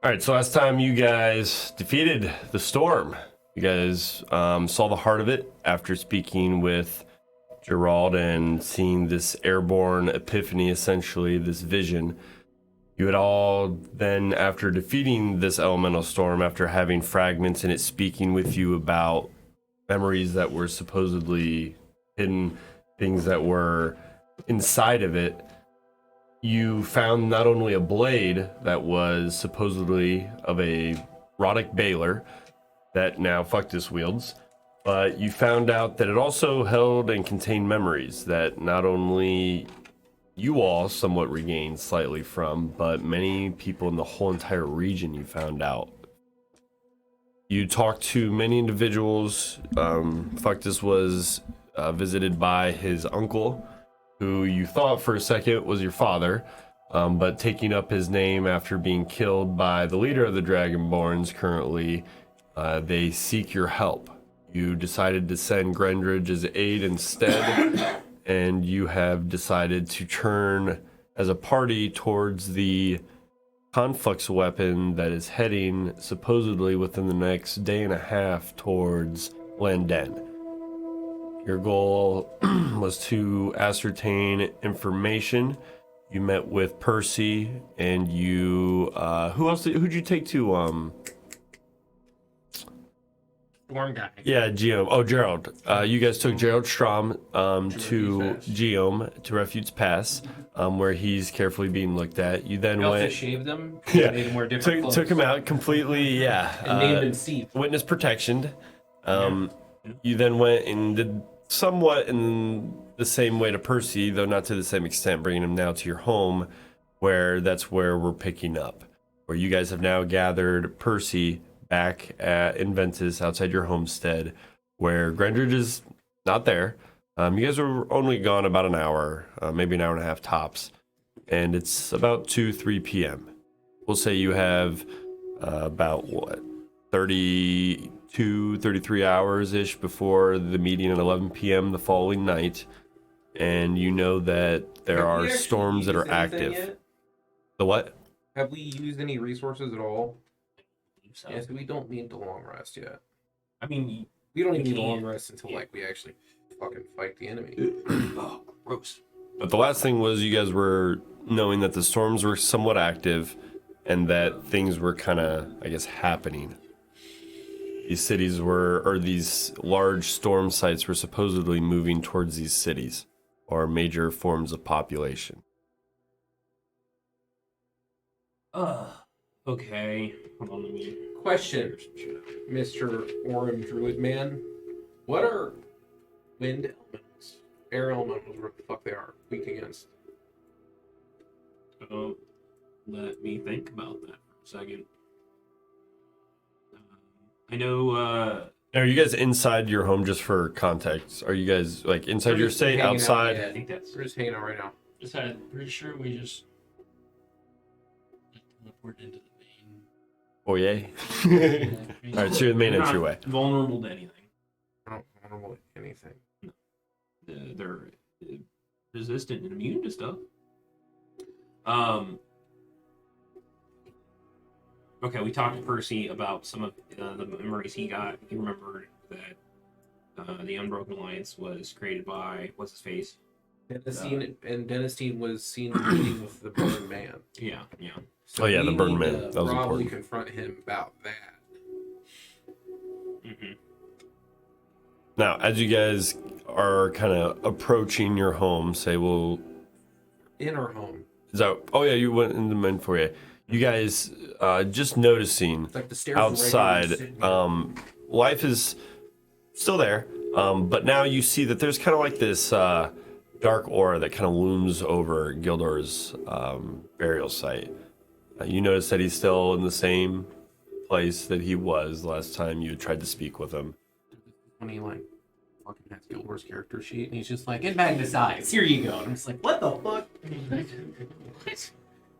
All right, so last time you guys defeated the storm, you guys saw the heart of it after speaking with Gerald and seeing this airborne epiphany, essentially, this vision. You had all then, after defeating this elemental storm, after having fragments in it speaking with you about memories that were supposedly hidden, things that were inside of it, you found not only a blade that was supposedly of a Roddick Baylor that now Fuctus wields, but you found out that it also held and contained memories that not only you all somewhat regained slightly from, but many people in the whole entire region you found out. You talked to many individuals. Fuctus was visited by his uncle, who you thought for a second was your father, but taking up his name after being killed by the leader of the Dragonborns currently, they seek your help. You decided to send Grendridge as aid instead, and you have decided to turn as a party towards the conflux weapon that is heading supposedly within the next day and a half towards Landen. Your goal was to ascertain information. You met with Percy, and you who'd you take to Storm guy. Yeah, Geom. Oh, Gerald. You guys took Gerald Strom to Geom to Refuge's Pass, where he's carefully being looked at. You then We also went. shaved him. Yeah, Made him wear different took him out completely. Yeah, and named him Steve. witness protection. You then went and did somewhat in the same way to Percy, though not to the same extent, bringing him now to your home, where that's where we're picking up. Where you guys have now gathered Percy back at Inventus outside your homestead, where Grendridge is not there. You guys were only gone about an hour, maybe an hour and a half tops, and it's about 3 p.m. We'll say you have about, 33 hours-ish before the meeting at 11 p.m. the following night, and you know that there are storms that are active. Yet? The what? Have we used any resources at all? So. Yes, we don't need the long rest yet. I mean, We don't We even need the long can't. rest until we actually fucking fight the enemy. oh, gross. But the last thing was you guys were knowing that the storms were somewhat active and that things were kind of, I guess, happening. These cities were, or these large storm sites were supposedly moving towards these cities or major forms of population. Okay. Hold on, let me... Question, Mr. Orem Druid Man. What are wind elementals, air elementals, what the fuck they are, weak against? So, let me think about that for a second. I know, Are you guys inside your home, just for context? Are you guys like inside We're your just state, hanging out, outside? yeah. I think that's... We're just hanging out right now. Pretty sure we just teleport into the Oh, yay. main. All right, so you're the main They're not entryway. vulnerable to anything. I don't vulnerable to anything. They're resistant and immune to stuff. Okay, we talked to Percy about some of the memories he got. He remembered that the Unbroken Alliance was created by, what's his face? Denistine was seen meeting with the Burned Man. Yeah, yeah. So Oh, yeah, the we Burned need Man. to That was probably important. confront him about that. Mm-hmm. Now, as you guys are kind of approaching your home, say, well, In our home. is that, oh yeah, you went in the main foyer. You guys just noticing It's like the stairs are right here, outside, we're sitting here. life is still there, but now you see that there's kind of like this dark aura that kind of looms over Gildor's burial site. You notice that he's still in the same place that he was last time you tried to speak with him. When he like fucking has Gilbert's character sheet and he's just like, in Magnus eyes, here you go. And I'm just like, what the fuck?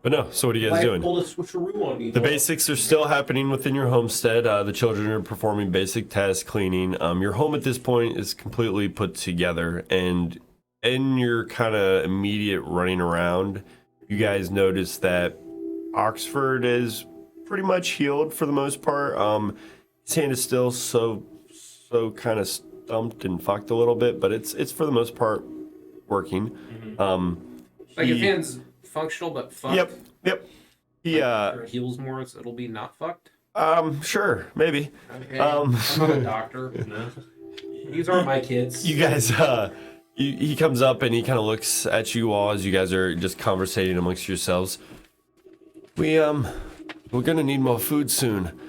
But no, so what are you guys Why doing? pulled a switcheroo on me? The basics are still happening within your homestead. The children are performing basic tasks, cleaning. Your home at this point is completely put together, and in your kind of immediate running around, you guys notice that Oxford is pretty much healed for the most part. His hand is still so kind of stumped and fucked a little bit, but it's for the most part working. Like his hand's functional but fucked. Yep. He Or heals more, so it'll be not fucked. sure, maybe. Okay. I'm not a doctor. No. These aren't my kids. You guys, he comes up and he kind of looks at you all as you guys are just conversating amongst yourselves. We're gonna need more food soon.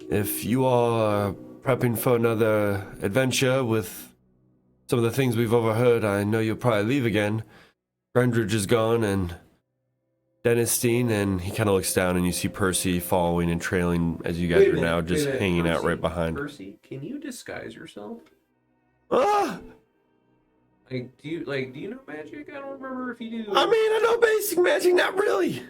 If you all are prepping for another adventure with some of the things we've overheard, I know you'll probably leave again. Grandridge is gone and Dennisstein, and he kind of looks down and you see Percy following and trailing as you guys are now just hanging out right behind. Percy, can you disguise yourself? Ah! Like, do you know magic? I don't remember if you do. I mean, I know basic magic, not really.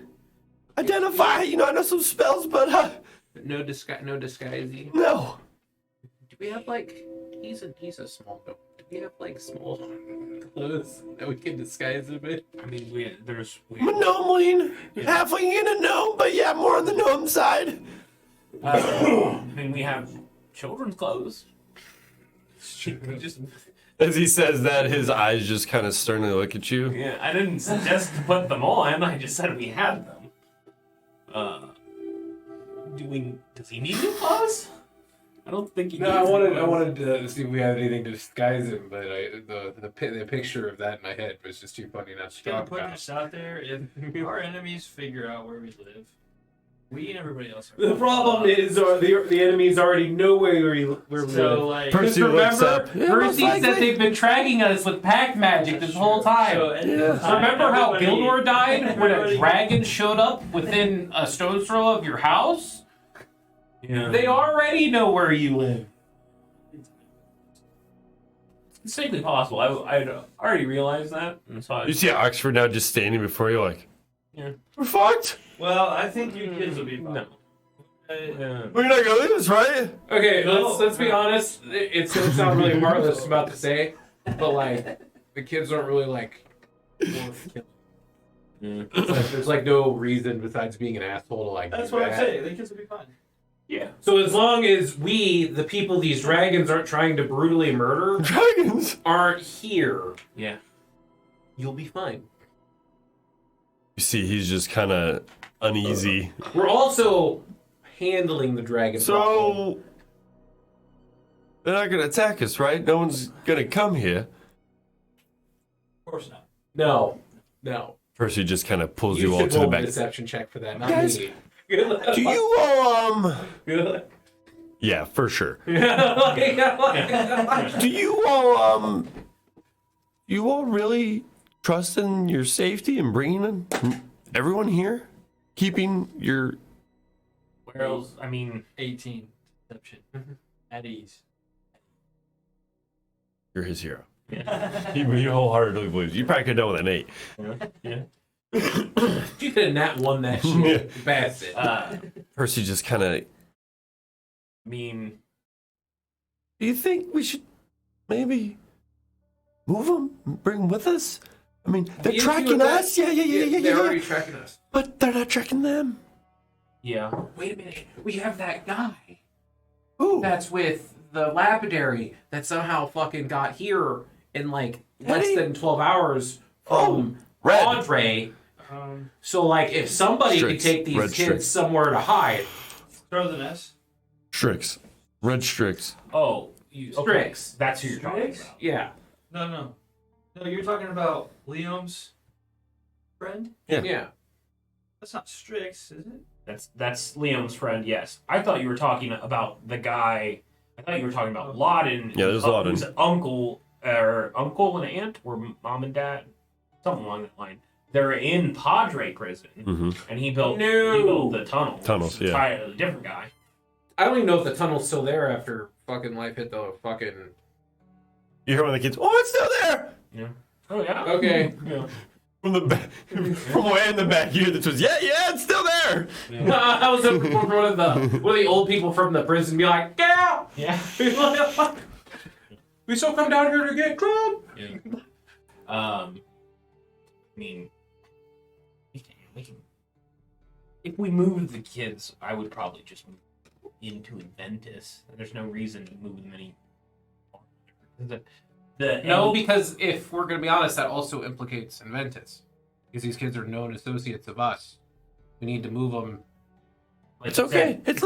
Identify, I know some spells, but No disguising. no. Do we have like he's a small gnome. Do we have like small clothes that we can disguise him in? I mean, I'm a gnomeling, halfling and a gnome, but yeah, more on the gnome side. I mean, we have children's clothes. We just As he says that, his eyes just kind of sternly look at you. Yeah, I didn't suggest to put them on. I just said we had them. Does he need new clothes? I don't think he. No, needs I wanted to see if we had anything to disguise him, but the picture of that in my head was just too funny not to Gonna talk put about. this out there. If our enemies figure out where we live, we and everybody else. The problem is the enemies already know where we So live. like, Percy looks up. Yeah, most Percy said likely. they've been tracking us with pack magic this whole time. So, at the time, Remember how everybody- Gildor died when a everybody- dragon showed up within a stone's throw of your house? Yeah. They already know where you live. It's safely possible. I'd already realized that. And so You see Oxford now just standing before you, like, Yeah. we're fucked. Well, I think you kids will be fine. No. Yeah. We're not gonna leave us, right? Okay, No. let's be honest. It's gonna sound really heartless about to say, but like the kids aren't really like worth killing. It's like, there's like no reason besides being an asshole to like. That's do what I'm that. saying. The kids will be fine. Yeah. So as long as we, the people these dragons aren't trying to brutally murder, Dragons. aren't here, Yeah. you'll be fine. You see, he's just kind of uneasy. We're also handling the dragon. problem. So they're not gonna attack us, right? No one's gonna come here. Of course not. No. Percy just kind of pulls You you all should to the roll a back. deception check for that, not Guys, me. Do you all Good. Yeah, for sure. Yeah. Do you all really trust in your safety and bringing everyone here, keeping your? Where else? I mean, 18 deception at ease. You're his hero. yeah. He wholeheartedly believes. You probably could have done with an 8. Yeah. You could have nat won that shit. Bastard. Percy just kind of. I mean, Do you think we should maybe move them, bring them with us? I mean, they're You tracking do that? us. Yeah. They're already tracking us. But they're not tracking them. yeah. Wait a minute. We have that guy Ooh. that's with the lapidary that somehow fucking got here in like less Hey. than 12 hours Oh, from red. Andre. So like if somebody could Strix. take these Red kids Strix. somewhere to hide. Throw the nest. Strix. Red Strix. Oh, you. Okay. Strix. That's who you're talking Strix? about. Yeah. No, you're talking about Liam's friend? Yeah. That's not Strix, is it? That's Liam's friend. Yes. I thought you were talking about the guy. I thought you were talking about Loudon. Yeah, there's Loudon. Whose uncle and aunt or mom and dad, something along that line. They're in Padre prison, Mm-hmm. and he built the tunnel. Tunnels, yeah. Try a different guy. I don't even know if the tunnel's still there after fucking life hit the fucking. You hear one of the kids? Oh, it's still there. Yeah. Oh yeah. Okay. Yeah. From the back, from way in the back, you hear the twins. Yeah, it's still there. I was hoping for one of the old people from the prison be like, yeah, Yeah. we still come down here to get drunk. I mean, we can If we move the kids, I would probably just move into Inventus. There's no reason to move them any. No, because if we're going to be honest, that also implicates Inventus. Because these kids are known associates of us. We need to move them. Like It's okay. It's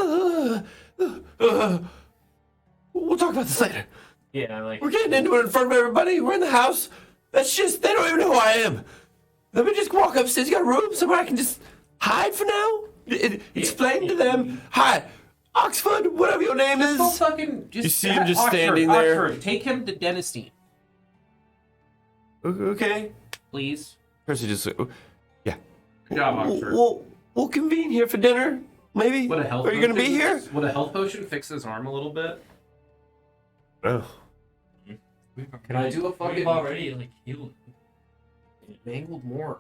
we'll talk about this later. Yeah, like We're getting into it in front of everybody. We're in the house. That's just, they don't even know who I am. Let me just walk upstairs. You got a room somewhere I can just hide for now? Explain to them. Hi, Oxford, whatever your name Just is. fucking... Just You see him just standing there? Oxford, take him to Denistine, Okay. please. Percy just, yeah. Good job, Oxford. We'll convene here for dinner, maybe. Would a health Are you going to be potion- here? Would a health potion fix his arm a little bit? No. Can I do a fucking... We've already like healed. Mangled more.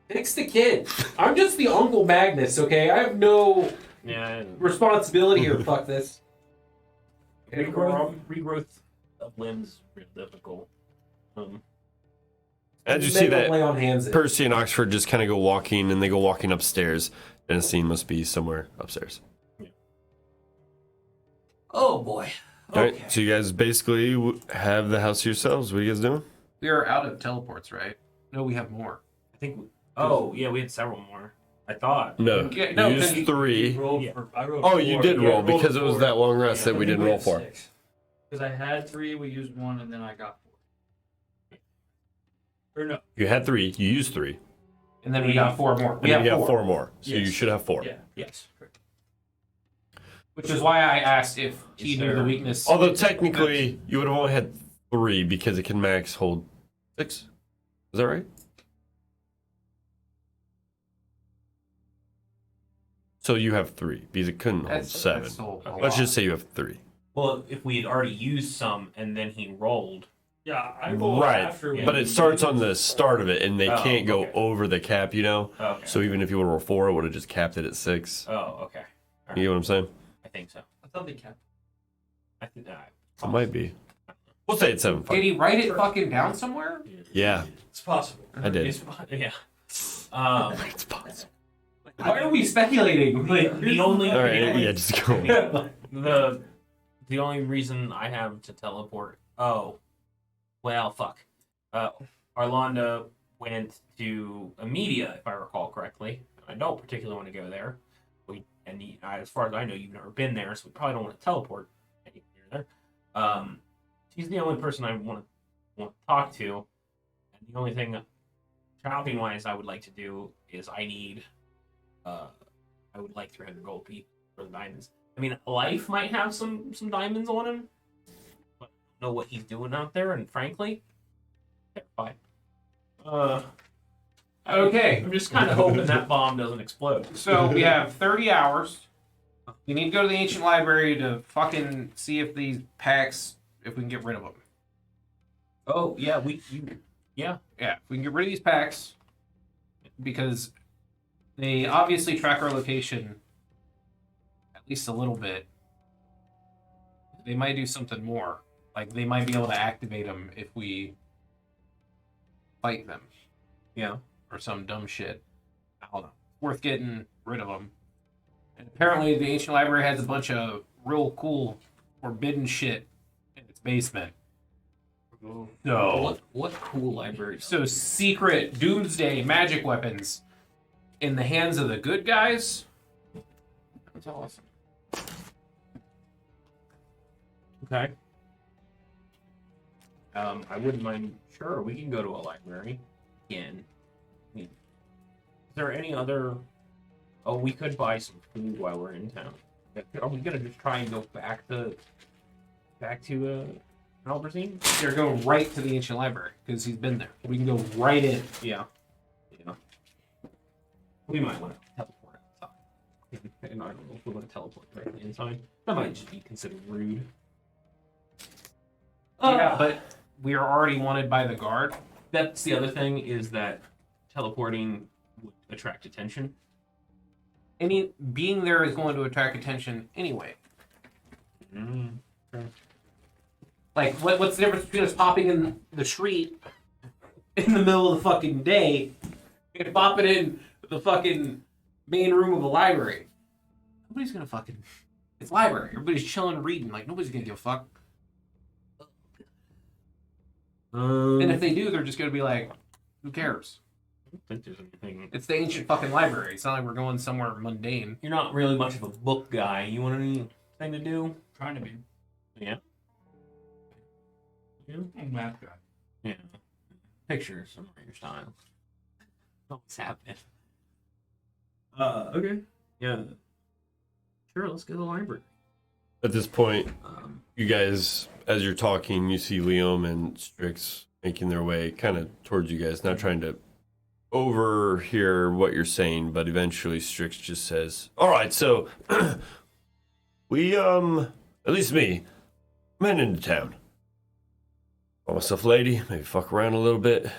Fix the kid. I'm just the Uncle Magnus, okay? I have no yeah, responsibility here. Fuck this. regrowth of limbs real difficult. As you see that, lay on hands. Percy and Oxford just kind of go walking, and they go walking upstairs, and the scene must be somewhere upstairs. Oh boy. All right, so you guys basically have the house to yourselves. What are you guys doing? We are out of teleports, right? No, we have more. I think. Oh yeah, we had several more. I thought. No, Yeah, no, you used 3. I rolled Oh, you 4. did Yeah, roll I rolled because it was 4. that long rest that we didn't roll for. Because I had 3, we used 1, and then I got 4. Or no. You had 3, you used 3. And then we got 4 more. We You have got 4. 4 more, so you Yes. should have 4. Yeah. Yes. Which is why I asked if he Is knew the there- weakness. Although technically, you would have only had 3 because it can max hold 6. Is that right? So you have 3 because it couldn't hold That's 7. still a Let's lot. just say you have 3. Well, if we had already used some and then he rolled. Yeah, I rolled Right, after. but it starts on the start of it, and they Oh, can't go okay. over the cap, you know? Okay. So even if you would have rolled 4, it would have just capped it at 6. Oh, okay. All You get what I'm saying? I think so. I thought they kept. I think that. It might be. We'll say it's 7. Did Fine. he write it fucking down somewhere? Yeah, It's possible. I did. Yeah. It's possible. Why are we speculating? The only. All right, yeah, just go. The only reason I have to teleport. Oh, well, fuck. Arlanda went to Amedia, if I recall correctly. I don't particularly want to go there. As far as I know, you've never been there, so we probably don't want to teleport anywhere there. She's the only person I want to talk to, and the only thing, shopping wise, I would like to do is I would like 300 gold P for the diamonds. I mean, Life might have some diamonds on him, but I don't know what he's doing out there, and frankly, terrified. Okay. I'm just kind of hoping that bomb doesn't explode. So we have 30 hours. We need to go to the Ancient Library to fucking see if these packs, if we can get rid of them. Oh yeah, Yeah, if we can get rid of these packs, because they obviously track our location at least a little bit. They might do something more. Like, they might be able to activate them if we fight them. yeah. Or some dumb shit. I don't know. Worth getting rid of them. And apparently the Ancient Library has a bunch of real cool forbidden shit in its basement. So, What cool libraries? so secret doomsday magic weapons in the hands of the good guys? That's awesome. Okay. I wouldn't mind. Sure, we can go to a library again. I mean, is there any other? Oh, we could buy some food while we're in town. Are we gonna just try and go back to Alberzine? They're going right to the Ancient Library because he's been there. We can go right in. Yeah. Yeah. We might want to teleport outside. And I don't know if we want to teleport directly inside. That might just be considered rude. Yeah, but we are already wanted by the guard. That's the other thing, is that teleporting would attract attention. Being there is going to attract attention anyway. Like, what's the difference between us popping in the street in the middle of the fucking day and popping in the fucking main room of a library. Nobody's gonna fucking. It's library. Everybody's chilling, reading. Like nobody's gonna give a fuck. And if they do, they're just gonna be like, "Who cares?" I don't think there's anything. It's the ancient fucking library. It's not like we're going somewhere mundane. You're not really much of a book guy. You want anything to do? Trying to be. Yeah. I'm a math guy. Yeah. Pictures some of your style. What's happening? Okay. Yeah. Sure, let's go to the library. At this point, you guys, as you're talking, you see Liam and Strix making their way kind of towards you guys, not trying to overhear what you're saying, but eventually Strix just says, all right, so we, at least me, I'm heading into town. Got myself a lady, maybe fuck around a little bit.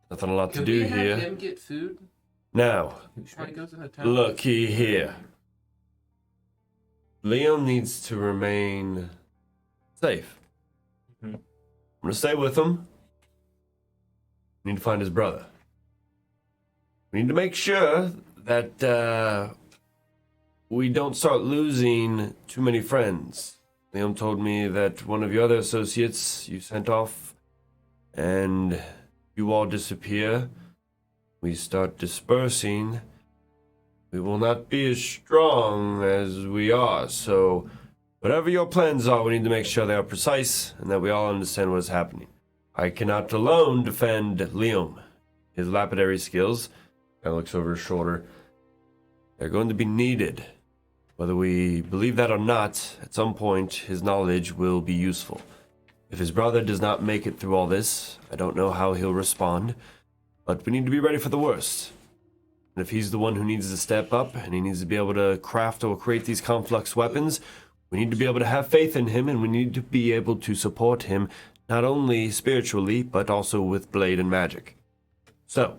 Nothing a lot to do we have here. him get food? Now, When he goes into town? looky here. Liam needs to remain safe. Mhm. I'm gonna stay with him. We need to find his brother. We need to make sure that we don't start losing too many friends. Liam told me that one of your other associates you sent off, and you all disappear. We start dispersing. We will not be as strong as we are. So, whatever your plans are, we need to make sure they are precise and that we all understand what is happening. I cannot alone defend Liam. His lapidary skills, kind of looks over his shoulder, they're going to be needed. Whether we believe that or not, at some point, his knowledge will be useful. If his brother does not make it through all this, I don't know how he'll respond, but we need to be ready for the worst. And if he's the one who needs to step up and he needs to be able to craft or create these complex weapons, we need to be able to have faith in him, and we need to be able to support him not only spiritually, but also with blade and magic. So,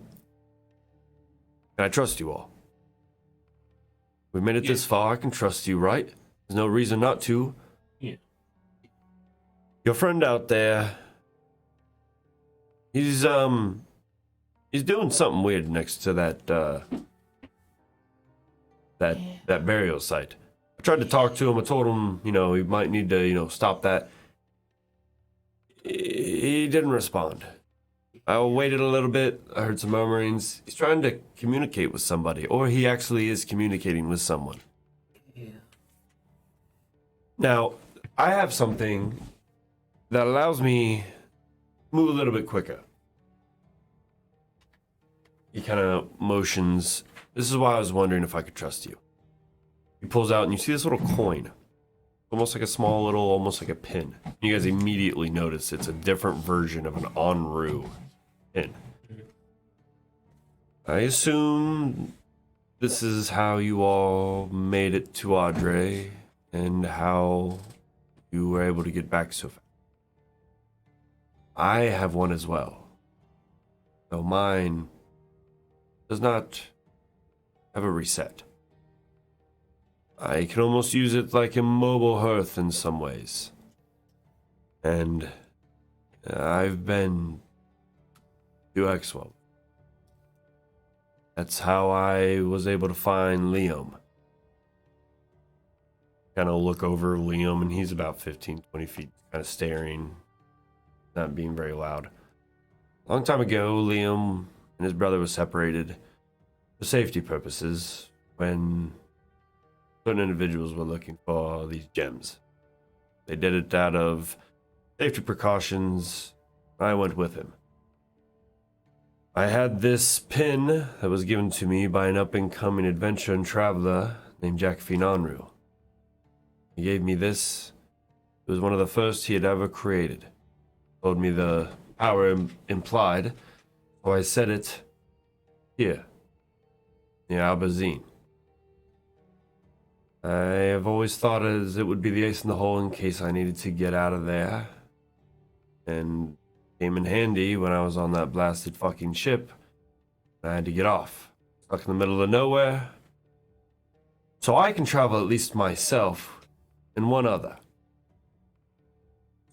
can I trust you all? We made it this far, I can trust you, right? There's no reason not to. Yeah. Your friend out there, he's doing something weird next to that burial site. I tried to talk to him. I told him, he might need to, stop that. He didn't respond. I waited a little bit. I heard some murmurings. He's trying to communicate with somebody, or he actually is communicating with someone. Yeah. Now, I have something that allows me to move a little bit quicker. He kind of motions. This is why I was wondering if I could trust you. He pulls out and you see this little coin. Almost like a small little, almost like a pin. You guys immediately notice it's a different version of an Enru pin. I assume this is how you all made it to Audrey and how you were able to get back so fast. I have one as well. Though mine does not have a reset. I can almost use it like a mobile hearth in some ways. And I've been to Hexwell. That's how I was able to find Liam. Kind of look over Liam, and he's about 15, 20 feet, kind of staring, not being very loud. A long time ago, Liam and his brother were separated for safety purposes when certain individuals were looking for these gems. They did it out of safety precautions. I went with him. I had this pin that was given to me by an up-and-coming adventurer and traveler named Jacqueline Onru. He gave me this. It was one of the first he had ever created. Told me the power implied, so I set it here, near Albazine. I have always thought as it would be the ace in the hole in case I needed to get out of there. And came in handy when I was on that blasted fucking ship. I had to get off. Stuck in the middle of nowhere. So I can travel at least myself and one other.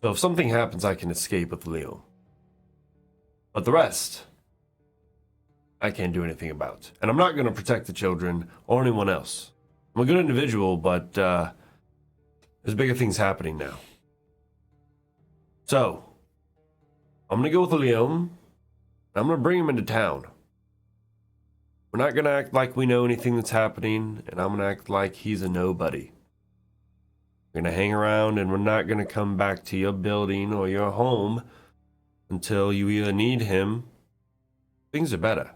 So if something happens, I can escape with Leo. But the rest, I can't do anything about. And I'm not going to protect the children or anyone else. I'm a good individual, but there's bigger things happening now. So, I'm going to go with Liam. I'm going to bring him into town. We're not going to act like we know anything that's happening, and I'm going to act like he's a nobody. We're going to hang around, and we're not going to come back to your building or your home until you either need him, things are better.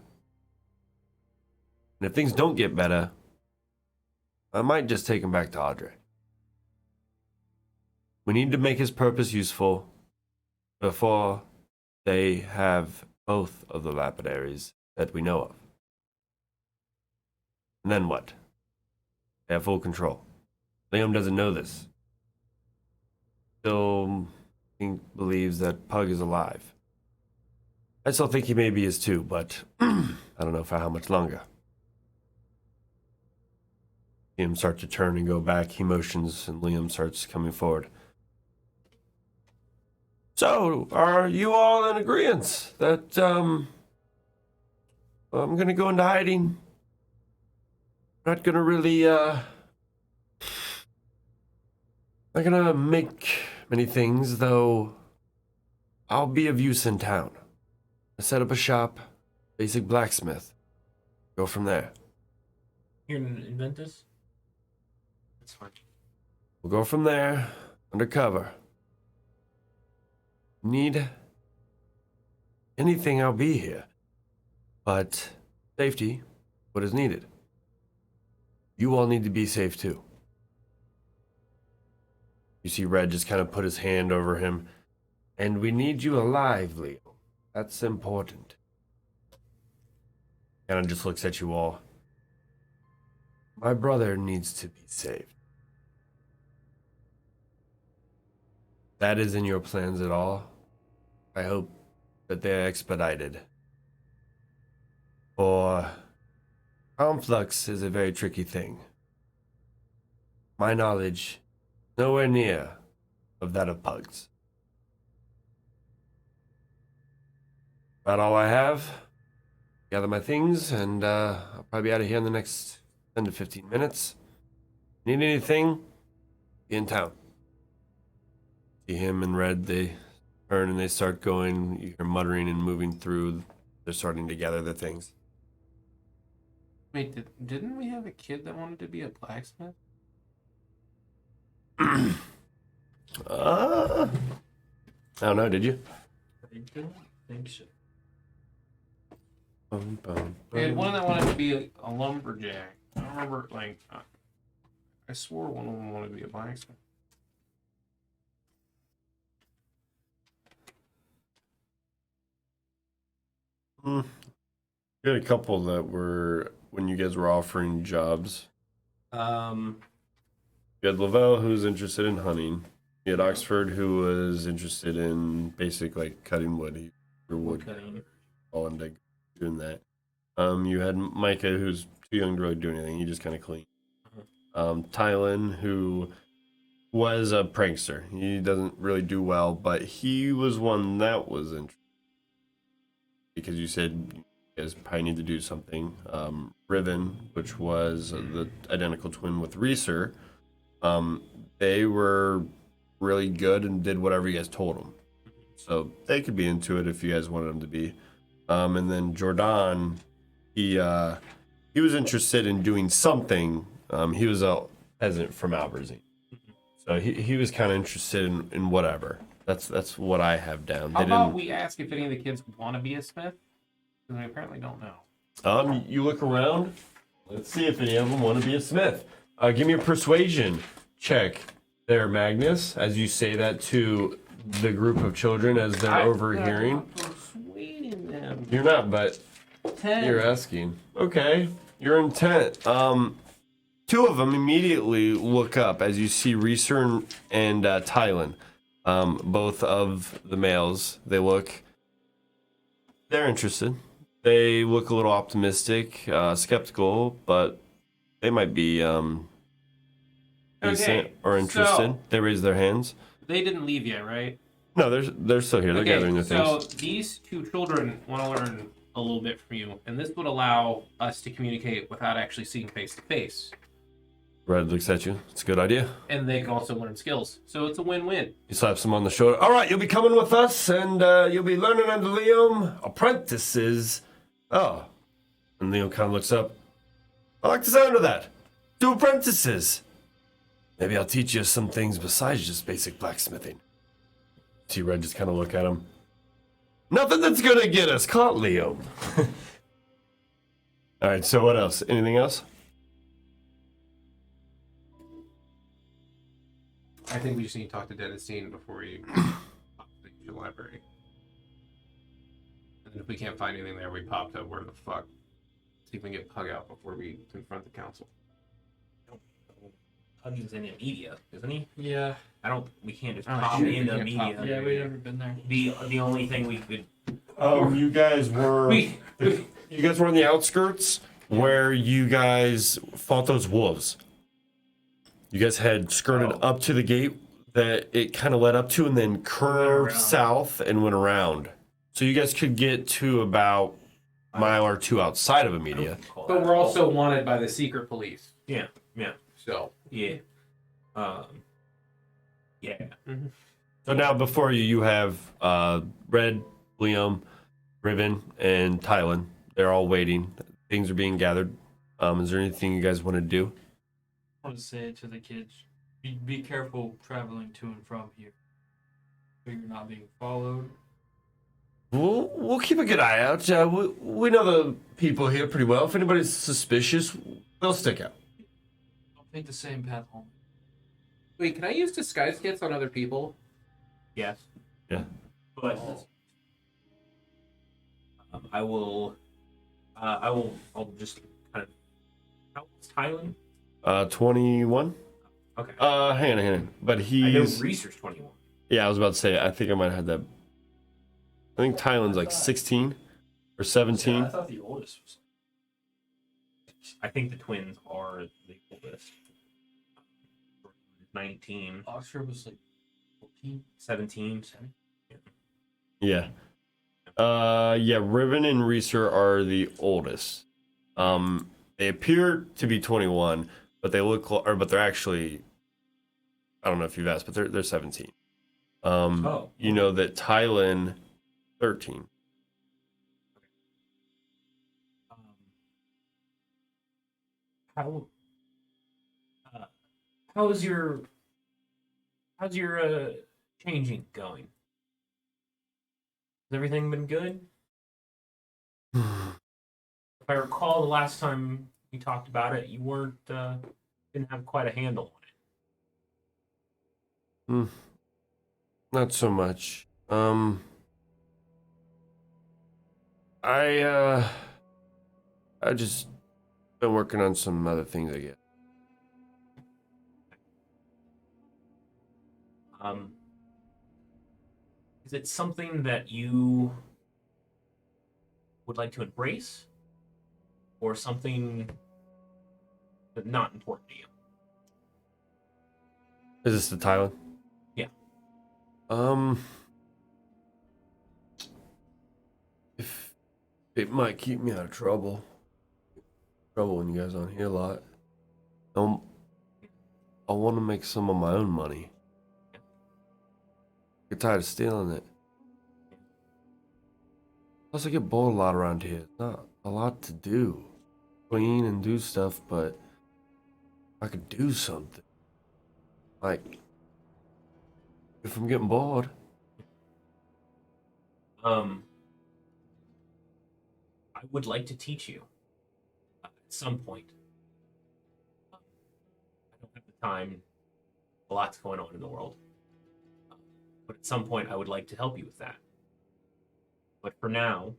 And if things don't get better, I might just take him back to Audrey. We need to make his purpose useful before they have both of the lapidaries that we know of. And then what? They have full control. Liam doesn't know this. Still believes that Pug is alive. I still think he maybe is too, but I don't know for how much longer. See him start to turn and go back. He motions and Liam starts coming forward. So, are you all in agreement that I'm gonna go into hiding? Not gonna really not gonna make many things, though I'll be of use in town. I set up a shop, basic blacksmith. Go from there. Here in Inventus? That's fine. We'll go from there, undercover. Need anything, I'll be here. But safety, what is needed. You all need to be safe too. You see Red just kind of put his hand over him. And we need you alive, Leo. That's important. Kind of just looks at you all. My brother needs to be saved. That is in your plans at all? I hope that they're expedited. For conflux is a very tricky thing. My knowledge, nowhere near of that of Pug's. About all I have. Gather my things, and I'll probably be out of here in the next 10 to 15 minutes. Need anything? Be in town. See him and Red, they turn and they start going. You hear muttering and moving through. They're starting to gather their things. Wait, didn't we have a kid that wanted to be a blacksmith? I don't know, did you? I don't think so. We had one that wanted to be a lumberjack. I don't remember, like, I swore one of them wanted to be a blacksmith. You had a couple that were, when you guys were offering jobs. You had Lavelle, who was interested in hunting. You had Oxford, who was interested in basically like cutting wood. Wood cutting. All into doing that. You had Micah, who's too young to really do anything. He just kind of clean. Tylen, who was a prankster. He doesn't really do well, but he was one that was interesting. Because you said you guys probably need to do something. Riven, which was the identical twin with Reeser, they were really good and did whatever you guys told them. So they could be into it if you guys wanted them to be. And then Jordan, he was interested in doing something. He was a peasant from Alberzine. So he was kind of interested in whatever. That's what I have down. How about we ask if any of the kids want to be a smith? Because we apparently don't know. You look around. Let's see if any of them want to be a smith. Give me a persuasion check there, Magnus, as you say that to the group of children as they're overhearing. I'm persuading them. You're not, but 10. you're asking. Okay, you're intent. Two of them immediately look up as you see Reeser and Tylen. Both of the males, they're interested. They look a little optimistic, skeptical, but they might be decent or interested. So they raise their hands. they didn't leave yet, right? No, they're still here. They're gathering their so things. these two children want to learn a little bit from you, and this would allow us to communicate without actually seeing face to face. Red looks at you. It's a good idea. And they can also learn skills, so it's a win-win. He slaps him on the shoulder. All right, you'll be coming with us, and you'll be learning under Liam. Apprentices. Oh. And Liam kind of looks up. I like the sound of that. 2 apprentices. Maybe I'll teach you some things besides just basic blacksmithing. See Red just kind of look at him. Nothing that's going to get us caught, Liam. All right, so what else? Anything else? I think we just need to talk to Dennisine before we pop to the Ancient Library. And then if we can't find anything there, we pop to where the fuck. See if we can get Pug out before we confront the council. Puggy's in media, isn't he? Yeah. We can't just Oh, pop shit, we into can't media. pop. Yeah, we've never been there. The only thing we could. Oh, you guys were... We- You guys were on the outskirts where you guys fought those wolves. You guys had skirted up to the gate that it kind of led up to and then curved south and went around. So you guys could get to about a mile or 2 outside of Amelia. But we're also wanted by the secret police. Yeah. So. Yeah. Yeah. So now before you, you have Red, Liam, Riven, and Tylen. They're all waiting. Things are being gathered. Is there anything you guys want to do? I want to say to the kids, be careful traveling to and from here. So you're not being followed. We'll keep a good eye out. We know the people here pretty well. If anybody's suspicious, they'll stick out. Don't take the same path home. Wait, can I use disguise kits on other people? Yes. Yeah. But I'll just kind of. How old's Tylen? 21. Okay. Hang on. But I know he's... Reese's 21. Yeah, I was about to say, I think I might have had that. I think Tylen's like 16 or 17. Yeah, I thought the oldest was. I think the twins are the oldest. 19, Oxford was like 14. 17. Yeah. Yeah, Riven and Reeser are the oldest. They appear to be 21, but they look, but they're actually, I don't know if you've asked, but they're 17. You know that Tylen, 13. How's your changing going? Has everything been good? If I recall, the last time we talked about it, you weren't didn't have quite a handle on it. Not so much. I just been working on some other things, I guess. Is it something that you would like to embrace, or something that's not important to you? Is this the Tylen? Yeah. If it might keep me out of trouble when you guys aren't here a lot. I want to make some of my own money. Get tired of stealing it. Plus, I get bored a lot around here. It's not a lot to do. Clean and do stuff, but I could do something. Like, if I'm getting bored. I would like to teach you at some point. I don't have the time. A lot's going on in the world. But at some point, I would like to help you with that. But for now,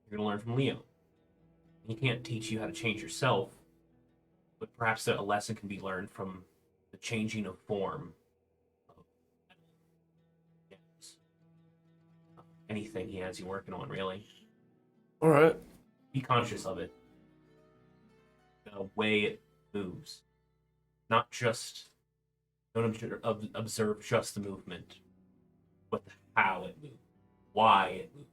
you're going to learn from Leo. He can't teach you how to change yourself, but perhaps a lesson can be learned from the changing of form of anything he has you working on, really. All right. Be conscious of it. The way it moves. Not just, don't observe just the movement, but how it moves, why it moves.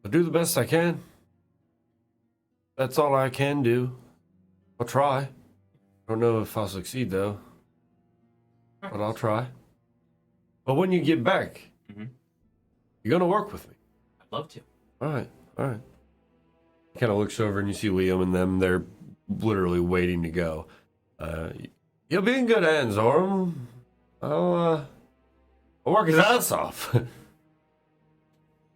I'll do the best I can. That's all I can do. I'll try. Don't know if I'll succeed though, but I'll try. But when you get back, you're gonna work with me. I'd love to. All right, all right. He kind of looks over and you see Liam and them. They're literally waiting to go. You'll be in good hands, Orm. I'll work his ass off.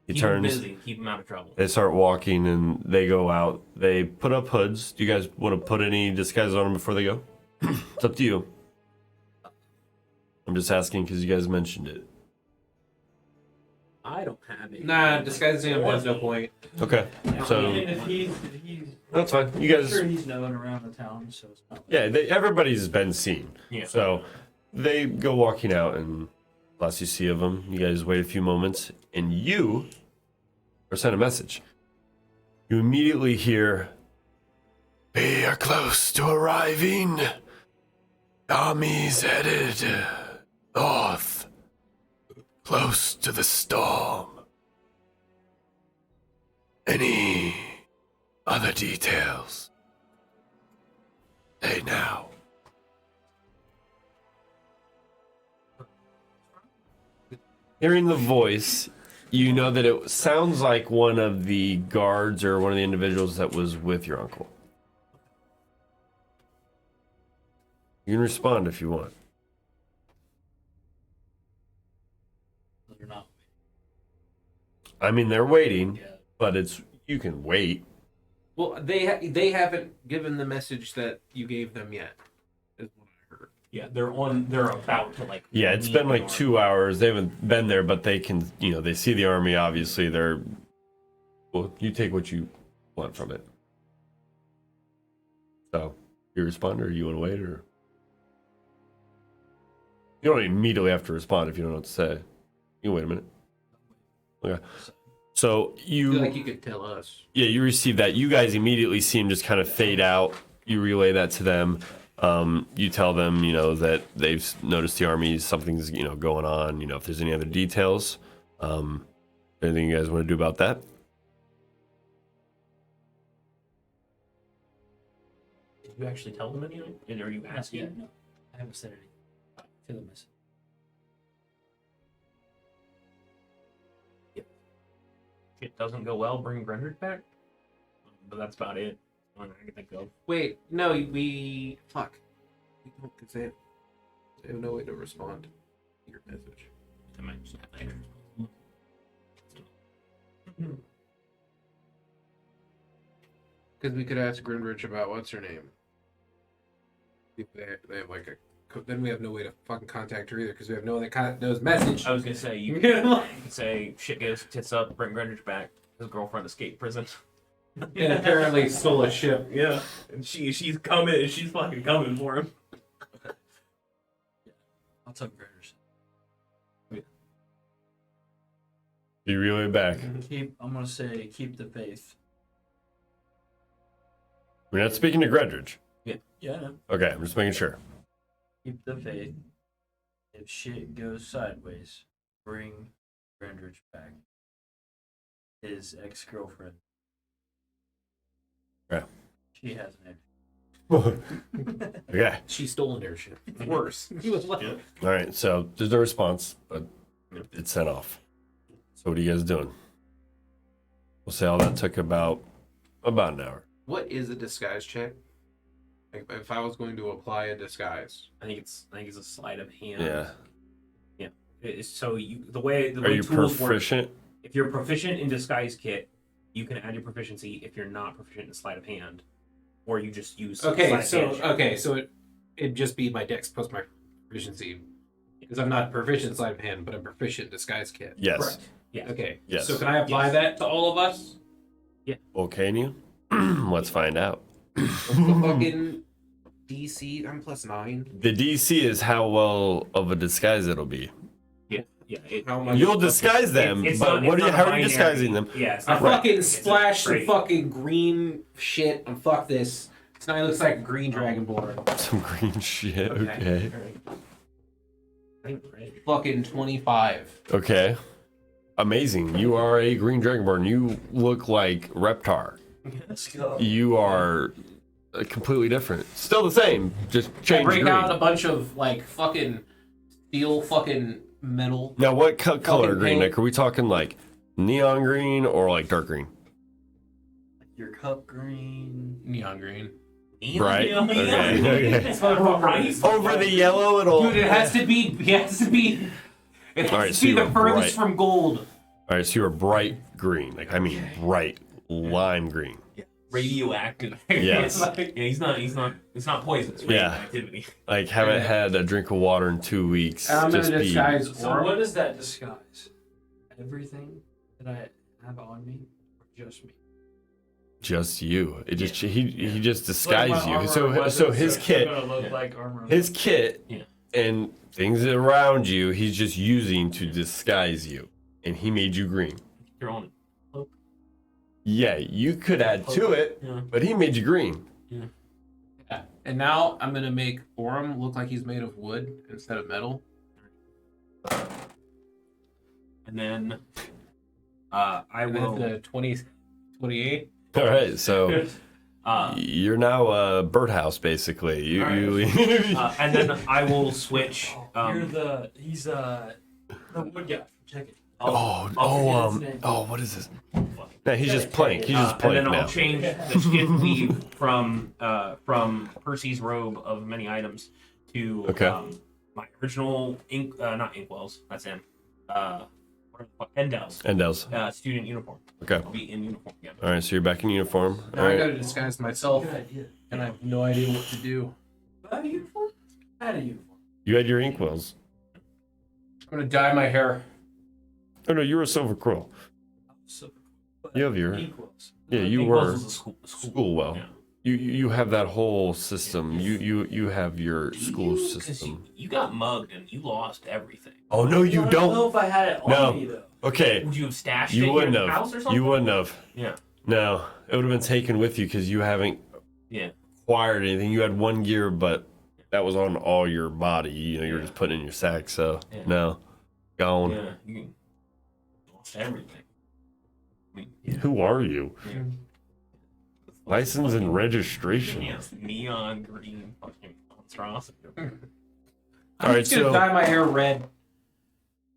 He Keep him turns. busy. Keep him out of trouble. They start walking and they go out. They put up hoods. Do you guys want to put any disguises on them before they go? It's up to you. I'm just asking because you guys mentioned it. I don't have it. Nah, disguising him has no point. Okay, so And if he's that's fine. You I'm guys, sure he's known around the town, so it's not. yeah, everybody's been seen. Yeah. So they go walking out, and last you see of them, you guys wait a few moments, and you are sent a message. You immediately hear, "We are close to arriving. Army's headed north, close to the storm. Any other details? Say now." Hearing the voice, you know that it sounds like one of the guards or one of the individuals that was with your uncle. You can respond if you want. They're not. I mean, they're waiting, Yeah. but you can wait. Well, they haven't given the message that you gave them yet. Is what I heard. Yeah, they're about to like. Yeah, it's meet been like the 2 hours. They haven't been there, but they can, they see the army, obviously. Well, you take what you want from it. So, you respond, or you want to wait, or? You don't immediately have to respond if you don't know what to say. You can wait a minute. Okay. So, I feel you like you could tell us. Yeah, you receive that. You guys immediately see him just kind of fade out. You relay that to them. You tell them, that they've noticed the army, something's, going on. If there's any other details, anything you guys want to do about that? Did you actually tell them anything? And are you asking? Yeah, no, I haven't said anything to the message. If it doesn't go well, bring Grendrick back. But that's about it. I can think of. Wait, no, fuck. We don't, because they have no way to respond to your message. I might just have that. Because we could ask Grimrich about what's her name. If they have like then we have no way to fucking contact her either because we have no one that knows message. I was gonna say you can say shit goes tits up, bring Grendrich back. His girlfriend escaped prison. And apparently stole a ship. Yeah, and she's coming. She's fucking coming for him. I'll tell Graders. You relay back. I'm gonna say keep the faith. We're not speaking to Gredridge. Yeah, no. Okay, I'm just making sure. Keep the faith. If shit goes sideways, bring Grandridge back. His ex-girlfriend. Yeah. She has an ex. Okay. She stole an airship. Worse. He was like, All right, so there's no response, but it's sent off. So what are you guys doing? We'll say all that took about an hour. what is a disguise check? Like, if I was going to apply a disguise. I think it's a sleight of hand. Yeah. So the way Are you tools proficient? work, if you're proficient in disguise kit, you can add your proficiency. If you're not proficient in sleight of hand, or you just use sleight of hand. So it'd just be my dex plus my proficiency, because I'm not proficient in sleight of hand, but I'm proficient in disguise kit. Yes. Correct. Yeah. Okay. Yes. So can I apply that to all of us? Well, can you? Let's find out. What's the fucking DC? I'm +9. The DC is how well of a disguise it'll be. Yeah. How much? You'll disguise them, it's but not- it's not how are binary. you disguising them? Yeah. It's I not fucking it's a splashed some trait. fucking green shit and fuck this. So now he looks like a green dragonborn. Some green shit. Okay. Right. Fucking 25. Okay. amazing. You are a green dragonborn. You look like Reptar. Let's go. You are completely different. Still the same, just change Break green. out a bunch of like fucking steel fucking metal. Now, what color Fucking green, paint. Nick? Are we talking like neon green or like dark green? Your cup green. Neon green. Right. Okay. It's right. Over the yellow, it'll. Dude, it has to be. It has to be. It has All right, to so be you're the furthest bright. from gold. All right, so you're bright green. Like I mean, bright lime green. Radioactive. Yes. Yeah, he's not. It's not poisonous. Yeah. Radioactivity. Like haven't had a drink of water in 2 weeks. I'm just gonna be disguise So Orm. what does that disguise? Everything that I have on me, or just me? just you. It just he just Like my disguised you. armor So weapons his are kit, gonna look Yeah. like armor. his kit, Yeah. and things around you, he's just using to disguise you, and he made you green. Your own. Yeah, you could add to it, Yeah. but he made you green. Yeah. And now I'm gonna make Orm look like he's made of wood instead of metal. And then I And then will. the 28. All right, so Uh, you're now a birdhouse basically. You, All right. you and then I will switch. He's the wood guy. Check it. what is this? No, he's just plank. He's just and plank then now. I'll change the shift weave from Percy's robe of many items to Okay. My original not inkwells. That's him. What are the fuck? Endels. Endels. Student uniform. Okay. I'll be in uniform again. All right, so you're back in uniform. All Now I right. gotta disguise myself, Good idea. and I have no idea what to do. Out of uniform? Out of uniform. You had your inkwells. I'm gonna dye my hair. Oh no, you were a silver quill. So, You have your equals. yeah. You Inkwells were was a school. school well. Yeah. You have that whole system. You have your school 'Cause system. You got mugged and you lost everything. Oh no, you I don't know don't. if I had it on No. me though. Okay, Would you have stashed it you in wouldn't your house or have. something? You wouldn't have. Yeah. No, it would have been taken with you because you haven't Yeah. acquired anything. You had one gear, but that was on all your body. You know, you were Yeah. just putting it in your sack. So Yeah. no, gone. Yeah. You lost everything. I mean, yeah. Who are you? Yeah. License Fucking- and registration. Yes, neon green fucking monstrosity. All I'm right, just gonna so dye my hair red,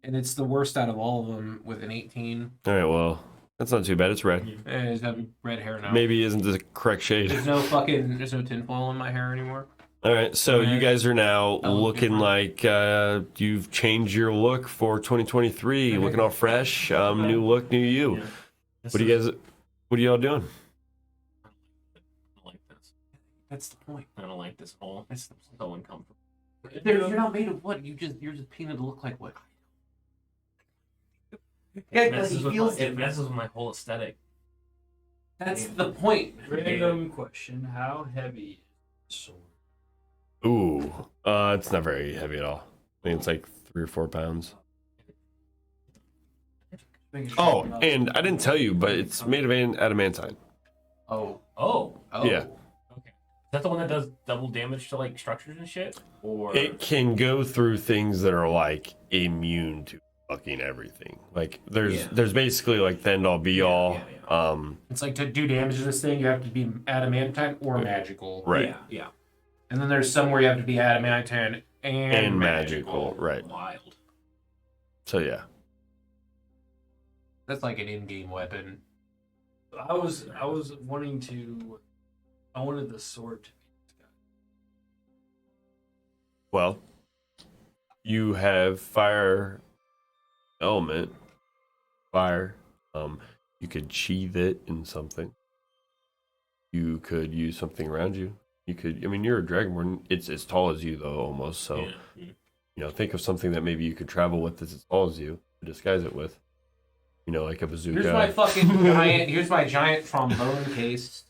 and it's the worst out of all of them with an 18. all right. Well, that's not too bad. It's red. And I just have red hair now. Maybe isn't the correct shade. There's no tinfoil in my hair anymore. All right, so you Alright. guys are now I'll look looking like you've changed your look for 2023, looking all fresh. New look, new you. Yeah. What do you guys? What are y'all doing? I don't like this. That's the point. I don't like this whole. It's so uncomfortable. You're not made of wood. You're just painted to look like wood. It messes with my whole aesthetic. That's the point. Random question: how heavy is the sword? Ooh, it's not very heavy at all. I think it's like 3 or 4 pounds. Oh, and I didn't tell you, but it's made of adamantine. Oh. Oh. Yeah. Okay. Is that the one that does double damage to like structures and shit? Or It can go through things that are like immune to fucking everything. Like there's basically like the end all be all. It's like to do damage to this thing, you have to be adamantine or magical. Right. Yeah. And then there's some where you have to be adamantine And magical, right. Wild. So yeah. That's like an in-game weapon. I was wanting to. I wanted the sword to be this guy. Well, you have fire element, fire. You could sheathe it in something. You could use something around you. You could. I mean, you're a dragonborn. It's as tall as you, though, almost. So, Yeah. you know, think of something that maybe you could travel with that's as tall as you. To disguise it with. You know, like a bazooka. Here's my fucking giant. Here's my giant trombone case.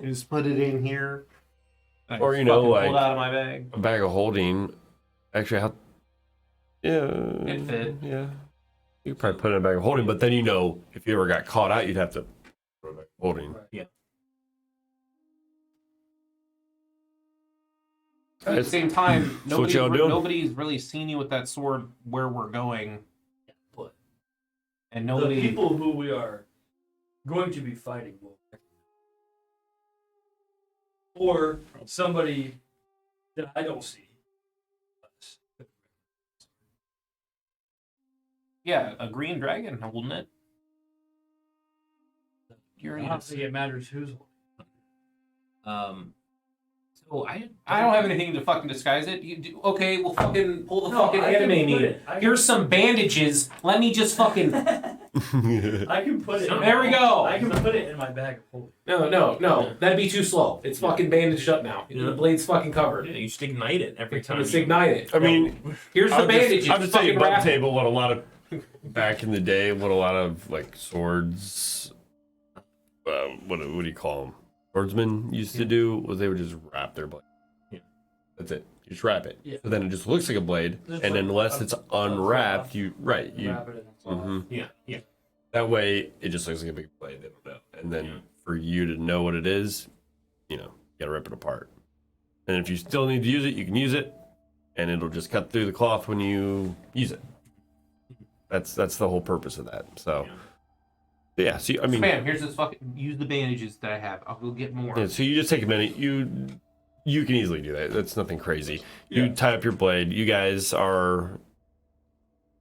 Just put it in here. I Or, you just know, fucking like- pulled out of my bag. a bag of holding. Actually, how? Yeah. It fit. Yeah. You could probably put it in a bag of holding, but then you know, if you ever got caught out, you'd have to put it in a bag of holding. At the same time, So what y'all doing? nobody's really seen you with that sword where we're going. But And The nobody. people who we are going to be fighting will. Or somebody that I don't see. Yeah, a green dragon holding it. You're I don't think it matters who's. So I I don't have anything to fucking disguise it. You do, okay, we'll fucking pull the No, fucking I can anime put meme. it- I can- Here's some bandages. Let me just fucking. I can put it. There we go. I can put it in my bag of holding. No. That'd be too slow. It's fucking bandaged up now. The blade's fucking covered. you just ignite it every time. Let's ignite it. I mean, Here's the bandages. I'll just tell you fucking about wrap the it. table what a lot of back in the day, what a lot of like swords, what do you call them? Swordsmen used to do was they would just wrap their blade. Yeah. That's it. You just wrap it. Yeah. So then it just looks like a blade, Just and like unless a- it's a unwrapped, cloth. you Wrap it in a cloth. mhm. Yeah. That way it just looks like a big blade. They don't know. And then for you to know what it is, you gotta rip it apart. And if you still need to use it, you can use it, and it'll just cut through the cloth when you use it. That's the whole purpose of that. So yeah, so I mean, Spam. Here's this fucking. Use the bandages that I have. I'll go get more. yeah, so you just take a minute. You can easily do that. That's nothing crazy. You tie up your blade. You guys are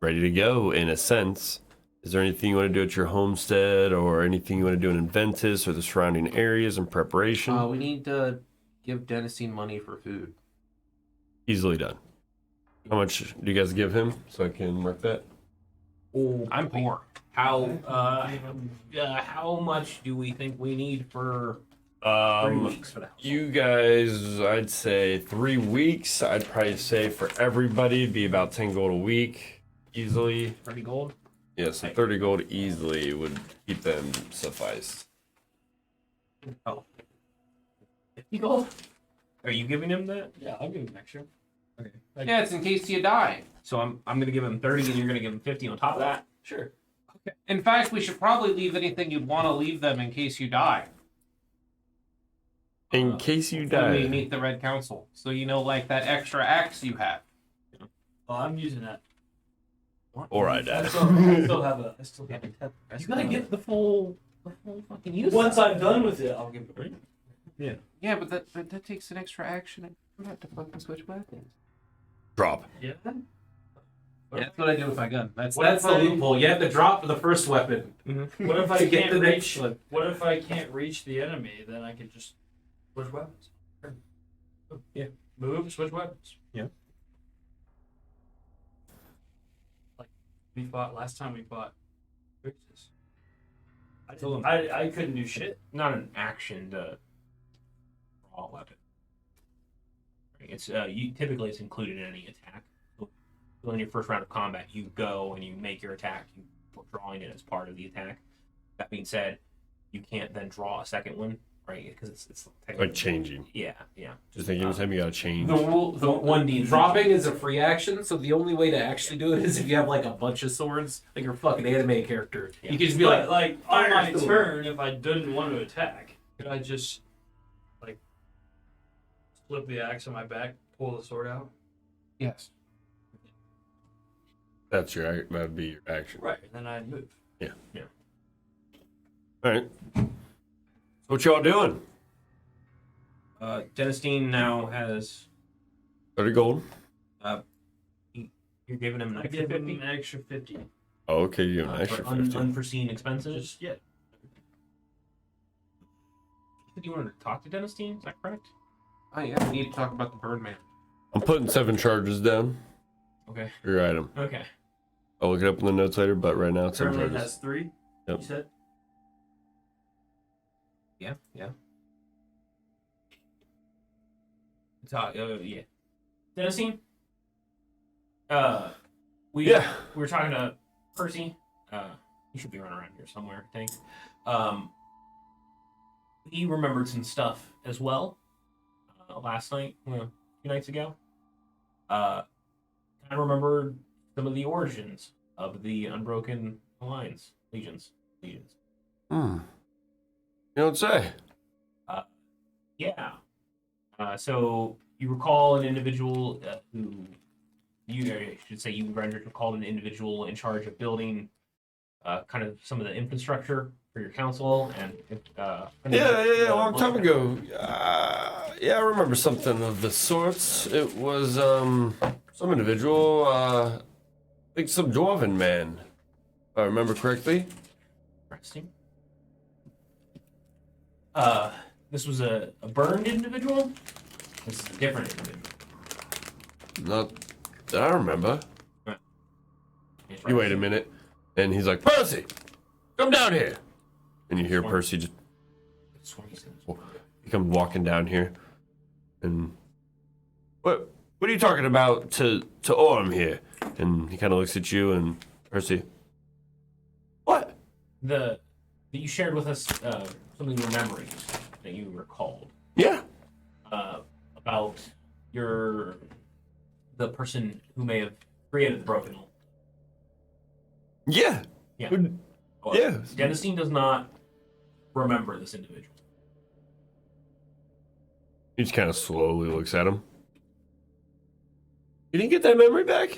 ready to go in a sense. Is there anything you want to do at your homestead, or anything you want to do in Inventus or the surrounding areas in preparation? We need to give Dennisine money for food. Easily done. How much do you guys give him so I can mark that? Oh, I'm poor. how much do we think we need for 3 weeks for the house? You guys, I'd say 3 weeks. I'd probably say for everybody, it'd be about 10 gold a week, easily. 30 gold. Yeah, so 30 gold easily would keep them suffice. 50 gold. Are you giving him that? Yeah, I'll give him extra. Okay. Yeah, it's in case you die. So I'm gonna give him 30, and you're gonna give him 50 on top of that. Sure. In fact, we should probably leave anything you'd want to leave them in case you die. In case you When we die. meet the Red Council. So like that extra axe you have. Oh, I'm using that. Or I I die. still have a. I still have a tip. You gotta get the full fucking use. Once I'm done with it, I'll give it away. Yeah, but that takes an extra action. I have to fucking switch weapons. Drop. Yeah. Yeah, that's what I do with my gun. That's That's the I- loophole. You have to drop the first weapon. What if I To get can't the reach? next one. What if I can't reach the enemy? Then I can just switch weapons. Yeah. Move, switch weapons. Yeah. Like we fought last time. We fought. Grixis. Told him. I couldn't do shit. Not an action to draw a weapon. It's typically it's included in any attack. So in your first round of combat, you go and you make your attack. You're drawing it as part of the attack. That being said, you can't then draw a second one, right? Because it's Like changing. Yeah. Just think anytime you gotta change. The rule, the one dropping is a free action, so the only way to actually do it is if you have like a bunch of swords, like your fucking anime character. Yeah. You can just be But like, on my sword. turn, if I didn't want to attack, could I just like slip the axe on my back, pull the sword out? Yes. That'd be your action. Right, and then I'd move. All right. So what y'all doing? Denistine now has 30 gold. you're giving him an I extra give him 50 an extra 50. Oh, okay, you have an for extra 50. unforeseen expenses. Just yeah. Did you want to talk to Denistine? Is that correct? Oh yeah, we need to talk about the Birdman. I'm putting 7 charges down Okay. for your item. Okay. I'll look it up in the notes later, but right now it's 7 Herman charges. has 3. Yep. You said? Yeah. Yeah. Dennisine? We were talking to Percy. He should be running around here somewhere, I think. He remembered some stuff as well last night, a few nights ago. Kind of remembered some of the origins of the Unbroken Alliance, Legions. You don't say. Yeah. So you recall an individual I should say you rendered recalled an individual in charge of building kind of some of the infrastructure for your council and Yeah, a long time ago. Yeah, I remember something of the sorts. It was some individual, I think some dwarven man, if I remember correctly. Interesting. This was a burned individual? This is a different individual. Not that I remember. He's You wait a minute, and he's like, Percy, come down here. And you hear Percy just he comes walking down here, and what are you talking about to Orm here? And he kind of looks at you and Percy. What? That you shared with us some of your memories that you recalled Yeah. about the person who may have created the broken hole. Yeah. Yeah. Well, yeah. Denistine does not remember this individual. He just kind of slowly looks at him. You didn't get that memory back?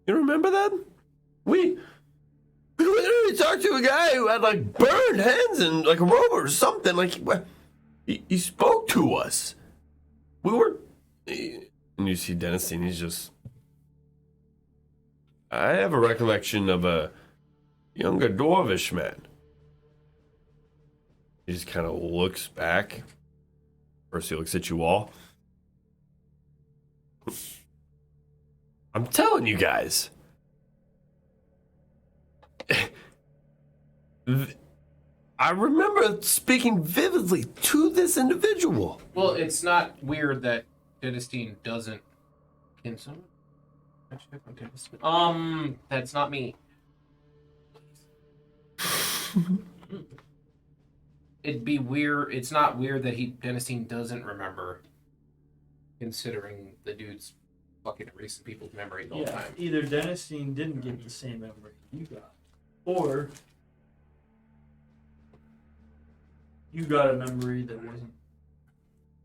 You don't remember that? We literally talked to a guy who had like burned hands and like a robe or something. Like he spoke to us. We were, and you see Denistine. He's just. I have a recollection of a younger dwarvish man. He just kind of looks back. First, he looks at you all. I'm telling you guys. I remember speaking vividly to this individual. Well, it's not weird that Denistine doesn't. Can someone? That's not me. It'd be weird. It's not weird that Denistine doesn't remember, considering the dude's fucking erasing people's memory the whole time. Either Denistine didn't get the same memory you got, or you got a memory that wasn't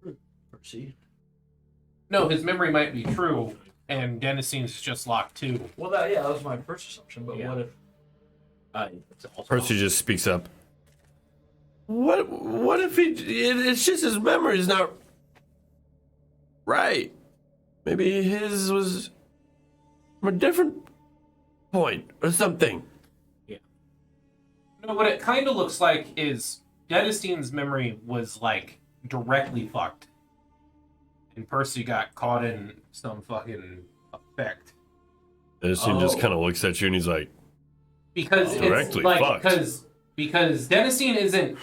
true. Percy. No, his memory might be true, and Denistine's just locked too. Well, that was my first assumption. But Yeah. what if? It's also Percy just speaks up. What if it's just his memory is not right? Maybe his was from a different point or something. No, what it kind of looks like is Denistine's memory was like directly fucked, and Percy got caught in some fucking effect. Denistine just kind of looks at you and he's like, Because Directly it's like fucked. because Denistine isn't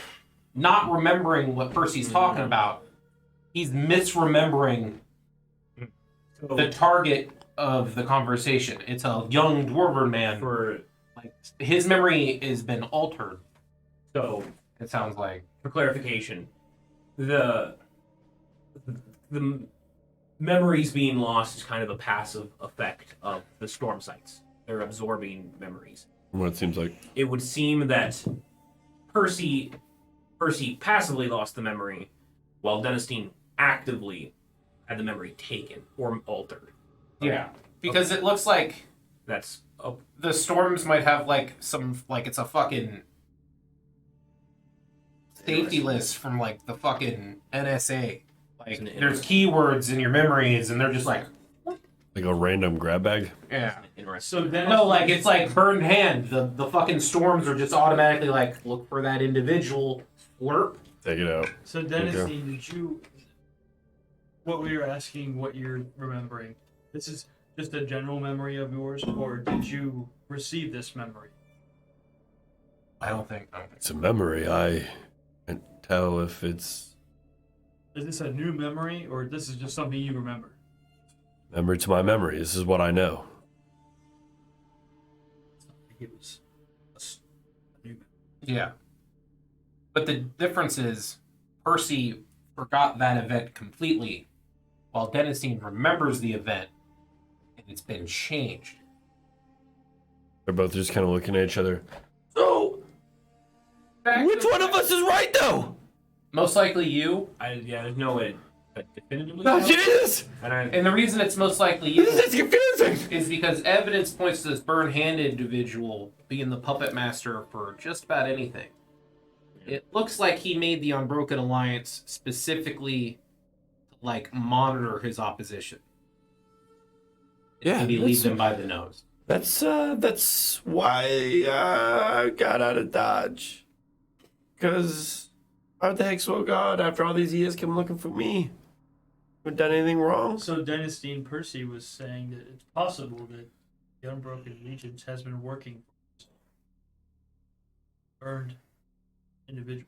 not remembering what Percy's talking about. He's misremembering the target of the conversation. It's a young dwarven man. Like his memory has been altered. So, It sounds like. for clarification, the memories being lost is kind of a passive effect of the storm sites. They're absorbing memories. what it seems like. It would seem that Percy passively lost the memory, while Denistine actively had the memory taken or altered. Yeah. Because it looks like That's the storms might have like some like it's a fucking safety list from like the fucking NSA. Like there's keywords in your memories and they're just like Like a random grab bag. yeah. interesting. So then No, like it's like burned hand. The fucking storms are just automatically like look for that individual slurp. Take it out. So Denistine, did you? What we were asking, what you're remembering? This is just a general memory of yours, or did you receive this memory? I don't think. It's a memory. I can't tell if it's Is this a new memory, or this is just something you remember? memory to my memory. This is what I know. It's not like it was a new memory. Yeah. But the difference is Percy forgot that event completely, while Denistine remembers the event and it's been changed. They're both just kind of looking at each other. So, which one of us is right, though? Most likely you. There's no way definitively Oh, know. Jesus! And the reason it's most likely you This is confusing! is because evidence points to this burn-handed individual being the puppet master for just about anything. It looks like he made the Unbroken Alliance specifically to, like, monitor his opposition. Yeah, Maybe lead them by the nose. That's why I got out of Dodge. Because Art the Hexwell God, after all these years, came looking for me. Haven't done anything wrong. So Dynasty and Percy was saying that it's possible that the Unbroken Allegiance has been working for this burned individual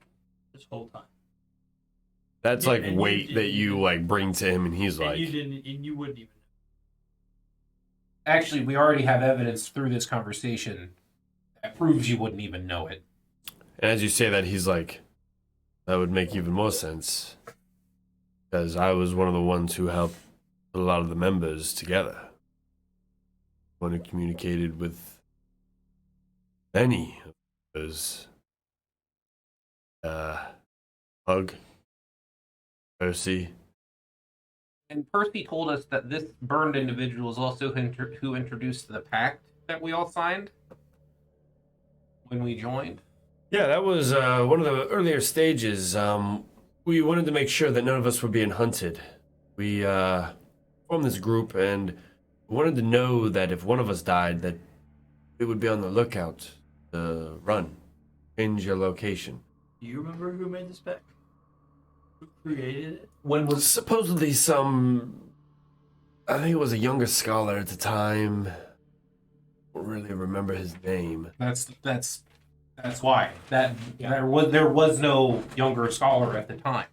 this whole time. That's Yeah, like and weight you- that you you- like bring to him, and he's And like, you didn't, and you wouldn't even. Actually, we already have evidence through this conversation that proves you wouldn't even know it. and as you say that, he's like, that would make even more sense. Because I was one of the ones who helped put a lot of the members together. One who communicated with many of those. Hug. Percy. And Percy told us that this burned individual is also who introduced the pact that we all signed when we joined. Yeah, that was one of the earlier stages. We wanted to make sure that none of us were being hunted. We formed this group and wanted to know that if one of us died, that we would be on the lookout to run, change your location. Do you remember who made this pact? Who created it? When was Supposedly I think it was a younger scholar at the time. Don't really remember his name. that's why there was no younger scholar at the time.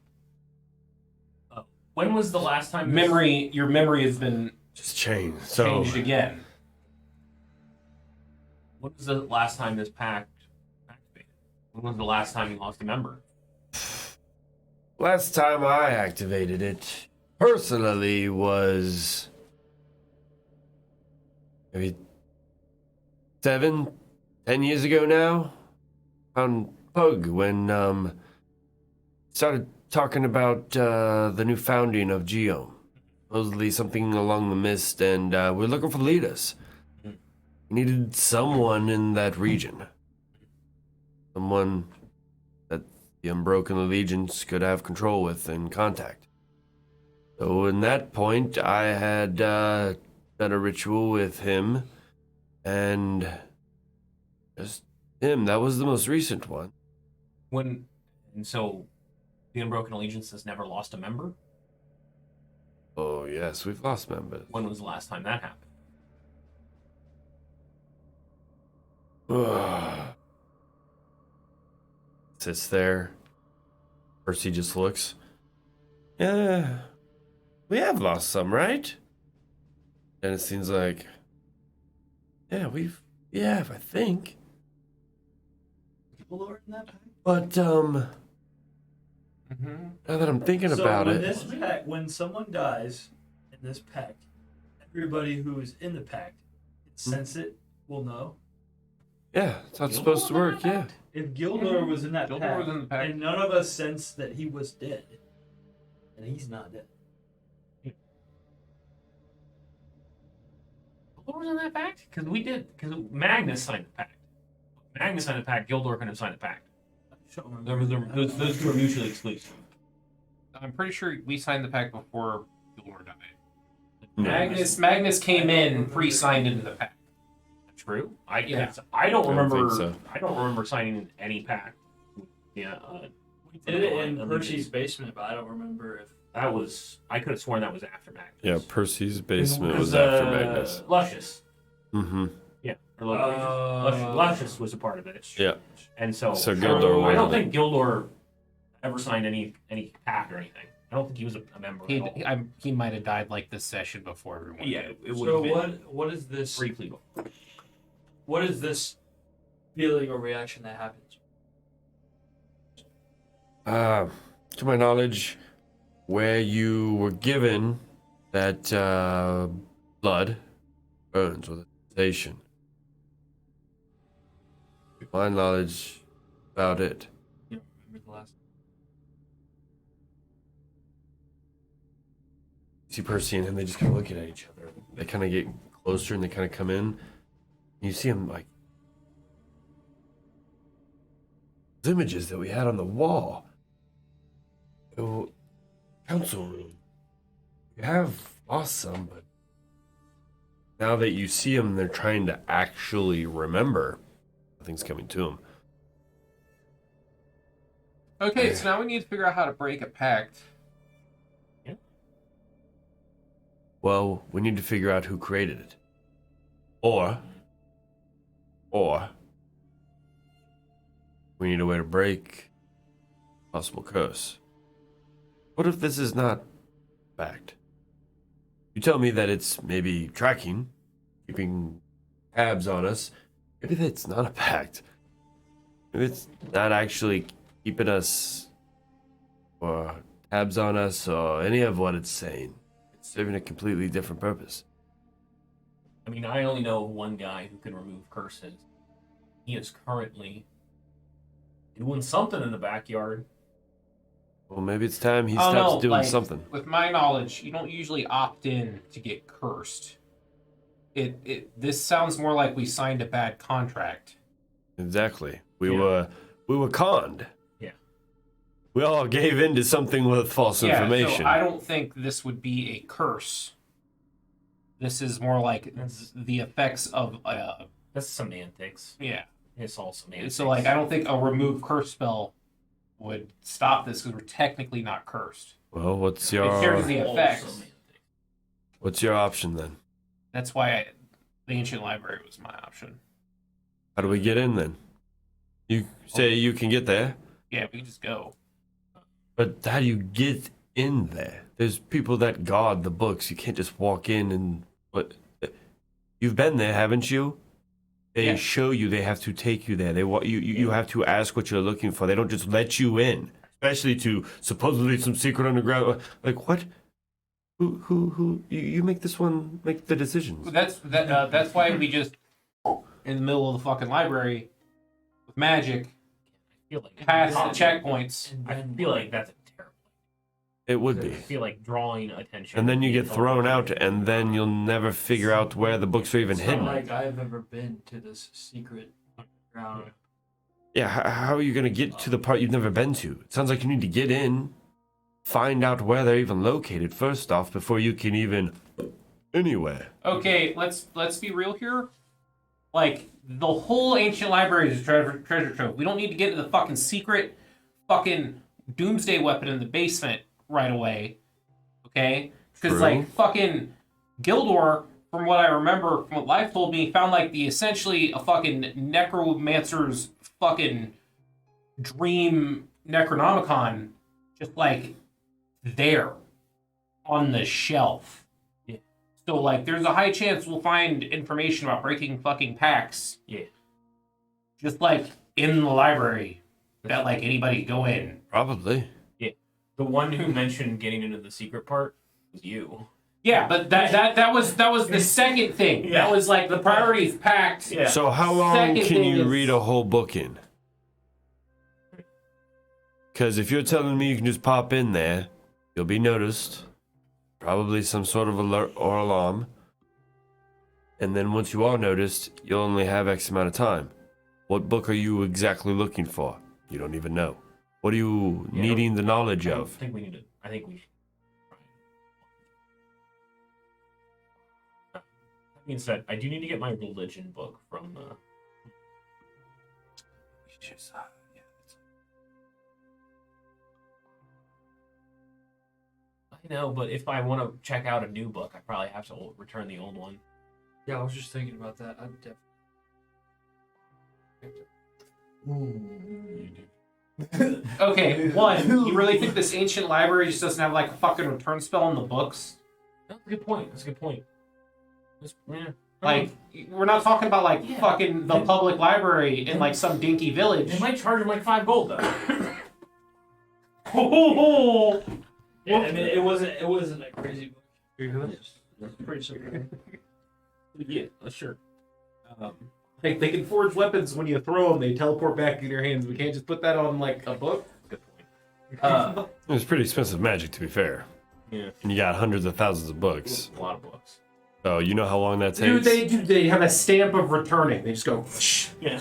When was the last time Your memory has been Just changed. So changed again. When was the last time this pact activated? When was the last time you lost a member? last time I activated it personally was maybe 7, 10 years ago now. On Pug when started talking about the new founding of Geom. Supposedly something along the mist, and we're looking for leaders. We needed someone in that region. Someone that the Unbroken Allegiance could have control with and contact. So in that point, I had done a ritual with him, and just him. That was the most recent one. And so the Unbroken Allegiance has never lost a member? Oh yes, we've lost members. When was the last time that happened? Sits there. Percy just looks. Yeah, we have lost some, right? And it seems like, yeah, we have, I think. People are in that pact? But now that I'm thinking about when it, this pact, when someone dies in this pact, everybody who is in the pact can sense it, will know. yeah, that's how it's supposed to work. Yeah. If Gildor was in that Gildor pact, was in the pact. and none of us sensed that he was dead, and he's not dead. What was in that pact? Because Magnus signed the pact. Magnus signed the pact, Gildor couldn't have signed the pact. I don't remember. Those two are mutually exclusive. I'm pretty sure we signed the pact before Gilmore died. No. Magnus came in pre-signed into the pact. True. I don't I don't remember. think so. I don't remember signing any pact. Yeah. We did it in Percy's basement, but I don't remember if. That was. I could have sworn that was after Magnus. Yeah, Percy's basement It was after Magnus. Luscious. Mm-hmm. Yeah. Or Luscious was a part of it. Yeah. And so Gildor I don't wasn't. think Gildor ever signed any pact or anything. I don't think he was a member at all. He might have died like this session before everyone. Yeah, did. it would So have been what is this? briefly before. What is this feeling or reaction that happens? To my knowledge, where you were given that blood burns with a sensation. My knowledge about it. You don't remember the last. see Percy and him, they just kind of looking at each other. They kind of get closer and they kind of come in. You see him like those images that we had on the wall. Oh, council room. You have lost some, but now that you see them, they're trying to actually remember. Nothing's coming to them. Okay, so now we need to figure out how to break a pact. Well, we need to figure out who created it. Or we need a way to break possible curse. What if this is not fact? You tell me that it's maybe tracking, keeping tabs on us. Maybe that's not a pact. Maybe it's not actually keeping us or tabs on us or any of what it's saying. It's serving a completely different purpose. I mean, I only know one guy who can remove curses. He is currently doing something in the backyard. Well, maybe it's time he stops doing something. With my knowledge, you don't usually opt in to get cursed. This sounds more like we signed a bad contract. Exactly. We were conned. Yeah. We all gave in to something with false information. So I don't think this would be a curse. This is more like the effects of That's semantics. yeah. It's all semantics. So like I don't think a remove curse spell would stop this because we're technically not cursed. Well, what's It carries your the all effects. what's your option then? That's why the Ancient Library was my option. How do we get in then? You say you can get there, Yeah, we can just go. but how do you get in there? There's people that guard the books. You can't just walk in and what? You've been there, haven't you? They Yeah. show you. They have to take you there. You have to ask what you're looking for. They don't just let you in, especially to supposedly some secret underground. Like what? Who? You make this one make the decisions. That's why we just in the middle of the fucking library with magic I feel like past the checkpoints. I feel like that's a terrible. It would I be. feel like drawing attention. And then you get thrown out, and then you'll never figure out where the books are even It's hidden. not like I've ever been to this secret underground. Yeah, how are you going to get to the part you've never been to? It sounds like you need to get in, find out where they're even located first off before you can even anywhere. Okay, let's be real here. Like the whole Ancient Library is a treasure trove. We don't need to get to the fucking secret fucking doomsday weapon in the basement right away. Okay? Because True. like fucking Gildor, from what I remember, from what Life told me, found like the essentially a fucking necromancer's fucking dream Necronomicon just like there on the shelf. Yeah. So like there's a high chance we'll find information about breaking fucking pacts. Yeah. Just like in the library that like anybody could go in. Probably. The one who mentioned getting into the secret part was you. Yeah, but that was the second thing. Yeah. That was like the priorities packed. Yeah. So how long Second can thing you is- read a whole book in? Because if you're telling me you can just pop in there, you'll be noticed. Probably some sort of alert or alarm. And then once you are noticed, you'll only have X amount of time. What book are you exactly looking for? You don't even know. What are you Yeah, needing the knowledge I don't of? think we need to. I think we should. That being said, I do need to get my religion book from. I know, but if I want to check out a new book, I probably have to return the old one. Yeah, I was just thinking about that. I'd definitely. Okay, one, you really think this Ancient Library just doesn't have like a fucking return spell in the books? That's a good point. That's a good point. Yeah. Like, we're not talking about like Yeah. fucking the public library in like some dinky village. They might charge him like $5 though. Yeah, I mean, it wasn't a crazy book. It's pretty simple. Yeah, sure. Like they can forge weapons when you throw them; they teleport back in your hands. We can't just put that on like a book. Good point. It's pretty expensive magic, to be fair. Yeah. And you got hundreds of thousands of books. A lot of books. So you know how long that takes? Dude, they have a stamp of returning. They just go, whoosh, Yeah.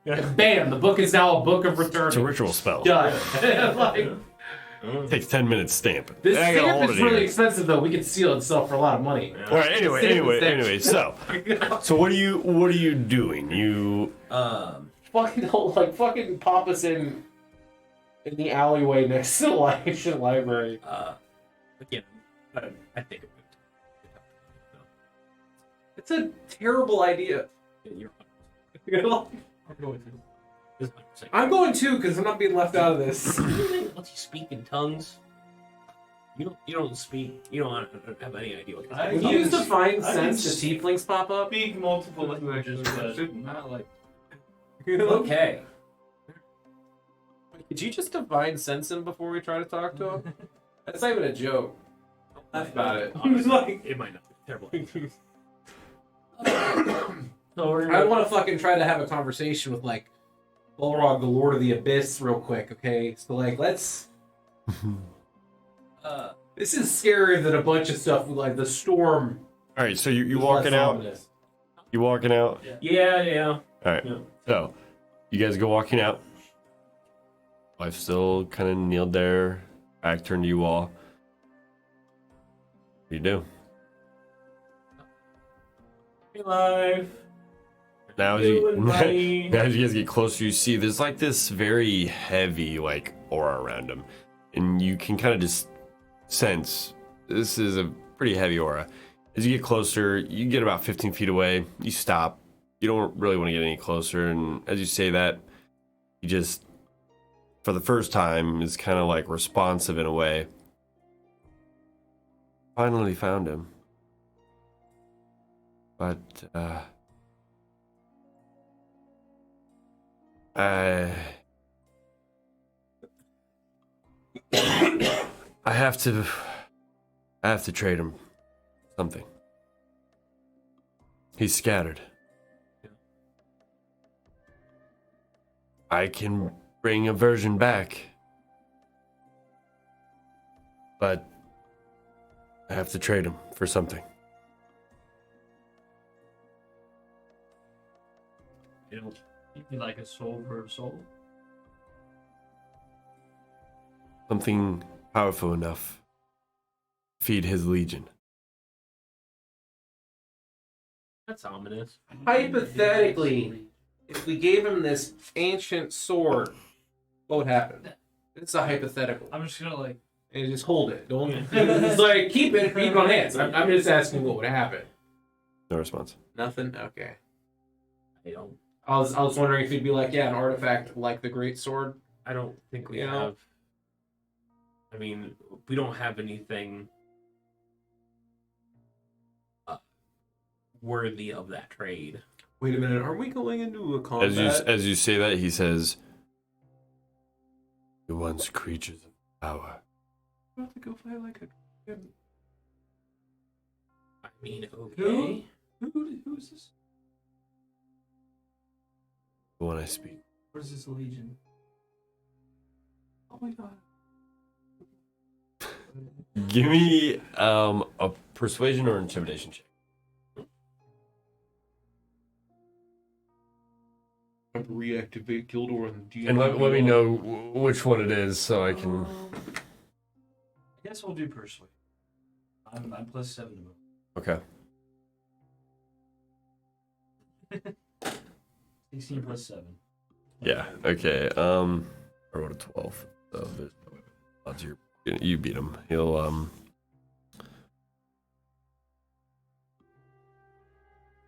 and bam, the book is now a book of returning. It's a ritual spell. Done. Like, It takes 10 minutes stamp. this I gotta stamp hold is it really here. expensive though. We could seal and sell for a lot of money. All right. Anyway. So what are you doing? You Fucking pop us in the alleyway next to the Ancient Library. Again, I think it It's a terrible idea. would. I'm going to. This I'm going too because I'm not being left out of this. Once you speak in tongues, you don't speak. You don't have any idea what. I When can you use s- Divine I can Sense, the tieflings pop up. Speak multiple languages, but not like. Okay. Could you just Divine Sense him before we try to talk to him? That's not even a joke. Laugh about it. Honestly, it might not be terrible. So we're I want to fucking try to have a conversation with like Balrog, the Lord of the Abyss, real quick. Okay, so like let's. This is scarier than a bunch of stuff with like the storm. all right? So you is walking less out? ominous. You walking out? Yeah. All right. Yeah. So you guys go walking out. Wife still kind of kneeled there, back turned to you all. What do you do? Hey, life. Now as Doing, buddy? you now as you guys get closer, you see there's like this very heavy like aura around him, and you can kind of just sense this is a pretty heavy aura. As you get closer, you get about 15 feet away. You stop. You don't really want to get any closer, and as you say that, you just, for the first time, is kind of like responsive in a way. Finally found him, but I have to trade him something. He's scattered. I can bring a version back, but I have to trade him for something. You'd like a soul for a soul? Something powerful enough to feed his legion. That's ominous. Hypothetically, if we gave him this ancient sword, what would happen? It's a hypothetical. I'm just gonna like. And just hold it. Don't. It's like keep it on hands. I'm just asking what would happen. No response. Nothing. Okay. I don't. I was wondering if he'd be like, yeah, an artifact like the Great Sword. I don't think we You know? have. I mean, we don't have anything worthy of that trade. Wait a minute. Are we going into a combat? As you say that, he says, "You once creatures of power." I'm about to go fight like a. I mean, okay. Who's this? The one I speak. What is this legion? Oh my god. Give me a persuasion or intimidation check. I'm to reactivate Gildor and the And let me know which one it is so I can. I guess we'll do persuade. I'm +7 to move. Okay. 16 +7. Yeah. Okay. I rolled a 12. So there's no odds you beat him. He'll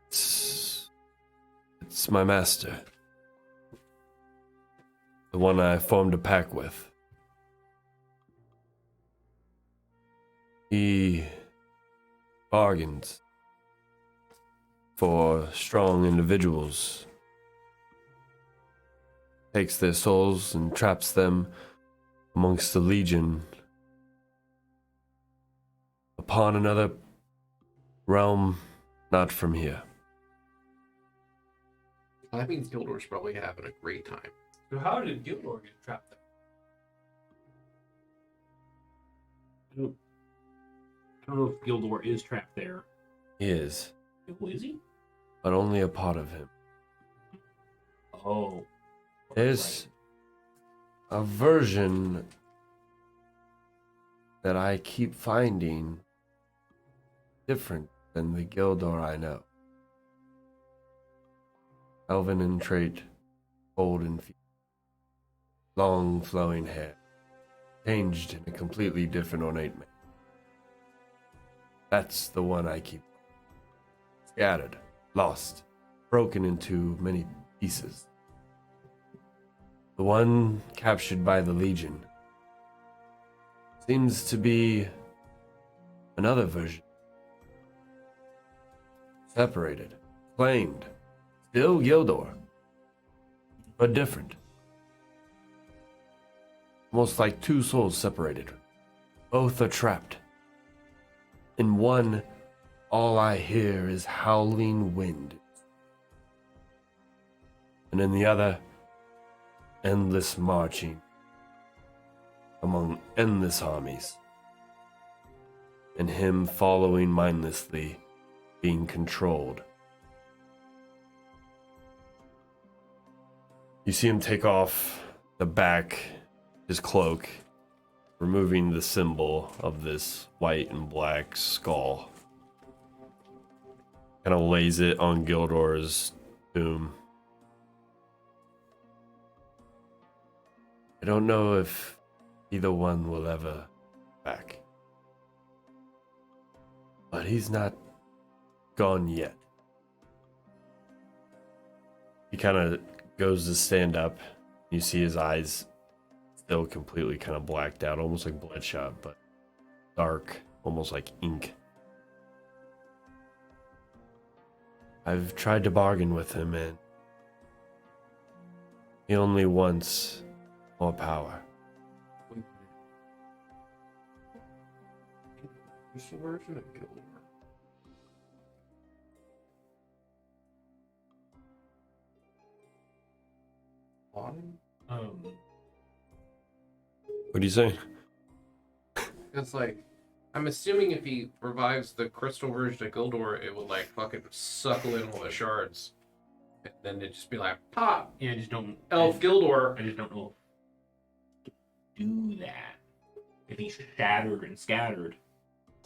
It's my master. The one I formed a pact with. He bargains for strong individuals, takes their souls and traps them amongst the legion upon another realm not from here. That means Gildor's probably having a great time. So how did Gildor get trapped there? I don't know if Gildor is trapped there. He is, Who is he? but only a part of him. Oh. There's a version that I keep finding different than the Gildor I know. Elven in trait, old and feeble, long flowing hair, changed in a completely different ornate man. That's the one I keep. Scattered, lost, broken into many pieces. The one captured by the Legion seems to be another version. Separated, claimed, still Gildor, but different. Almost like two souls separated. Both are trapped. In one, all I hear is howling wind. And in the other, endless marching among endless armies. And him following mindlessly, being controlled. You see him take off the back, his cloak, removing the symbol of this white and black skull. Kind of lays it on Gildor's tomb. I don't know if either one will ever back. But he's not gone yet. He kind of goes to stand up. You see his eyes still completely kind of blacked out, almost like bloodshot, but dark, almost like ink. I've tried to bargain with him, and he only wants more power. What's the version of Gildor? Autumn? What do you say? It's like, I'm assuming if he revives the crystal version of Gildor, it would like fucking suckle in all the shards. And then it'd just be like, pop! Yeah, I just don't. Elf Gildor! I just don't know. Do that. If he's shattered and scattered,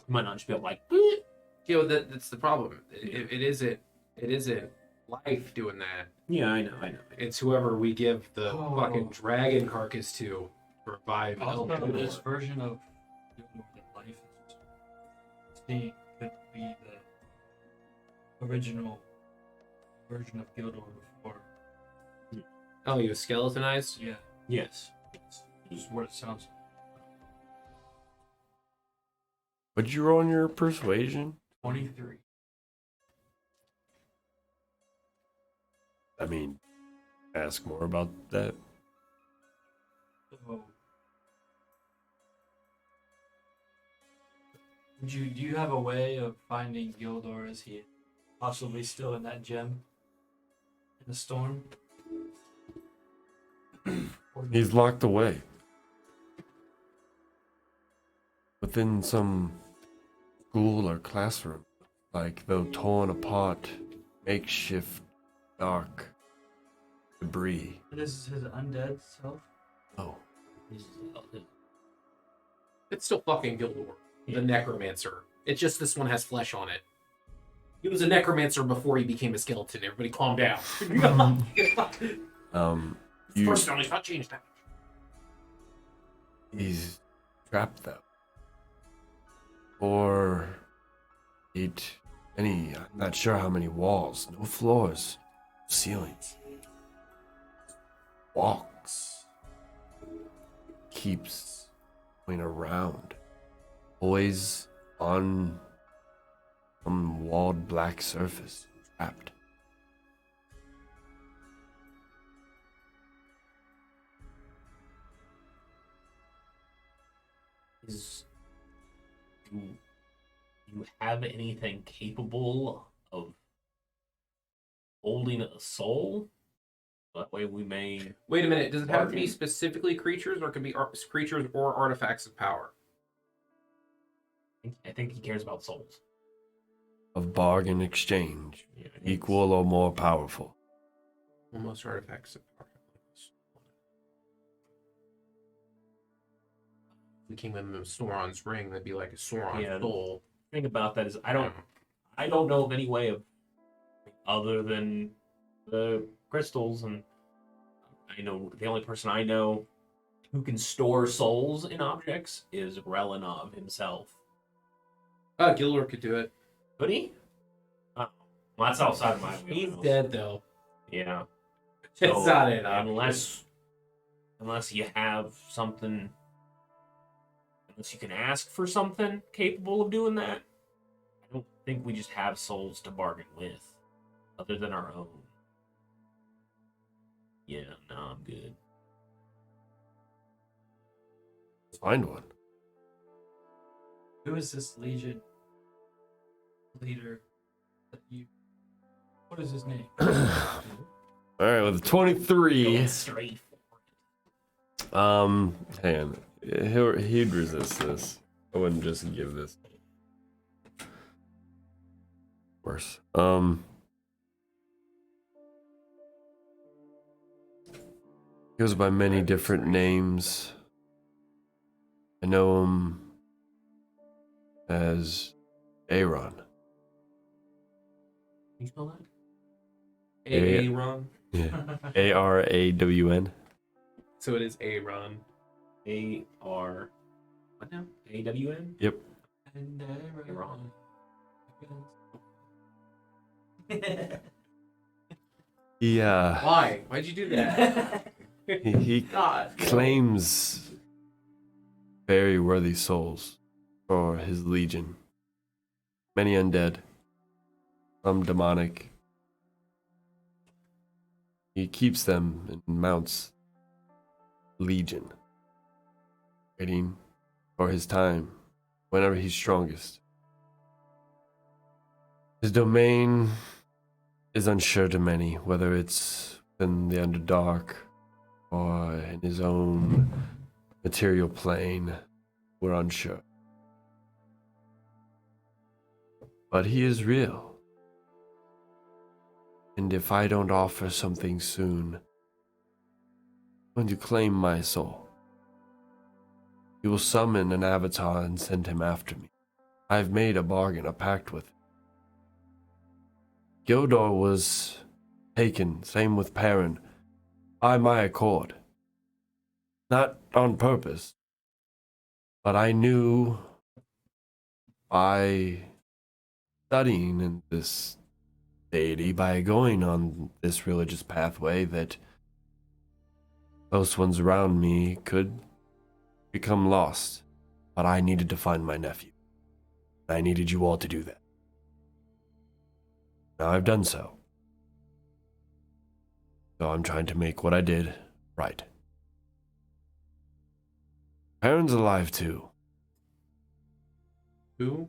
he might not just be able to like. Boop. You know, that's the problem. It isn't life doing that. Yeah, I know. It's whoever we give the fucking dragon carcass to revive Elf Also, this Gildor. version of life is seeing could be the original version of Gildor before. Oh, he was skeletonized? Yeah, Yes. just what it sounds. What'd you roll on your persuasion? 23. I mean, ask more about that. So, do you have a way of finding Gildor? Is he possibly still in that gem in the storm? He's locked away. Within some school or classroom. Like though torn apart, makeshift, dark debris. This is his undead self. Oh, It's still fucking Gildor, the necromancer. It's just this one has flesh on it. He was a necromancer before he became a skeleton. Everybody calm down. you, Personality's not changed that much. he's trapped though. Or I'm not sure how many walls, no floors, ceilings. Walks. Keeps going around. Always on some walled black surface, trapped. Do you have anything capable of holding a soul? That way we may. Wait a minute. Does it have to be Bargain. specifically creatures, or it could be creatures or artifacts of power? I think he cares about souls. Of bargain exchange, Yeah, I think equal or more powerful. Well, most artifacts are we came in with Sauron's ring, that'd be like a Sauron Yeah. soul. the thing about that is I don't know of any way of other than the crystals, and I know the only person I know who can store souls in objects is Relinov himself. Gilor could do it. Could he? Oh, well, that's outside of my He's wheelhouse. dead though. Yeah. It's So, not an option. unless you have something, unless you can ask for something capable of doing that, I don't think we just have souls to bargain with, other than our own. Yeah, no, I'm good. Let's find one. Who is this Legion leader that you? What is his name? All right, with a 23. Going straight for Hang on. He'd resist this. I wouldn't just give this. Worse. He goes by many different names. I know him as Aaron. Can you spell that? Aaron. Yeah. Arawn. So it is Aaron. A-R... What now? A-W-N? Yep. Aaron. Yeah. Why? Why'd you do that? He God. claims very worthy souls for his legion. Many undead, some demonic. He keeps them and mounts legion, waiting for his time whenever he's strongest. His domain is unsure to many, whether it's in the Underdark or in his own material plane. We're unsure. But he is real. And if I don't offer something soon, I'm going to claim my soul. He will summon an avatar and send him after me. I've made a bargain, a pact with him. Gildor was taken, same with Perrin, by my accord. Not on purpose, but I knew by studying in this deity, by going on this religious pathway, that close ones around me could become lost. But I needed to find my nephew. I needed you all to do that. Now I've done so. So I'm trying to make what I did right. Perrin's alive too. Who?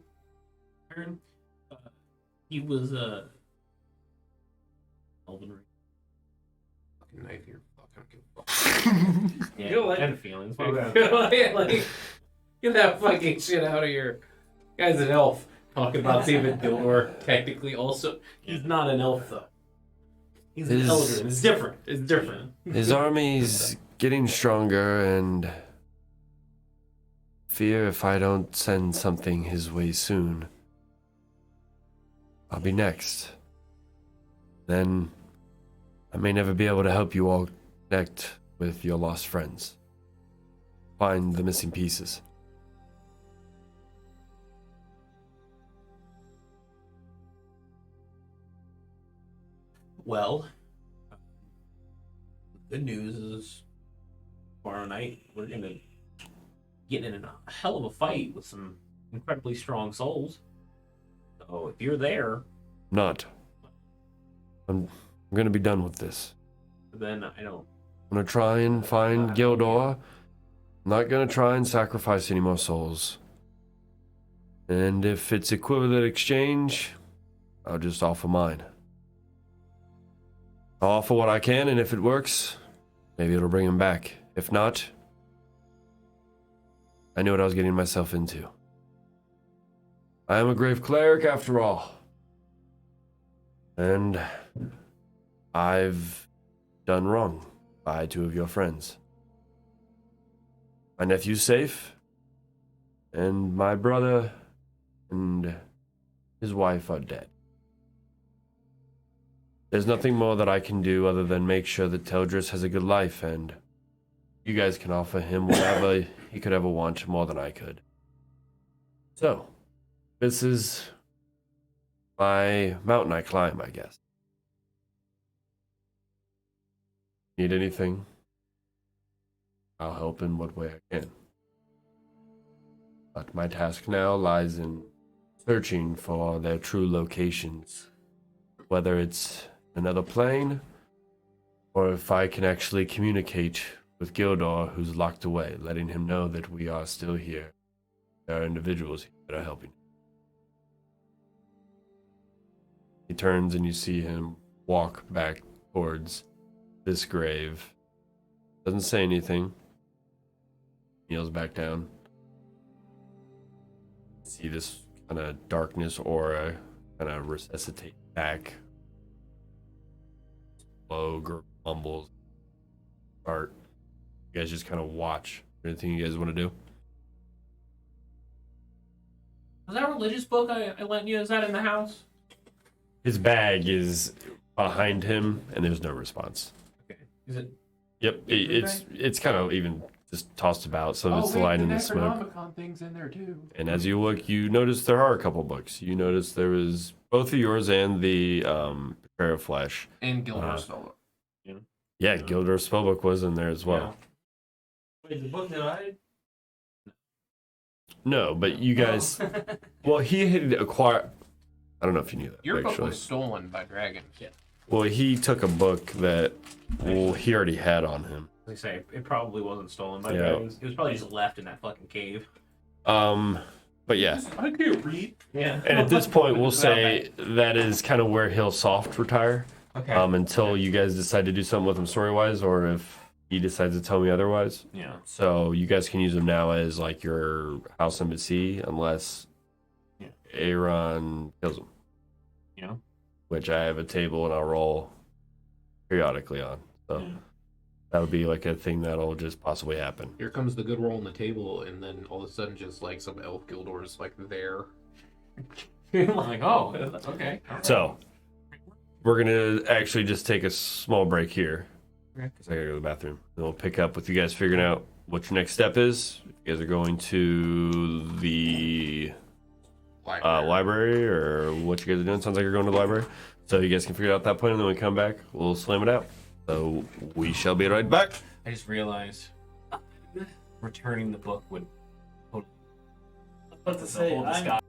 Aaron? He was, Elven Ring. Fucking knife here. Fuck. Yeah, You're like- I had feelings. My bad. Like, get that fucking shit out of here. Guy's an elf. Talking about saving Gilmore. Technically, also, he's not an elf though. He's an His- Eldrin. It's different. It's different. His army's getting stronger, and fear if I don't send something his way soon, I'll be next. Then I may never be able to help you all connect with your lost friends. Find the missing pieces. Well, the good news is tomorrow night we're gonna get in a hell of a fight with some incredibly strong souls. So if you're there, Not. I'm gonna be done with this. then I don't. I'm gonna try and find Gildor. I'm not gonna try and sacrifice any more souls. And if it's equivalent exchange, I'll just offer mine. I'll offer what I can, and if it works, maybe it'll bring him back. If not, I knew what I was getting myself into. I am a grave cleric after all. And I've done wrong by 2 of your friends. My nephew's safe, and my brother and his wife are dead. There's nothing more that I can do other than make sure that Teldris has a good life, and you guys can offer him whatever he could ever want more than I could. So, this is my mountain I climb, I guess. Need anything? I'll help in what way I can. But my task now lies in searching for their true locations. Whether it's another plane, or if I can actually communicate with Gildor, who's locked away, letting him know that we are still here. There are individuals here that are helping. He turns and you see him walk back towards this grave. Doesn't say anything. Kneels back down. See this kind of darkness aura kind of resuscitate back. Slow mumbles. Start. You guys just kind of watch. Anything you guys want to do? Was that religious book I lent you? Is that in the house? His bag is behind him, and there's no response. Okay. Is it? Yep, it's kind of even just tossed about, so it's wait, lying in the the smoke. Necronomicon thing's in there too. And as you look, you notice there are a couple books. You notice there is both of yours and the Betrayer of Flesh. And Gildor's spellbook. Yeah, Gildor's spellbook was in there as well. Wait, the book that I. No, but you guys. Well, he had acquired. I don't know if you knew that. Your book actually. was stolen by dragons. Yeah. Well, he took a book that he already had on him. They say it probably wasn't stolen by Yeah. dragons. It was probably just left in that fucking cave. But yeah. I can't read. Yeah. And at this point, we'll say that is kind of where he'll soft retire. Okay. Until you guys decide to do something with him story-wise, or if he decides to tell me otherwise. Yeah. So you guys can use him now as like your house embassy, unless Aaron kills him. You know. Which I have a table and I'll roll periodically on. So that would be like a thing that'll just possibly happen. Here comes the good roll on the table, and then all of a sudden, just like some elf Gildor's like there. I'm like, oh, okay. So we're gonna actually just take a small break here. Okay. Because I gotta go to the bathroom. Then we'll pick up with you guys figuring out what your next step is. If you guys are going to the library or what you guys are doing. Sounds like you're going to the library. So you guys can figure it out at that point, and then when we come back, we'll slam it out. So we shall be right back. I just realized returning the book would. What to say? Hold the sky.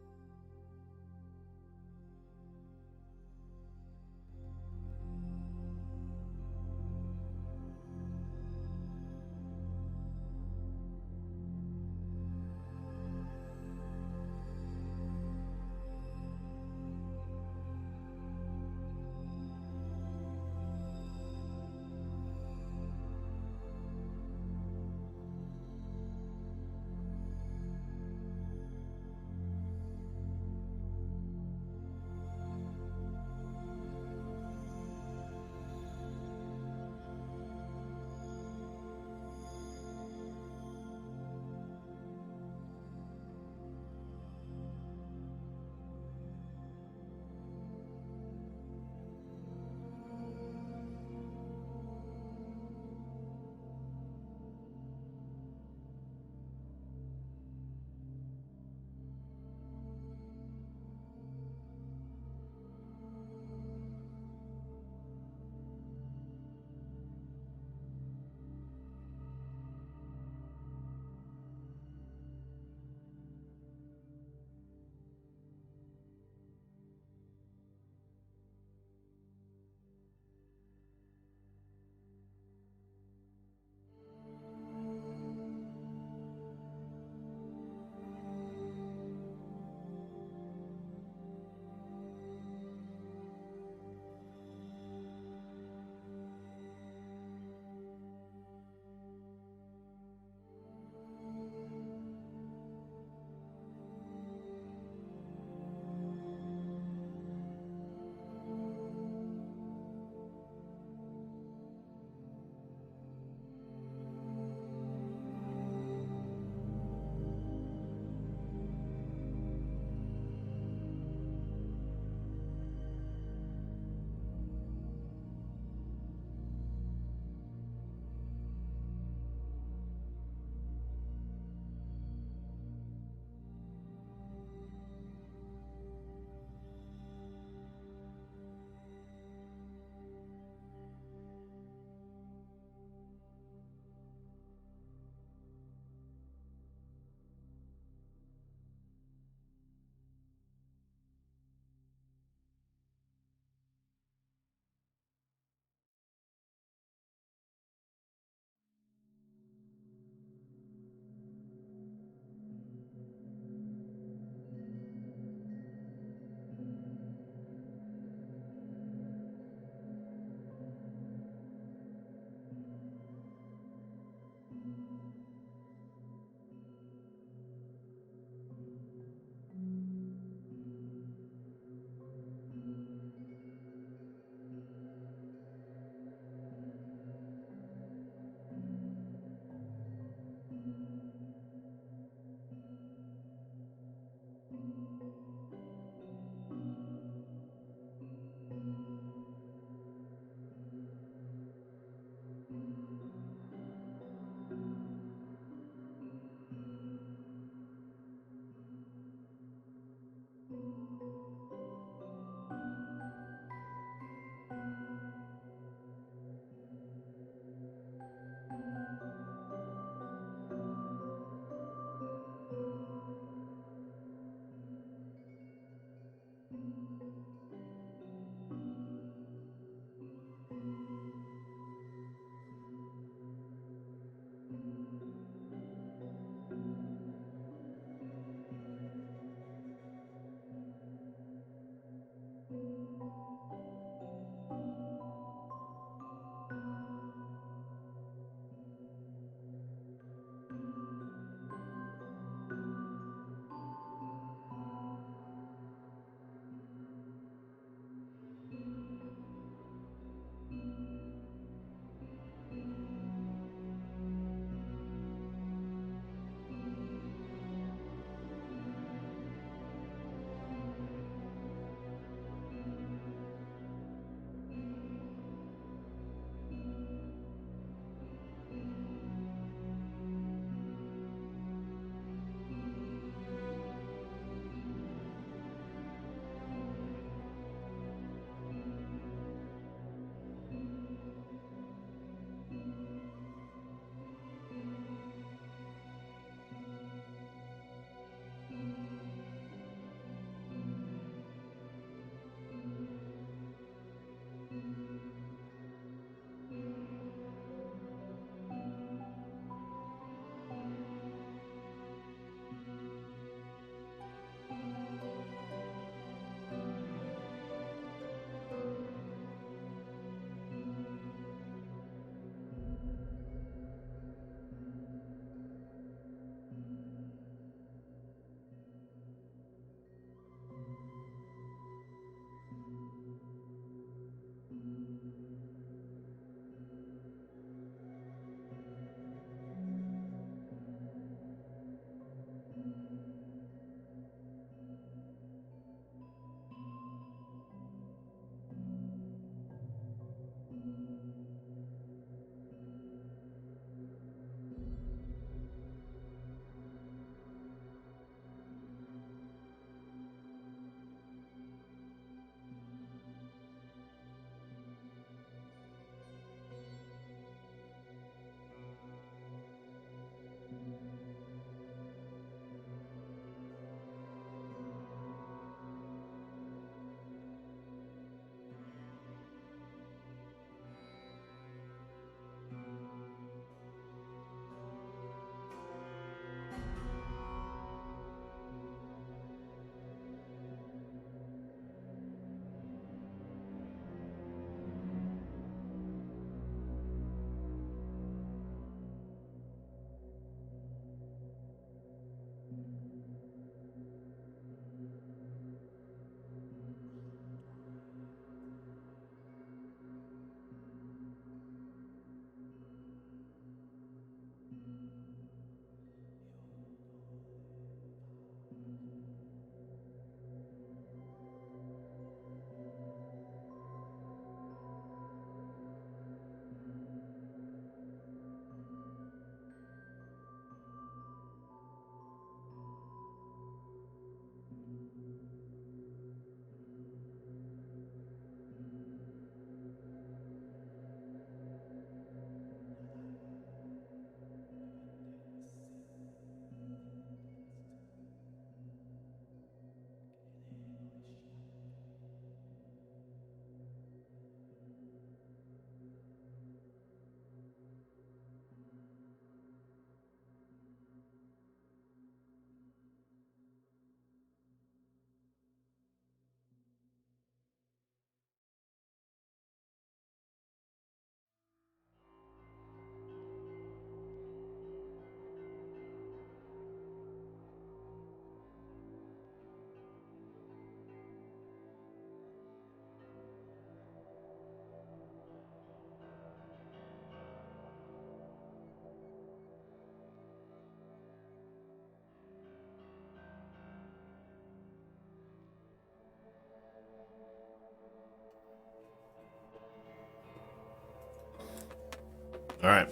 All right.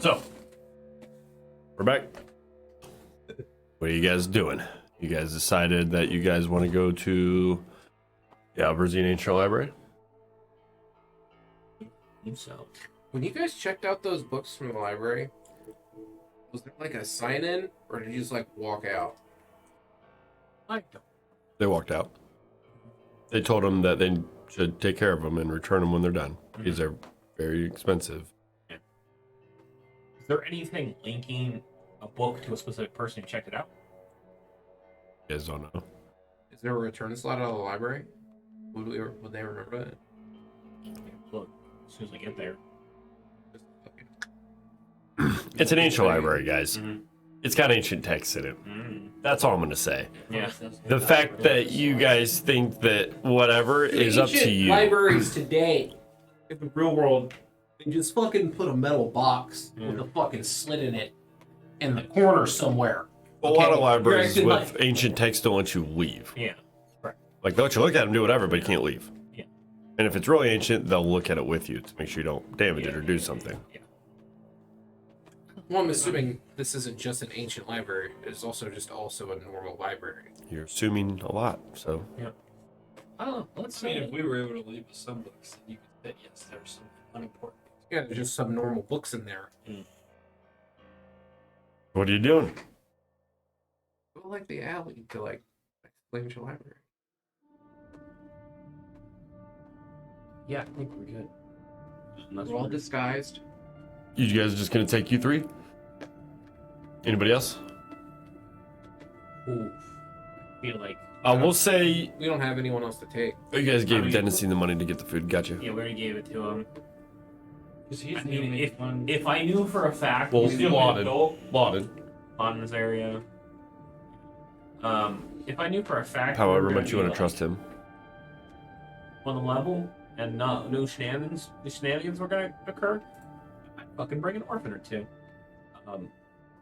So, we're back. What are you guys doing? You guys decided that you guys want to go to the Albertine Ancient Library? So, When you guys checked out those books from the library, was there like a sign in, or did you just like walk out? They walked out. They told them that they should take care of them and return them when they're done because they're very expensive. is there anything linking a book to a specific person who checked it out? You guys don't know. Is there a return slot out of the library? Would they remember that? Look, as soon as I get there. It's an ancient library, guys. Mhm. It's got ancient texts in it. That's all I'm going to say. Yeah. The fact that you guys think that whatever is up to Ancient you. libraries today, in the real world, they just fucking put a metal box with a fucking slit in it in the corner somewhere. A lot of Okay, libraries you're with acting ancient texts don't let you leave. Yeah. Like, they'll let you look at them, do whatever, but you can't leave. Yeah. And if it's really ancient, they'll look at it with you to make sure you don't damage it or do something. Yeah. Well, I'm assuming this isn't just an ancient library. It's also a normal library. You're assuming a lot, so. Oh, let's I mean, see. if we were able to leave with some books, then you could say yes, there's some unimportant. Yeah, there's just some normal books in there. What are you doing? Go like the alley to like explain your library. Yeah, I think we're good. We're all disguised. You guys are just going to take you three? Anybody else? Ooh. I feel like. We'll say We don't have anyone else to take. you guys gave I mean- Dennison the money to get the food. Gotcha. Yeah, we already gave it to him. Because he's I the mean, only if, one. if I knew for a fact Well, he's the only lauded. adult Lauded. on this area, if I knew for a fact, However we were much you gonna want be, to trust him. on the level and no shenanigans were gonna occur, I'd fucking bring an orphan or two.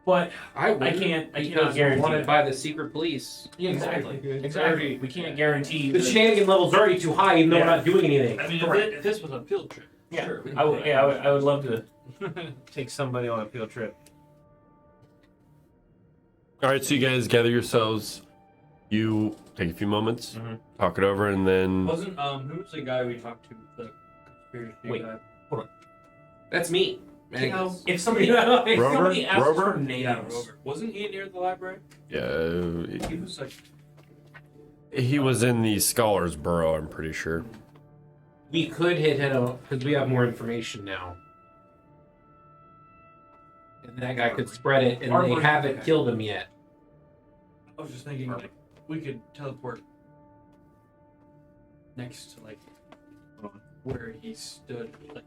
But I can't because we're guarantee wanted that. by the secret police. yeah, exactly. We can't guarantee. The that- shenanigan level's already too high, even though Yeah. we're not doing anything. I mean, if this was a field trip, Yeah, sure. we I would. could Yeah, I would love to take somebody on a field trip. All right, so you guys gather yourselves. You take a few moments, Mhm. talk it over, and then Wasn't who was the guy we talked to? The conspiracy Wait. guy. That's me. If somebody, Rover? asks Rover? for names, Yeah, Rover. Wasn't he near the library? yeah, He was like, he was in the Scholars Burrow. I'm pretty sure. We could hit him because we have more information now. And that guy could spread it, and they haven't killed him yet. I was just thinking, like, we could teleport next to like where he stood. Like,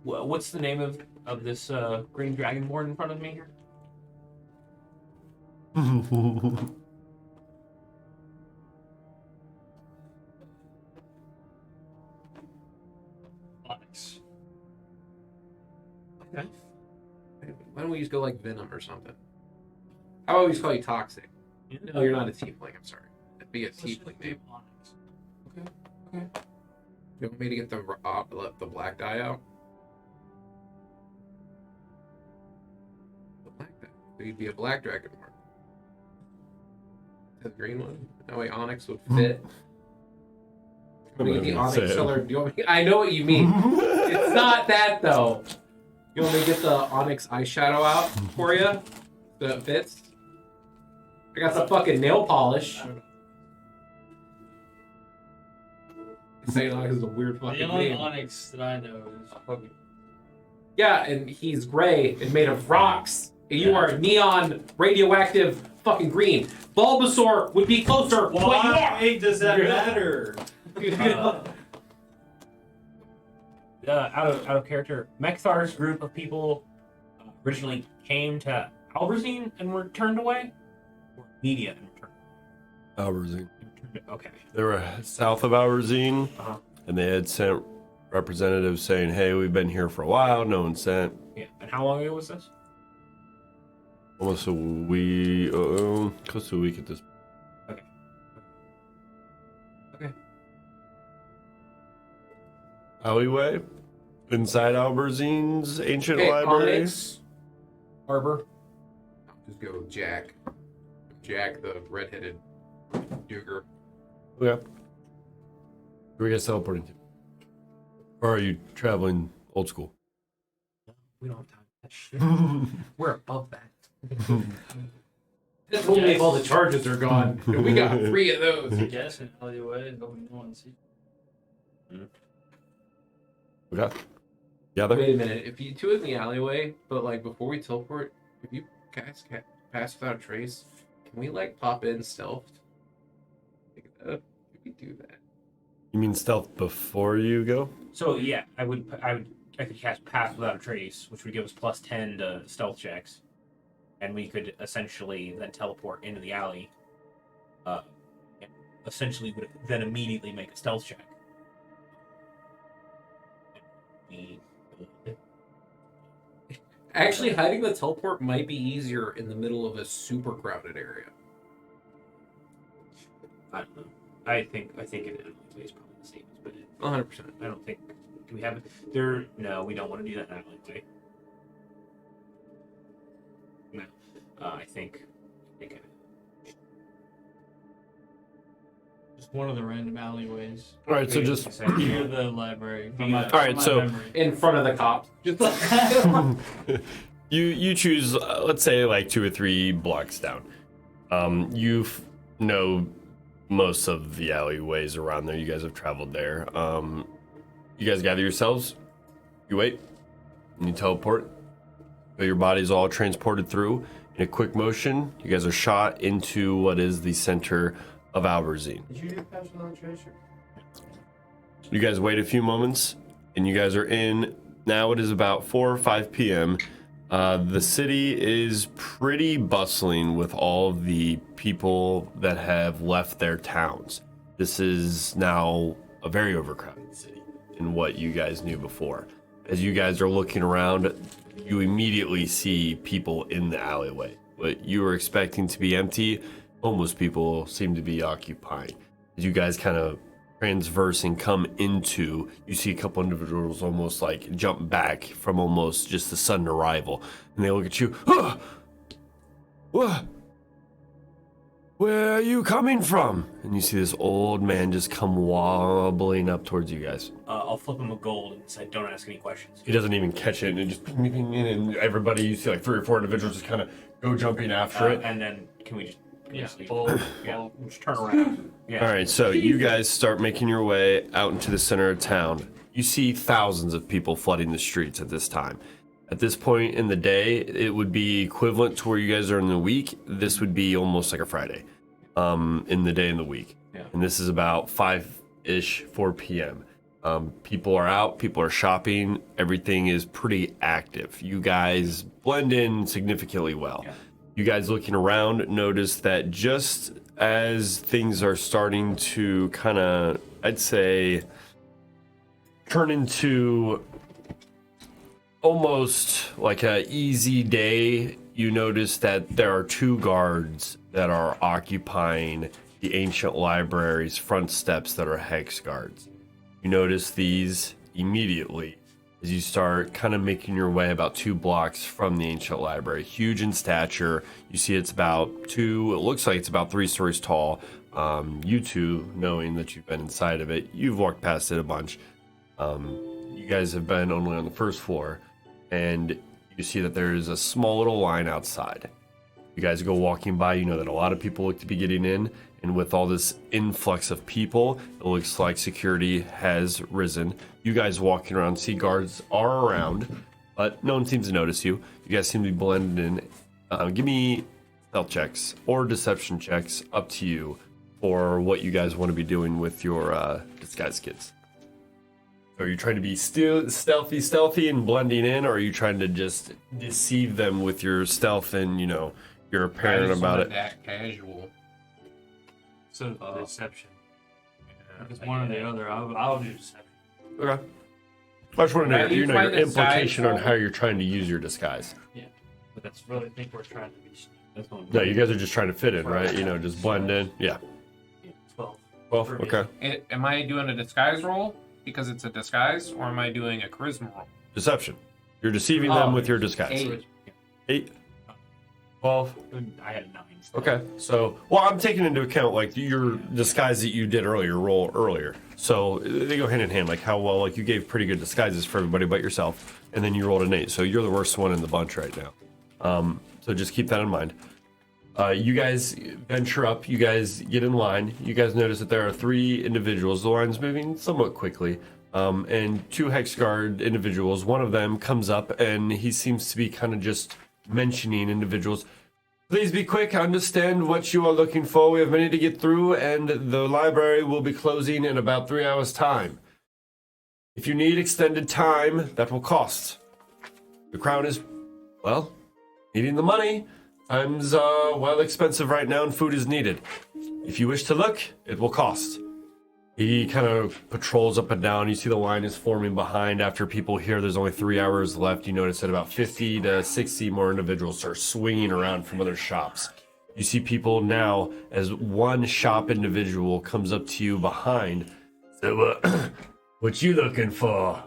what's the name of this green dragonborn in front of me here? Onyx. Okay. Why don't we just go like Venom or something? How about we just call you Toxic? No, you're not a tiefling. I'm sorry. It'd be a Let's just tiefling do name. Onyx. You want me to get the black dye out? The black dye. So you'd be a black dragonborn. The green one. That way Onyx would fit. I'm We not get the gonna Onyx say it. color. Do you want me? I know what you mean. It's not that though. You want me to get the Onyx eyeshadow out for you? So it fits. I got some fucking nail polish. I don't know. Saying Onyx is a weird The fucking only name. Onyx that I know is Hogan. Yeah, and he's gray and made of rocks. And you are neon, radioactive, fucking green. Bulbasaur would be closer. But you are. Why does that matter? Out of character, Mexar's group of people originally came to Alberzine and were turned away, or media and returned. Alberzine. Okay. They were south of Alberzine, Uh-huh. and they had sent representatives saying, "Hey, we've been here for a while. No one sent." Yeah. And how long ago was this? Almost a week, close to a week at this. Okay. Alleyway. Inside Alberzine's Ancient Okay, Library. Onyx, Arbor. I'll just go with Jack. Jack, the redheaded Duger. Okay. Where are you guys teleporting to? Or are you traveling old school? We don't have time for that shit. We're above that. Just told me if all the charges are gone. And we got 3 of those. Guess an alleyway, but no one sees. Okay. The other? Wait a minute. If you 2 in the alleyway, but like before we teleport, if you pass without a trace, can we like pop in stealthed? Could we do that? You mean stealth before you go? So yeah, I could cast Pass Without a Trace, which would give us +10 to stealth checks, and we could essentially then teleport into the alley. And essentially, would then immediately make a stealth check. Actually, hiding the teleport might be easier in the middle of a super crowded area. I don't know. I think it is probably the same, but 100%. I don't think. Do we have it there? No, we don't want to do that in alleyway. No, I think. Just one of the random alleyways All right, so just near the library. All right, so- memory. In front of the cops. Just you choose, let's say, like 2 or 3 blocks down. You know most of the alleyways around there. You guys have traveled there. You guys gather yourselves. You wait. And you teleport. So your body's all transported through in a quick motion. You guys are shot into what is the center of Alberzine. Did you do Pass Without a Trace? You guys wait a few moments, and you guys are in. Now it is about 4 or 5 p.m. The city is pretty bustling with all of the people that have left their towns. This is now a very overcrowded city in what you guys knew before. As you guys are looking around, you immediately see people in the alleyway. What you were expecting to be empty, homeless people seem to be occupying. As you guys kind of transverse and come into, you see a couple individuals almost like jump back from almost just the sudden arrival, and they look at you. "Ah! What? Where are you coming from?" And you see this old man just come wobbling up towards you guys. I'll flip him a gold and say, "Don't ask any questions." He doesn't even catch it, and just ping, ping, ping, and everybody, you see like 3 or 4 individuals just kind of go jumping after it. And then can we just leave? Yeah. Just turn around. Yeah. All right, so you guys start making your way out into the center of town. You see thousands of people flooding the streets at this time. At this point in the day, it would be equivalent to where you guys are in the week. This would be almost like a Friday, in the day in the week. Yeah. And this is about 5-ish, 4 p.m. People are out, people are shopping. Everything is pretty active. You guys blend in significantly well. Yeah. You guys looking around notice that just as things are starting to kind of, I'd say, turn into almost like a easy day, you notice that there are 2 guards that are occupying the Ancient Library's front steps that are hex guards. You notice these immediately as you start kind of making your way about 2 blocks from the Ancient Library. Huge in stature. You see it looks like it's about 3 stories tall. You two, knowing that you've been inside of it, you've walked past it a bunch. You guys have been only on the first floor, and you see that there is a small little line outside. You guys go walking by, you know that a lot of people look to be getting in, and with all this influx of people, it looks like security has risen. You guys walking around, see guards are around, but no one seems to notice you. You guys seem to be blended in. Give me stealth checks or deception checks, up to you, for what you guys want to be doing with your disguise kits. Are you trying to be stealthy and blending in, or are you trying to just deceive them with your stealth and, you're apparent about it? That casual. So deception. If it's one or the other, I'll do deception. Okay. I just want to know, Now you your find the implication side on how you're trying to use your disguise. But that's really think we're trying to be. That's one. No, you guys are just trying to fit in, right? Just blend in. Yeah. 12. 12. Okay. Am I doing a disguise roll? because it's a disguise, or am I doing a charisma roll? Deception. You're deceiving them Oh, with your disguise. 8. 8, 12. I had a 9. Okay, so I'm taking into account like your disguise that you did earlier, roll earlier. So they go hand in hand. Like how well, like you gave pretty good disguises for everybody but yourself, and then you rolled an 8. So you're the worst one in the bunch right now. So just keep that in mind. You guys venture up. You guys get in line. You guys notice that there are 3 individuals. The line's moving somewhat quickly, and 2 hex guard individuals. One of them comes up, and he seems to be kind of just mentioning individuals. Please be quick. I understand what you are looking for. We have many to get through, and the library will be closing in about 3 hours' time. If you need extended time, that will cost. The crown is, well, needing the money. Time's, expensive right now, and food is needed. If you wish to look, it will cost. He kind of patrols up and down. You see the line is forming behind after people hear there's only 3 hours left. You notice that about 50 to 60 more individuals are swinging around from other shops. You see people now as one shop individual comes up to you behind. So, what you looking for?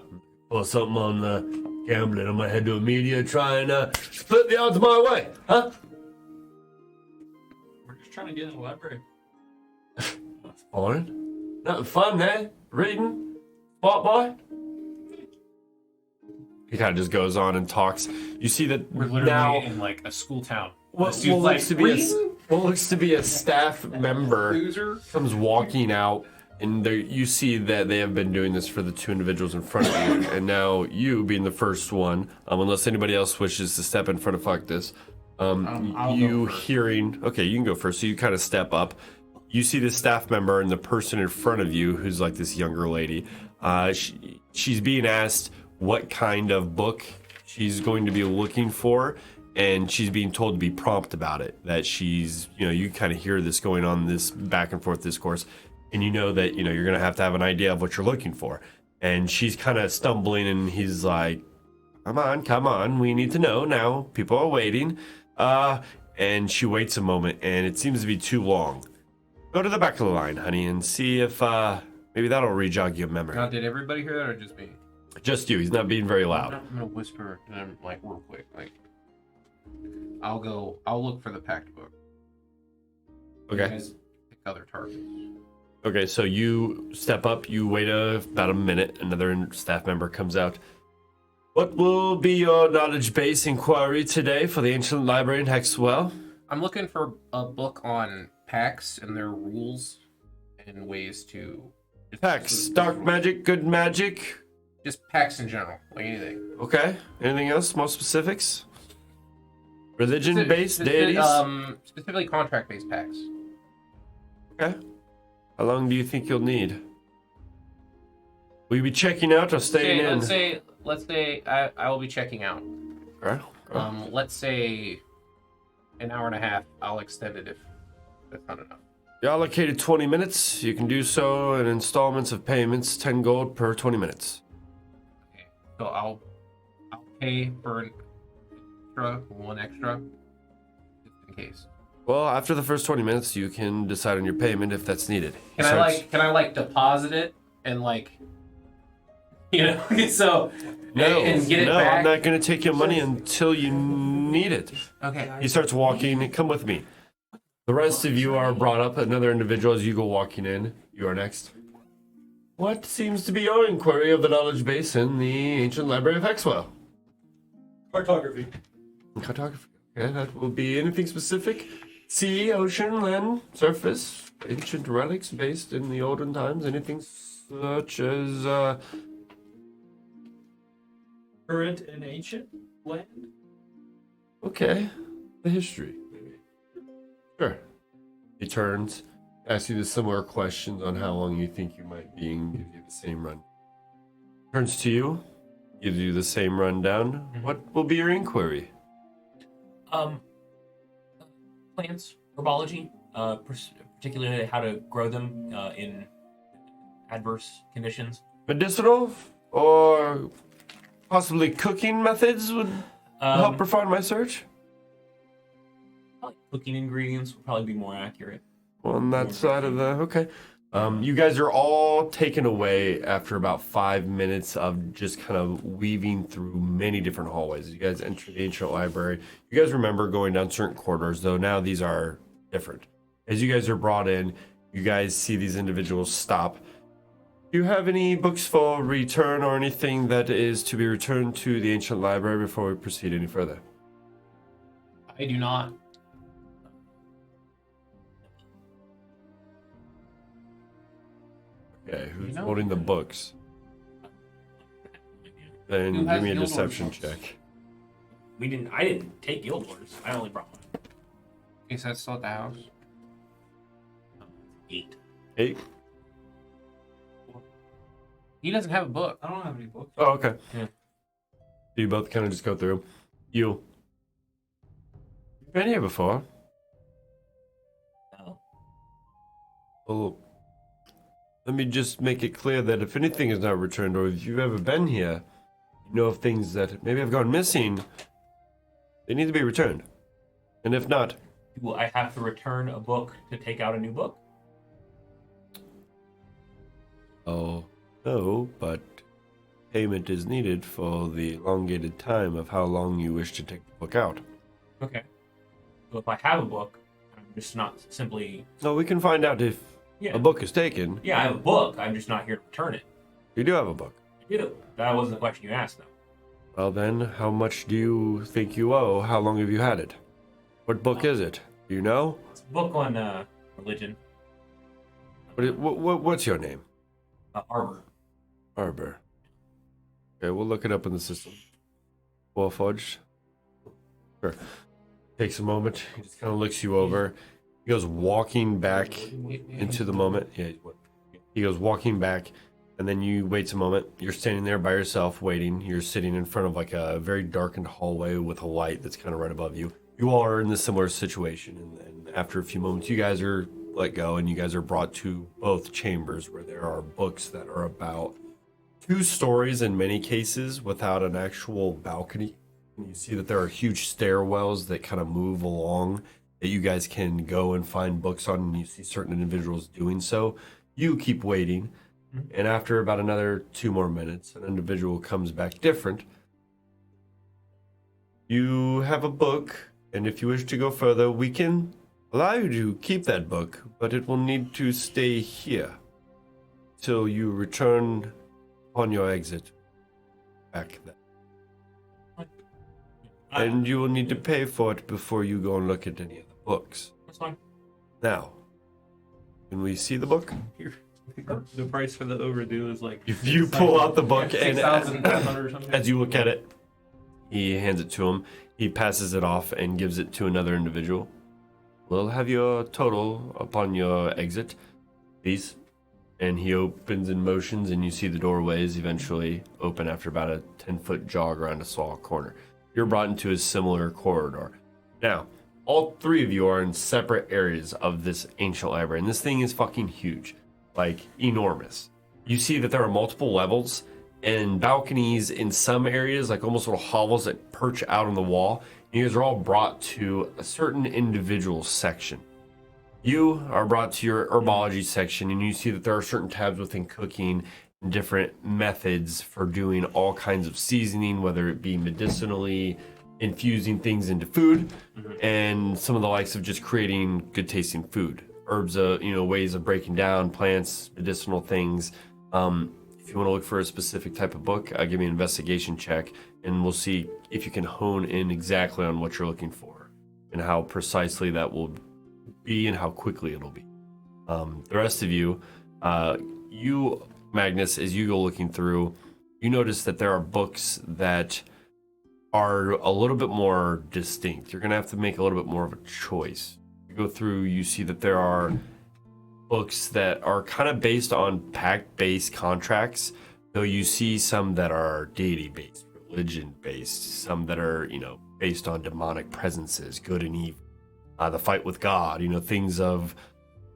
Or something on the gambling? I'm gonna head to a media, try and split the odds my way, huh? We're just trying to get in the library. Fine. Nothing fun there. Reading. Spot boy. He kind of just goes on and talks. You see that We're literally now in like a school town. what This dude's looks like, what looks to be a staff member loser. comes walking out, and you see that they have been doing this for the 2 individuals in front of you, and now you being the first one, unless anybody else wishes to step in front of fuck this, I'll you go first. hearing, okay, you can go first. So you kind of step up. You see the staff member and the person in front of you, who's like this younger lady. She's being asked what kind of book she's going to be looking for, and she's being told to be prompt about it. That she's, you kind of hear this going on, this back and forth discourse, and you know that, you're going to have an idea of what you're looking for. And she's kind of stumbling, and he's like, come on, we need to know now. People are waiting. And she waits a moment, and it seems to be too long. Go to the back of the line, honey, and see if maybe that'll re-jog your memory. Now, did everybody hear that or just me? Just you. He's not being very loud. I'm gonna whisper and I'm like real quick. Like, I'll look for the packed book. You Okay. guys pick other targets. Okay, so you step up. You wait about a minute. Another staff member comes out. What will be your knowledge base inquiry today for the Ancient Library in Hexwell? I'm looking for a book on packs and their rules and ways to. Hex, dark magic, good magic. Just packs in general, like anything. Okay. Anything else? More specifics? Religion-based deities? Specifically contract-based packs. Okay. How long do you think you'll need? Will you be checking out or staying in? Let's say I will be checking out. Okay. Let's say an hour and a half. I'll extend it if that's not enough. You're allocated 20 minutes. You can do so in installments of payments, 10 gold per 20 minutes. Okay, so I'll pay for one extra, just in case. Well, after the first 20 minutes, you can decide on your payment if that's needed. Can I deposit it and so No, and get it no, back? I'm not going to take your money until you need it. Okay. He starts walking. Come with me. The rest of you are brought up. Another individual as you go walking in. You are next. What seems to be your inquiry of the knowledge base in the Ancient Library of Hexwell? Cartography. Cartography. Okay, that will be anything specific? Sea, ocean, land, surface, ancient relics based in the olden times, anything such as, Current and ancient land. okay, the history. Sure. He turns, asks you the similar questions on how long you think you might be, and gives you the same run. Turns to you, gives you the same rundown. What will be your inquiry? Plants, herbology, particularly how to grow them in adverse conditions. Medicinal or possibly cooking methods would help refine my search? Probably cooking ingredients would probably be more accurate. On that side of the okay. You guys are all taken away after about 5 minutes of just kind of weaving through many different hallways. You guys enter the Ancient Library. You guys remember going down certain corridors, though now these are different. As you guys are brought in, you guys see these individuals stop. Do you have any books for return or anything that is to be returned to the Ancient Library before we proceed any further? I do not. Okay, who's You know- holding the books? Then Who give has me a Guild Wars deception books? check. I didn't take Guild Wars. I only brought one. Is that still at the house? 8. 8? He doesn't have a book. I don't have any books. Oh, okay. Yeah. You both kind of just go through. You've been here before. No. Well, let me just make it clear that if anything is not returned, or if you've ever been here, you know of things that maybe have gone missing, they need to be returned. And if not, Do I have to return a book to take out a new book? oh, no, but payment is needed for the elongated time of how long you wish to take the book out. Okay. So if I have a book, I'm just not simply. So we can find out if Yeah. a book is taken. Yeah, I have a book. I'm just not here to return it. You do have a book. I do. That wasn't the question you asked, though. Well then, how much do you think you owe? How long have you had it? What book is it? Do you know? It's a book on religion. What's your name? Arbor. Arbor. Okay, we'll look it up in the system. Warforged. Sure. Takes a moment. He just kind of looks you over. He goes walking back into the moment. Yeah. He goes walking back, and then you wait a moment. You're standing there by yourself waiting. You're sitting in front of like a very darkened hallway with a light that's kind of right above you. You all are in a similar situation, and after a few moments, you guys are let go, and you guys are brought to both chambers where there are books that are about 2 stories in many cases without an actual balcony. And you see that there are huge stairwells that kind of move along that you guys can go and find books on, and you see certain individuals doing so. You keep waiting, and after about another 2 more minutes, an individual comes back different. You have a book, and if you wish to go further, we can allow you to keep that book, but it will need to stay here till you return on your exit back there. And you will need to pay for it before you go and look at any of the books. That's fine. Now, can we see the book? The price for the overdue is like. If you pull out the book and 6,500 or something. as you look at it, he hands it to him. He passes it off and gives it to another individual. We'll have your total upon your exit, please. And he opens and motions, and you see the doorways eventually open after about a 10-foot jog around a small corner. You're brought into a similar corridor. Now, all 3 of you are in separate areas of this ancient library, and this thing is fucking huge, like enormous. You see that there are multiple levels and balconies in some areas, like almost little hovels that perch out on the wall. And you guys are all brought to a certain individual section. You are brought to your herbology section, and you see that there are certain tabs within cooking and different methods for doing all kinds of seasoning, whether it be medicinally, infusing things into food, and some of the likes of just creating good tasting food. Herbs, ways of breaking down plants, medicinal things. If you want to look for a specific type of book, give me an investigation check, and we'll see if you can hone in exactly on what you're looking for and how precisely that will be and how quickly it'll be. The rest of you, Magnus, as you go looking through, you notice that there are books that are a little bit more distinct. You're going to have to make a little bit more of a choice. You go through, you see that there are books that are kind of based on pact-based contracts, though you see some that are deity-based, religion-based, some that are, based on demonic presences, good and evil. The fight with God, things of,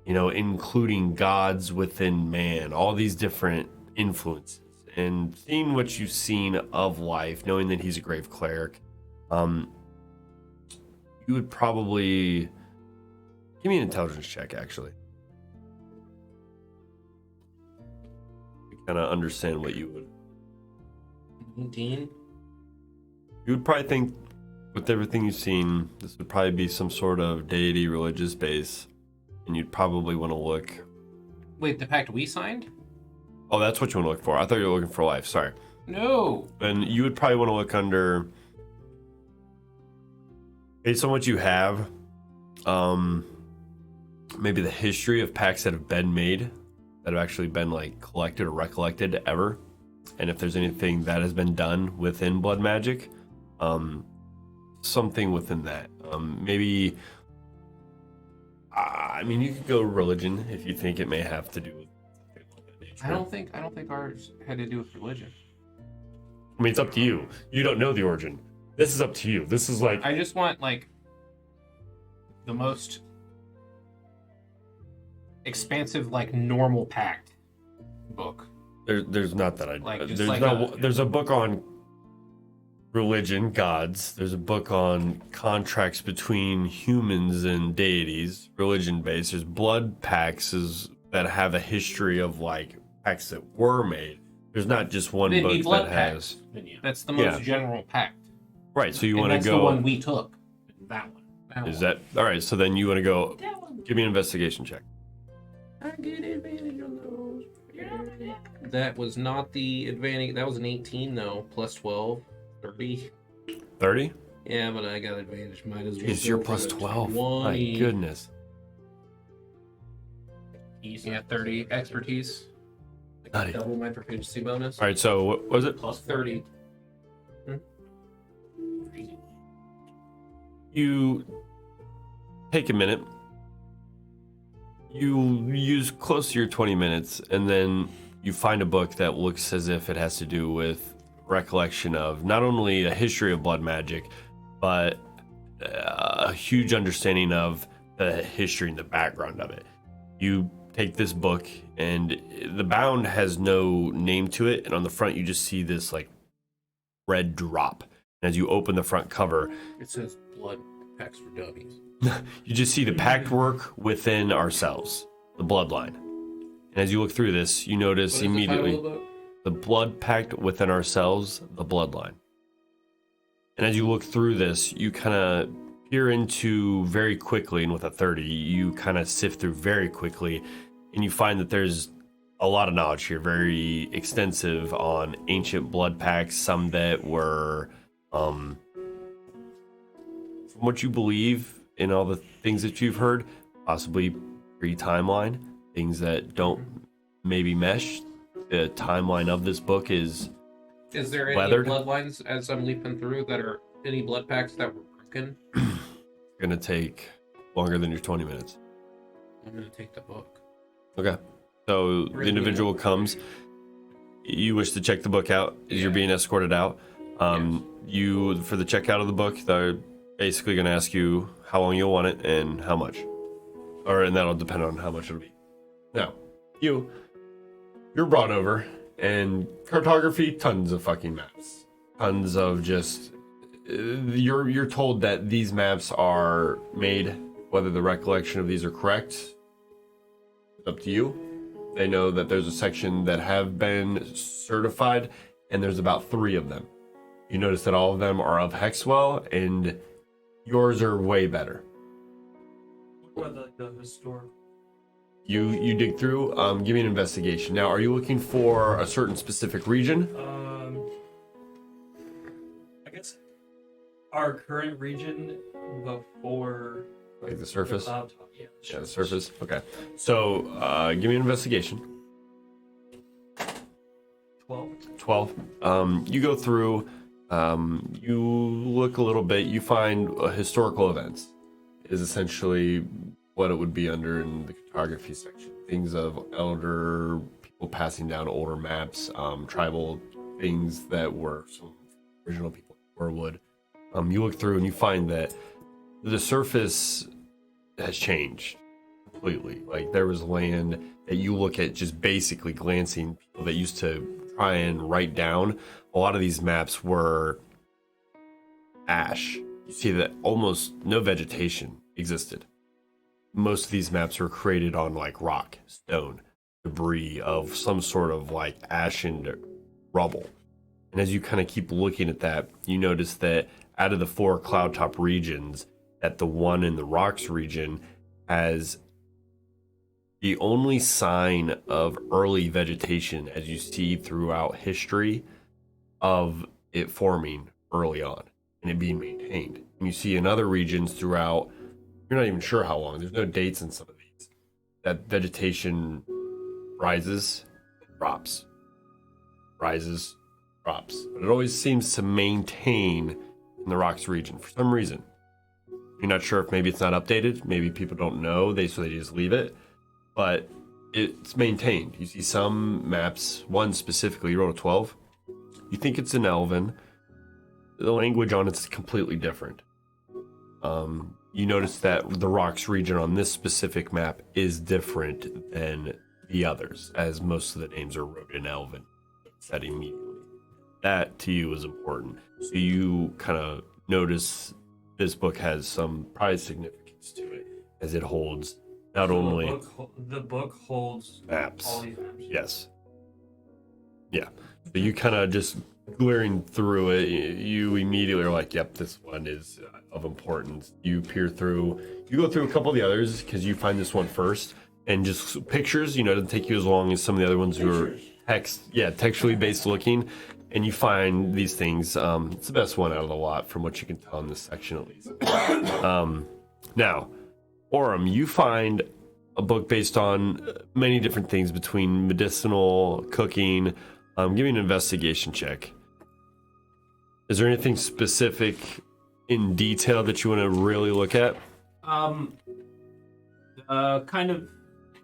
including gods within man, all these different influences. And seeing what you've seen of life, knowing that he's a grave cleric, you would probably give me an intelligence check, actually. kind of understand what you would. 19. You would probably think, with everything you've seen, this would probably be some sort of deity religious base, and you'd probably want to look. Wait, the pact we signed? Oh, that's what you want to look for. I thought you were looking for life. Sorry. No. And you would probably want to look under, based on what you have, maybe the history of pacts that have been made, that have actually been like collected or recollected ever, and if there's anything that has been done within blood magic, something within that. Maybe, I mean, you could go religion if you think it may have to do with something like that nature. I don't think ours had to do with religion. I mean, it's up to you. You don't know the origin. This is up to you. This is like, I just want like the most expansive, like normal pact book. there's not that I Like, just there's like no a- there's a book on religion, gods. There's a book on contracts between humans and deities, religion based. There's blood pacts that have a history of like pacts that were made. There's not just one It'd be book blood that pacts. has. Then yeah. That's the most Yeah. general pact. Right, so you And want to that's go. the one we took. That one. That Is one. that all right? So then you want to go. Give me an investigation check. I get advantage on those. That was not the advantage. That was an 18 though, plus 12, 30. 30? Yeah, but I got advantage. Might as well. Jeez, you're go plus for the 12. 20. My goodness. Yeah, 30 expertise. Like Nutty. double my proficiency bonus. All right, so what was it? Plus 30. You take a minute. You use close to your 20 minutes, and then you find a book that looks as if it has to do with recollection of not only a history of blood magic, but a huge understanding of the history and the background of it. You take this book, and the bound has no name to it, and on the front you just see this like red drop. And as you open the front cover, It says blood packs for dummies. you just see the pact work within ourselves, the bloodline. And as you look through this, you notice What is the immediately title of the book? the blood pact within ourselves, the bloodline. And as you look through this, you kind of peer into very quickly, and with a 30, you kind of sift through very quickly, and you find that there's a lot of knowledge here, very extensive on ancient blood pacts, some that were, from what you believe in all the things that you've heard, possibly pre-timeline, things that don't maybe mesh. The timeline of this book is Is there any Weathered? bloodlines as I'm leaping through that are any blood packs that were broken? gonna take longer than your 20 minutes. I'm gonna take the book. Okay. So the individual comes. You wish to check the book out as you're being escorted out. You, for the checkout of the book, they're basically going to ask you how long you'll want it and how much. And that'll depend on how much it'll be. Now, you're brought over, and cartography, tons of fucking maps. Tons of just, you're told that these maps are made, whether the recollection of these are correct, it's up to you. They know that there's a section that have been certified, and there's about 3 of them. You notice that all of them are of Hexwell, and yours are way better. What about the historical? You dig through. Give me an investigation. Now, are you looking for a certain specific region? I guess our current region before Like the surface? the laptop, yeah, Yeah, the surface. Okay. So, give me an investigation. 12. 12. You go through. You look a little bit. You find historical events is essentially what it would be under in the cartography section. Things of elder people passing down older maps, tribal things that were some original people or would. You look through and you find that the surface has changed completely. Like there was land that you look at just basically glancing, people that used to try and write down. A lot of these maps were ash. You see that almost no vegetation existed. Most of these maps were created on like rock, stone. debris of some sort of like ashen rubble. And as you kind of keep looking at that, you notice that out of the 4 cloud top regions, that the one in the rocks region has the only sign of early vegetation as you see throughout history of it forming early on and it being maintained. And you see in other regions throughout, you're not even sure how long, there's no dates in some of these, that vegetation rises, drops, rises, drops. But it always seems to maintain in the rocks region for some reason. You're not sure if maybe it's not updated, maybe people don't know, so they just leave it. But it's maintained. You see some maps, one specifically, you rolled a 12. You think it's in Elven. The language on it's completely different. You notice that the rocks region on this specific map is different than the others, as most of the names are wrote in Elven. Said immediately. That to you is important. So you kind of notice this book has some probably significance to it, as it holds not only the book holds maps. all these maps. Yes. Yeah. So you kind of just glaring through it, you immediately are like, yep, this one is of importance. You peer through, you go through a couple of the others because you find this one first, and just pictures, it doesn't take you as long as some of the other ones who are textually based looking, and you find these things. It's the best one out of the lot from what you can tell in this section at least. Now, Orem, you find a book based on many different things between medicinal, cooking. Give me an investigation check. Is there anything specific in detail that you want to really look at? Kind of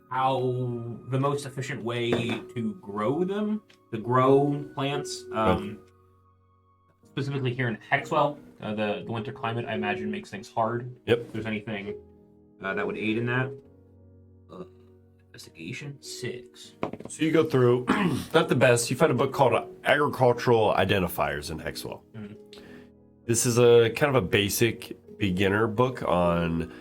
how the most efficient way to grow them, to grow plants. Specifically here in Hexwell, the winter climate, I imagine, makes things hard. Yep. If there's anything that would aid in that. Investigation 6. So you go through, not the best, you find a book called Agricultural Identifiers in Hexwell. Mm-hmm. This is a kind of a basic beginner book on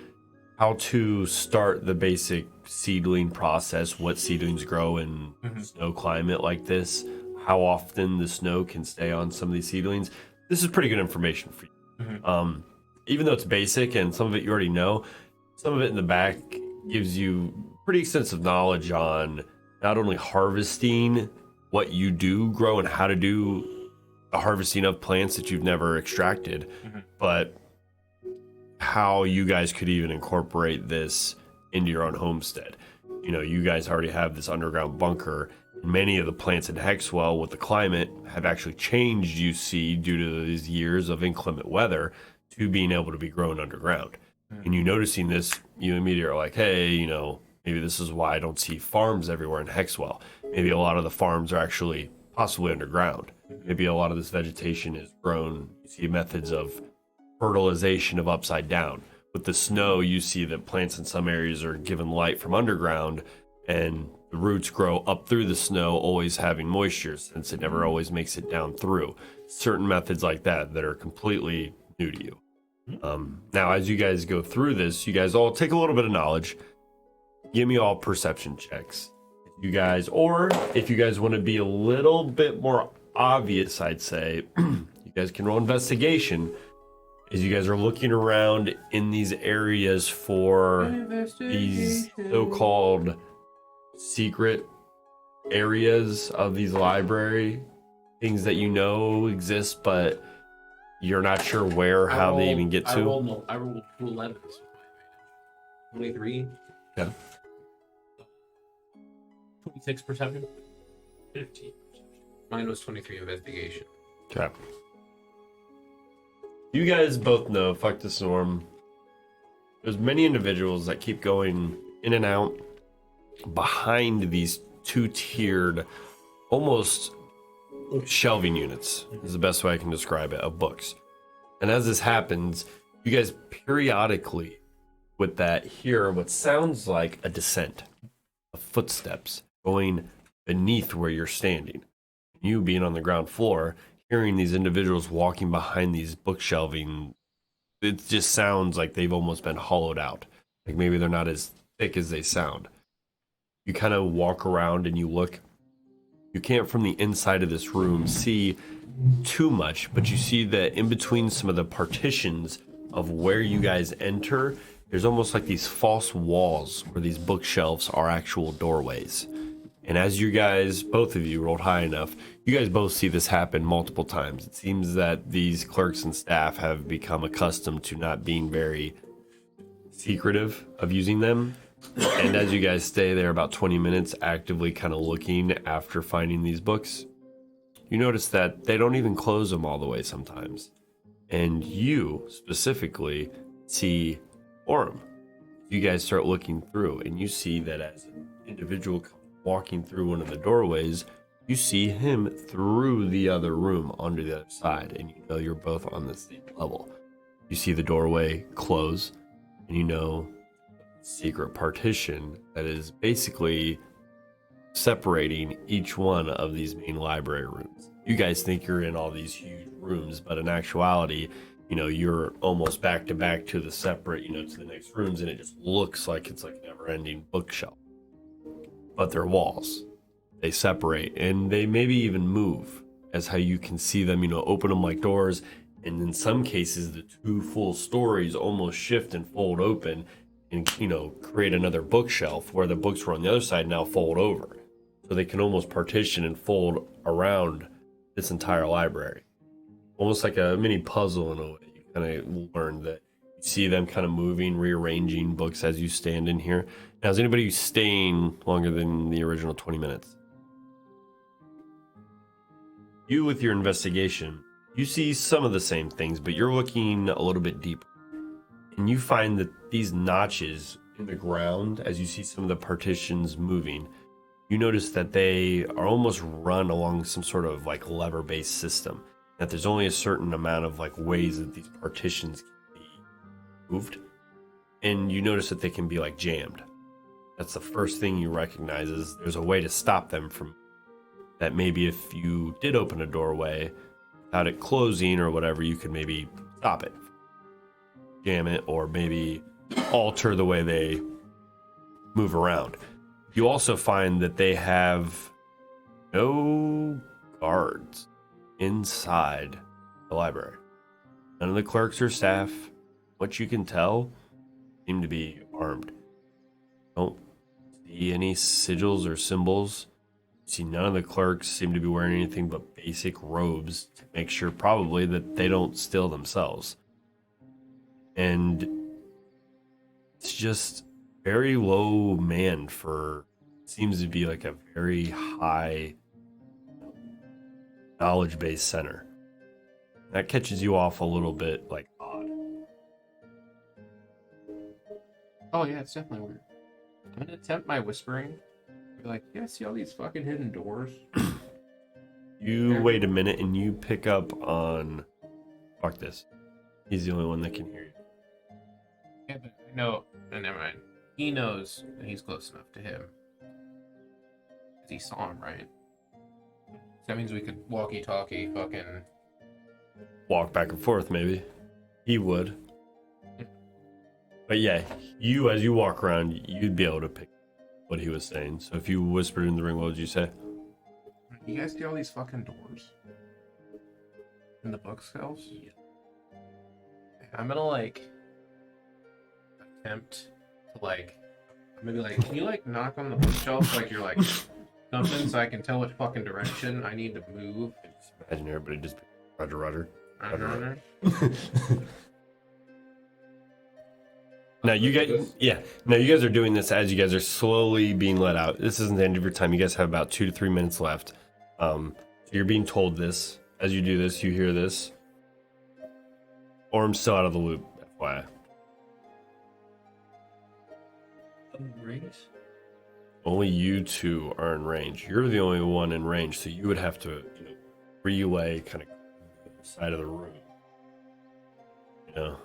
how to start the basic seedling process, what seedlings grow in snow climate like this, how often the snow can stay on some of these seedlings. This is pretty good information for you. Even though it's basic and some of it you already know, some of it in the back gives you pretty extensive knowledge on not only harvesting what you do grow and how to do the harvesting of plants that you've never extracted, but how you guys could even incorporate this into your own homestead. You guys already have this underground bunker, and many of the plants in Hexwell with the climate have actually changed, you see, due to these years of inclement weather, to being able to be grown underground. And you noticing this, you immediately are like, hey, maybe this is why I don't see farms everywhere in Hexwell. Maybe a lot of the farms are actually possibly underground. Maybe a lot of this vegetation is grown. You see methods of fertilization of upside down. With the snow, you see that plants in some areas are given light from underground, and the roots grow up through the snow, always having moisture since it never always makes it down through. Certain methods like that are completely new to you. Now, as you guys go through this, you guys all take a little bit of knowledge. Give me all perception checks. If you guys want to be a little bit more obvious, I'd say, you guys can roll investigation as you guys are looking around in these areas for these so-called secret areas of these library things that exist, but you're not sure where, how they even get to. I rolled 11. 23. Yeah. 26 perception. 15. Mine was 23 investigation. Okay. You guys both know, fuck the storm. There's many individuals that keep going in and out behind these two-tiered, almost shelving units, is the best way I can describe it, of books. And as this happens, you guys periodically, with that, hear what sounds like a descent of footsteps going beneath where you're standing. You being on the ground floor, hearing these individuals walking behind these bookshelving, it just sounds like they've almost been hollowed out. Like maybe they're not as thick as they sound. You kind of walk around and you look. You can't from the inside of this room see too much, but you see that in between some of the partitions of where you guys enter, there's almost like these false walls where these bookshelves are actual doorways. And as you guys, both of you rolled high enough, you guys both see this happen multiple times. It seems that these clerks and staff have become accustomed to not being very secretive of using them. And as you guys stay there about 20 minutes actively kind of looking after finding these books, you notice that they don't even close them all the way sometimes. And you specifically see Orem. You guys start looking through and you see that as an individual walking through one of the doorways, you see him through the other room onto the other side, and you know you're both on the same level. You see the doorway close, and you know secret partition that is basically separating each one of these main library rooms. You guys think you're in all these huge rooms, but in actuality, you know, you're almost back to back to the separate, you know, to the next rooms, and it just looks like it's like a never-ending bookshelf. But they're walls. They separate, and they maybe even move as how you can see them, you know, open them like doors, and in some cases, the two full stories almost shift and fold open and, you know, create another bookshelf where the books were on the other side now fold over. So they can almost partition and fold around this entire library. Almost like a mini puzzle in a way. You kind of learn that you see them kind of moving, rearranging books as you stand in here. Now, is anybody staying longer than the original 20 minutes? You, with your investigation, you see some of the same things, but you're looking a little bit deeper. And you find that these notches in the ground, as you see some of the partitions moving, you notice that they are almost run along some sort of like lever-based system. That there's only a certain amount of like ways that these partitions can be moved. And you notice that they can be like jammed. That's the first thing you recognize is there's a way to stop them from that. Maybe if you did open a doorway without it closing or whatever, you could maybe stop it, jam it, or maybe alter the way they move around. You also find that they have no guards inside the library. None of the clerks or staff, what you can tell, seem to be armed. Don't see any sigils or symbols. You see none of the clerks seem to be wearing anything but basic robes to make sure probably that they don't steal themselves. And it's just very low manned for, seems to be like a very high knowledge-based center. That catches you off a little bit like odd. Oh yeah, it's definitely weird. I'm gonna attempt my whispering. Be like, yeah, see all these fucking hidden doors? You wait a minute and you pick up on... Fuck this. He's the only one that can hear you. Yeah, but I know. Never mind. He knows that he's close enough to him. Because he saw him, right? So that means we could walkie-talkie fucking... Walk back and forth, maybe. He would. But yeah, you, as you walk around, you'd be able to pick what he was saying. So if you whispered in the ring, what would you say? You guys see all these fucking doors? In the bookshelves? Yeah. I'm gonna, like... attempt to, like... maybe, like, can you, like, knock on the bookshelf like you're, like, something so I can tell which fucking direction I need to move? Imagine everybody just... Roger, Roger. Roger. Now you guys are doing this as you guys are slowly being let out. This isn't the end of your time. You guys have about 2 to 3 minutes left. So you're being told this. As you do this, you hear this. Orm's still out of the loop, FYI. Rings? Only you two are in range. You're the only one in range, so you would have to, you know, relay kind of the side of the room. You know,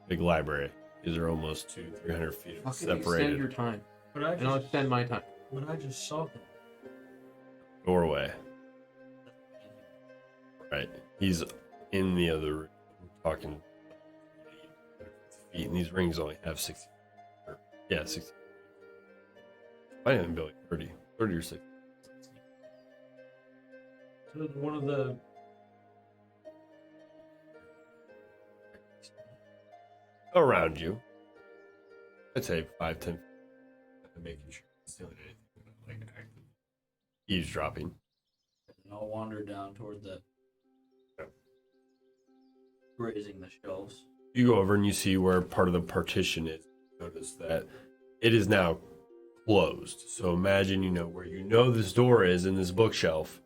big library. These are almost 200-300 feet Fucking separated. extend your time. But I And I'll just, extend my time. but I just saw him. Doorway. Right. He's in the other room talking feet, and these rings only have 60. Yeah, 60. I am Billy. 30 or 60. So one of the Around you. I'd say 5, 10. Making sure it's stealing anything, like active eavesdropping. And I'll wander down toward the Yep. grazing the shelves. You go over and you see where part of the partition is. Notice that it is now closed. So imagine, where this door is in this bookshelf,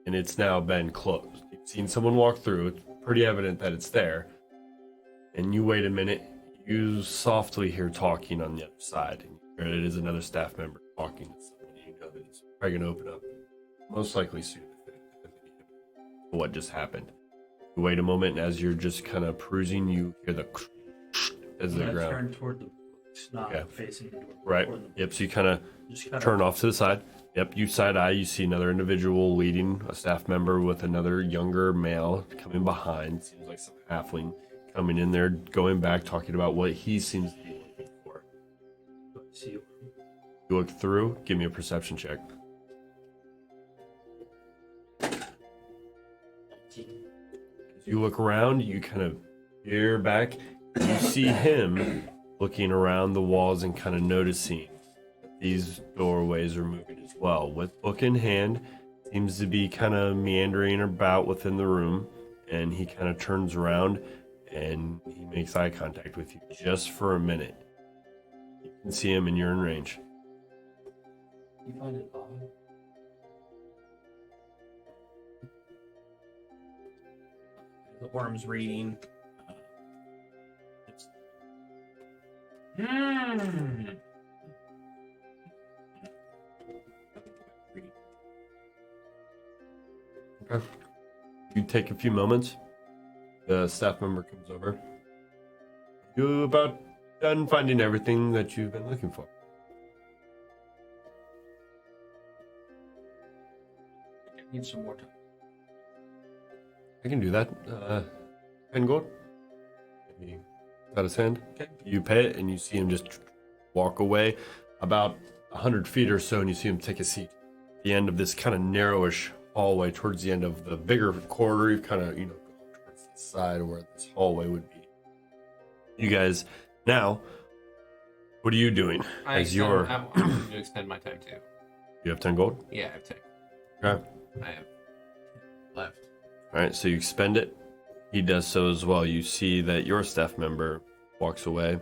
and it's now been closed. You've seen someone walk through. It's pretty evident that it's there. And you wait a minute. You softly hear talking on the other side. And it is another staff member talking to someone. You know that it's probably going to open up. Most likely soon. What just happened? You wait a moment, and as you're just kind of perusing, you hear the as the I ground. turn toward the books, not Okay. facing the door. Right. toward the Yep. So you kind of Just kind turn off to the side. Yep. You side eye. You see another individual leading a staff member with another younger male coming behind. Seems like some halfling coming in there, going back, talking about what he seems to be looking for. see it. You look through. Give me a perception check. As you look around, you kind of peer back. You see him looking around the walls and kind of noticing that these doorways are moving as well. With book in hand, seems to be kind of meandering about within the room, and he kind of turns around and he makes eye contact with you just for a minute. You can see him and you're in range. You find it odd? The worm's reading. It's- Okay. You take a few moments. The staff member comes over. You about done finding everything that you've been looking for? I need some more time. I can do that. 10 gold. He out his hand. Okay. You pay it, and you see him just walk away about 100 feet or so, and you see him take a seat at the end of this kind of narrowish hallway towards the end of the bigger corridor. You've kind of, go towards the side where this hallway would be. You guys, now, what are you doing? I'm going to extend my time too. You have 10 gold? Yeah, I have 10. Okay. I have left. All right, so you expend it. He does so as well. You see that your staff member walks away,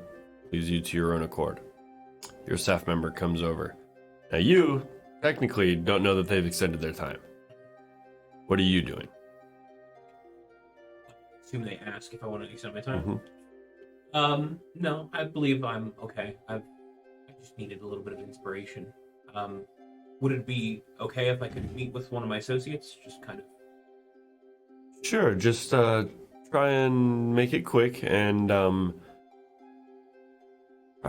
leaves you to your own accord. Your staff member comes over. Now you technically don't know that they've extended their time. What are you doing? Assume they ask if I want to extend my time. Mm-hmm. No, I believe I'm okay. I just needed a little bit of inspiration. Would it be okay if I could meet with one of my associates? Just kind of. Sure, just try and make it quick and try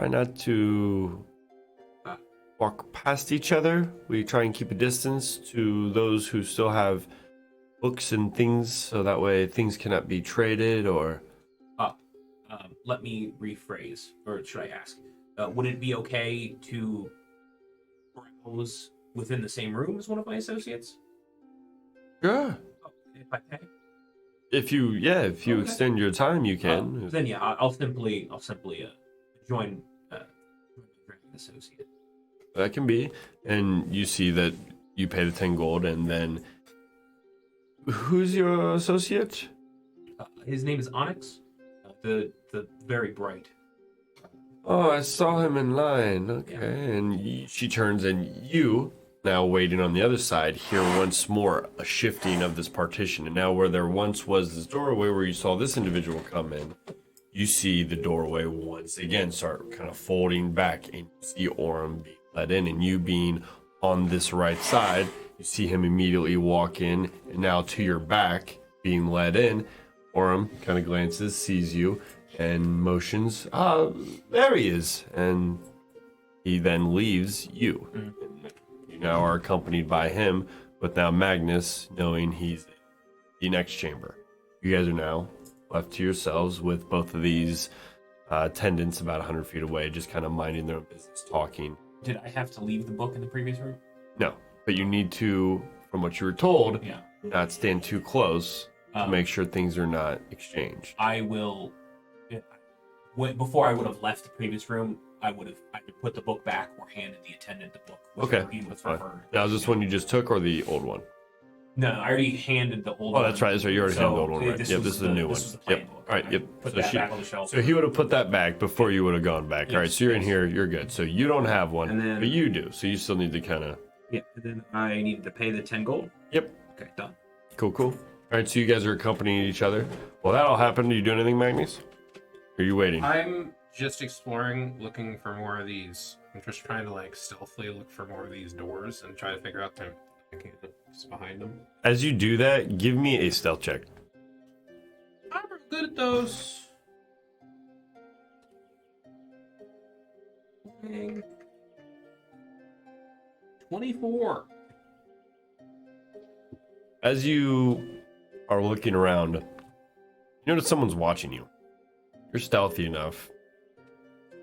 not to walk past each other. We try and keep a distance to those who still have books and things, so that way things cannot be traded or... Let me rephrase, or should I ask? Would it be okay to browse within the same room as one of my associates? Sure. Oh, if I pay? If you Okay. extend your time, you can. Then yeah, I'll simply join my dragon associate. That can be. And you see that you pay the 10 gold, and then... Who's your associate? His name is Onyx. The very bright. Oh, I saw him in line. Okay. Yeah. And she turns, and you, now waiting on the other side, hear once more a shifting of this partition. And now where there once was this doorway where you saw this individual come in, you see the doorway once again start kind of folding back, and you see Orem being let in, and you being on this right side, you see him immediately walk in, and now to your back, being led in, Orem kind of glances, sees you, and motions, there he is. And he then leaves you. And you now are accompanied by him, with now Magnus knowing he's in the next chamber. You guys are now left to yourselves with both of these attendants about 100 feet away, just kind of minding their own business, talking. Did I have to leave the book in the previous room? No, but you need to, from what you were told, Yeah. not stand too close to make sure things are not exchanged. I will. Before I would have left the previous room, I would have either put the book back or handed the attendant the book. Okay, He was that's fine. preferred. Now, is this one you just took or the old one? No, I already handed the old Oh, one. that's right. That's right. You already had the old one, right? This Yep, was this is the new one. This was the plain Yep. book. All right. I Yep. Put So that back on the shelf. So he would have put that back before you would have gone back. All right. Yes, So you're in yes. here. You're good. So you don't have one, And then- but you do. So you still need to kind of. Yeah, and then I needed to pay the 10 gold. Yep. Okay, done. Cool. Cool. All right. So you guys are accompanying each other. Well, that all happened. Are you doing anything, Magnus? Or are you waiting? I'm just exploring, looking for more of these. I'm just trying to like stealthily look for more of these doors and try to figure out the mechanics behind them. As you do that, give me a stealth check. I'm good at those. 24. As you are looking around, you notice someone's watching you. You're stealthy enough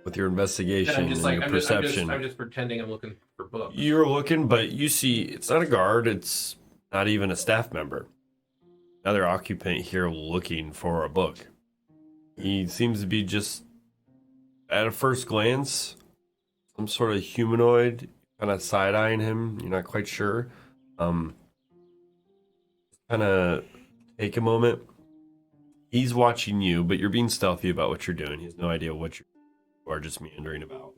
with your investigation And I'm just and like your I'm perception. just pretending I'm looking for books. You're looking, but you see it's not a guard, it's not even a staff member. Another occupant here looking for a book. He seems to be just, at a first glance, some sort of humanoid, kind of side-eyeing him. You're not quite sure. Kind of take a moment. He's watching you, but you're being stealthy about what you're doing. He has no idea what you are just meandering about.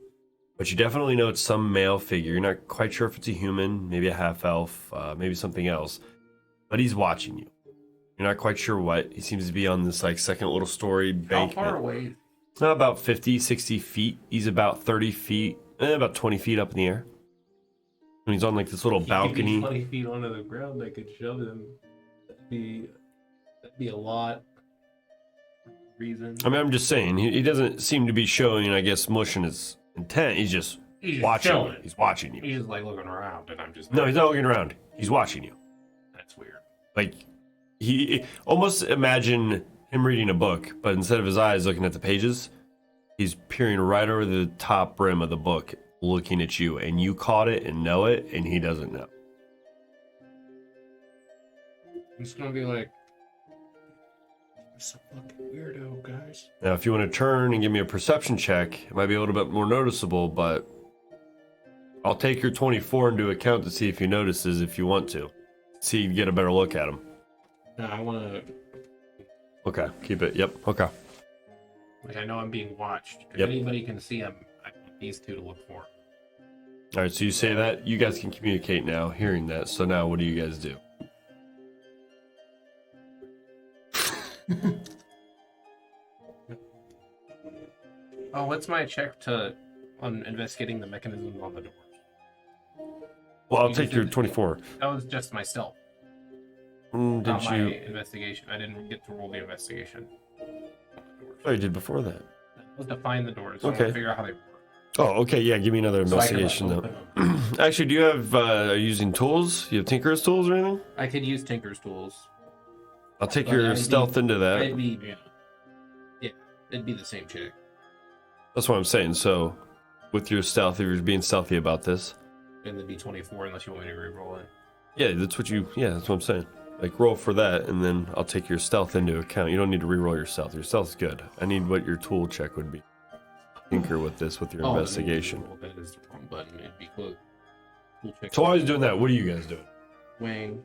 But you definitely know it's some male figure. You're not quite sure if it's a human, maybe a half-elf, maybe something else. But he's watching you. You're not quite sure what. He seems to be on this like second little story How bank. far away? Not about 50, 60 feet. He's about 30 feet, about 20 feet up in the air. And he's on like this little balcony. 20 feet onto the ground, I could shove him. That'd be a lot. Reason. I mean, I'm just saying, he doesn't seem to be showing, I guess, much in his intent. He's just watching you. chilling. He's watching you. He's just like looking around, and I'm just No, he's not looking around. He's watching you. That's weird. Like, he almost imagine him reading a book, but instead of his eyes looking at the pages, he's peering right over the top brim of the book, looking at you, and you caught it and know it, and he doesn't know. I'm just gonna be like, "It's a fucking weirdo, guys." Now, if you want to turn and give me a perception check, it might be a little bit more noticeable, but I'll take your 24 into account to see if he notices if you want to. See, get a better look at him. No, I want to. Okay, keep it. Yep, okay. Like, I know I'm being watched. If Yep. anybody can see him, I want these two to look for. All right, so you say that. You guys can communicate now, hearing that. So now what do you guys do? Oh, what's my check on investigating the mechanism on the doors? Well, I'll You take just your did- 24. That was just my stealth, Did not my you? investigation. I didn't get to roll the investigation. Oh, you did before that. That was to find the doors. So I want Okay. to figure out how they work. Oh, okay. Yeah, give me another So I can, like, investigation though. open them. Actually, do you have are you using tools? You have Tinker's tools or anything? I could use Tinker's tools. I'll take But your I'd be- stealth into that. It'd be yeah, it'd be the same check. That's what I'm saying. So, with your stealth, if you're being stealthy about this, And it'd be 24 unless you want me to re-roll it. yeah, that's what you. Yeah, that's what I'm saying. Like roll for that, and then I'll take your stealth into account. You don't need to re-roll your stealth. Your stealth's good. I need what your tool check would be. Tinker with this with your investigation. Oh, that is the wrong button. It'd be close. Cool check. So while he's doing that, what are you guys doing? Wing.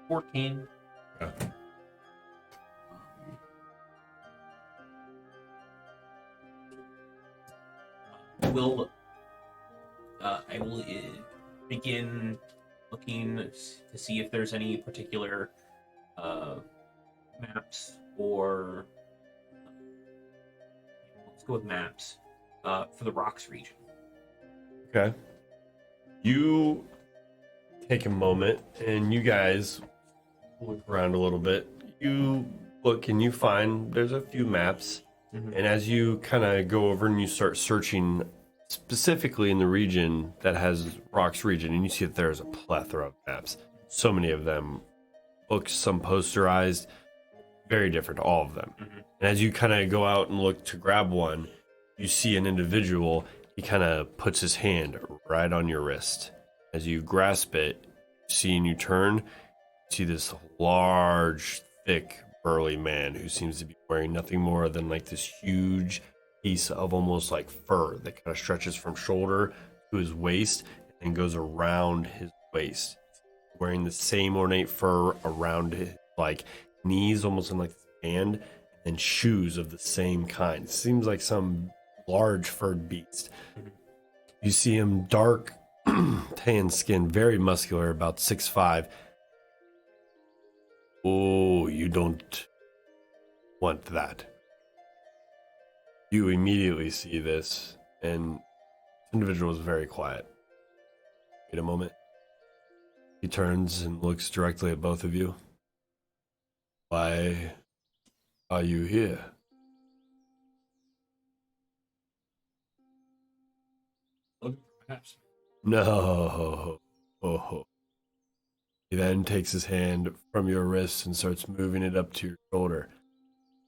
14. I will begin looking to see if there's any particular maps or let's go with maps for the rocks region. Okay. You take a moment and you guys look around a little bit. You look and you find there's a few maps. And as you kind of go over and you start searching specifically in the region that has rocks region, and you see that there's a plethora of maps. So many of them, books, some posterized, very different, all of them. And as you kind of go out and look to grab one, you see an individual, He kind of puts his hand right on your wrist. As you grasp it, seeing you turn, you see this large, thick, burly man who seems to be wearing nothing more than like this huge piece of almost like fur that kind of stretches from shoulder to his waist and goes around his waist. Wearing the same ornate fur around his like knees, almost in like this band, and shoes of the same kind. Seems like some large furred beast. You see him dark, tan skin, very muscular, about 6'5". Oh, you don't want that. You immediately see this, and this individual is very quiet. Wait a moment. He turns and looks directly at both of you. Why are you here? Perhaps. No. Oh. He then takes his hand from your wrist and starts moving it up to your shoulder.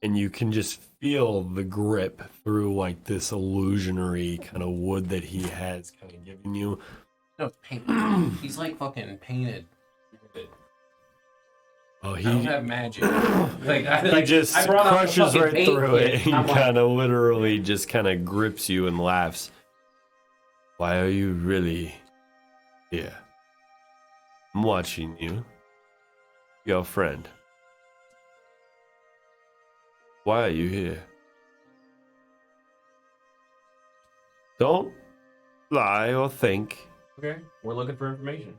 And you can just feel the grip through like this illusionary kind of wood that he has kind of given you. No, it's painted. He's like fucking painted. Oh, I don't have magic. Like, he just I brought out the crushes fucking right paint through it kit. I'm and like, kind of literally just kind of grips you and laughs. Why are you really here? I'm watching you. Your friend. Why are you here? Don't lie or think. Okay, we're looking for information.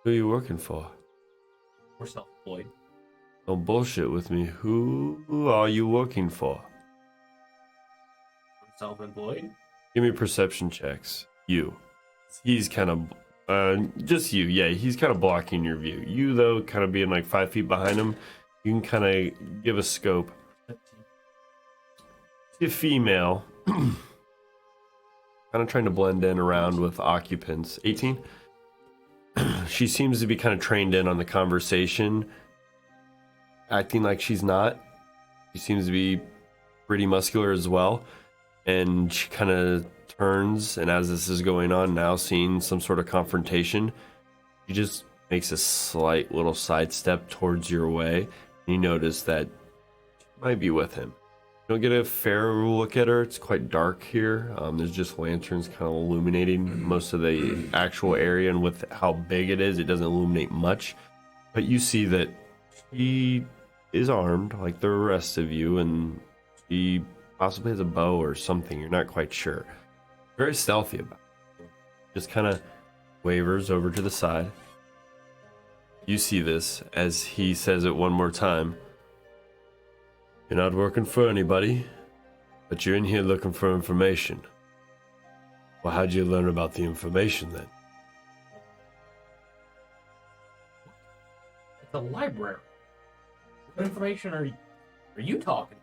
Who are you working for? We're self-employed. Don't bullshit with me. Who are you working for? I'm self-employed. Give me perception checks. You. He's kind of, just you. Yeah, he's kind of blocking your view. You, though, kind of being like 5 feet behind him, you can kind of give a scope. See a female, kind of trying to blend in around with occupants. 18? She seems to be kind of trained in on the conversation, acting like she's not. She seems to be pretty muscular as well. And she kind of turns, and as this is going on now, seeing some sort of confrontation, she just makes a slight little sidestep towards your way. And you notice that she might be with him. You don't get a fair look at her. It's quite dark here. There's just lanterns kind of illuminating most of the actual area, and with how big it is, it doesn't illuminate much. But you see that she is armed like the rest of you, and she possibly has a bow or something. You're not quite sure. Very stealthy about it. Just kind of wavers over to the side. You see this as he says it one more time. You're not working for anybody, but you're in here looking for information. Well, how'd you learn about the information then? It's a library. What information are you talking?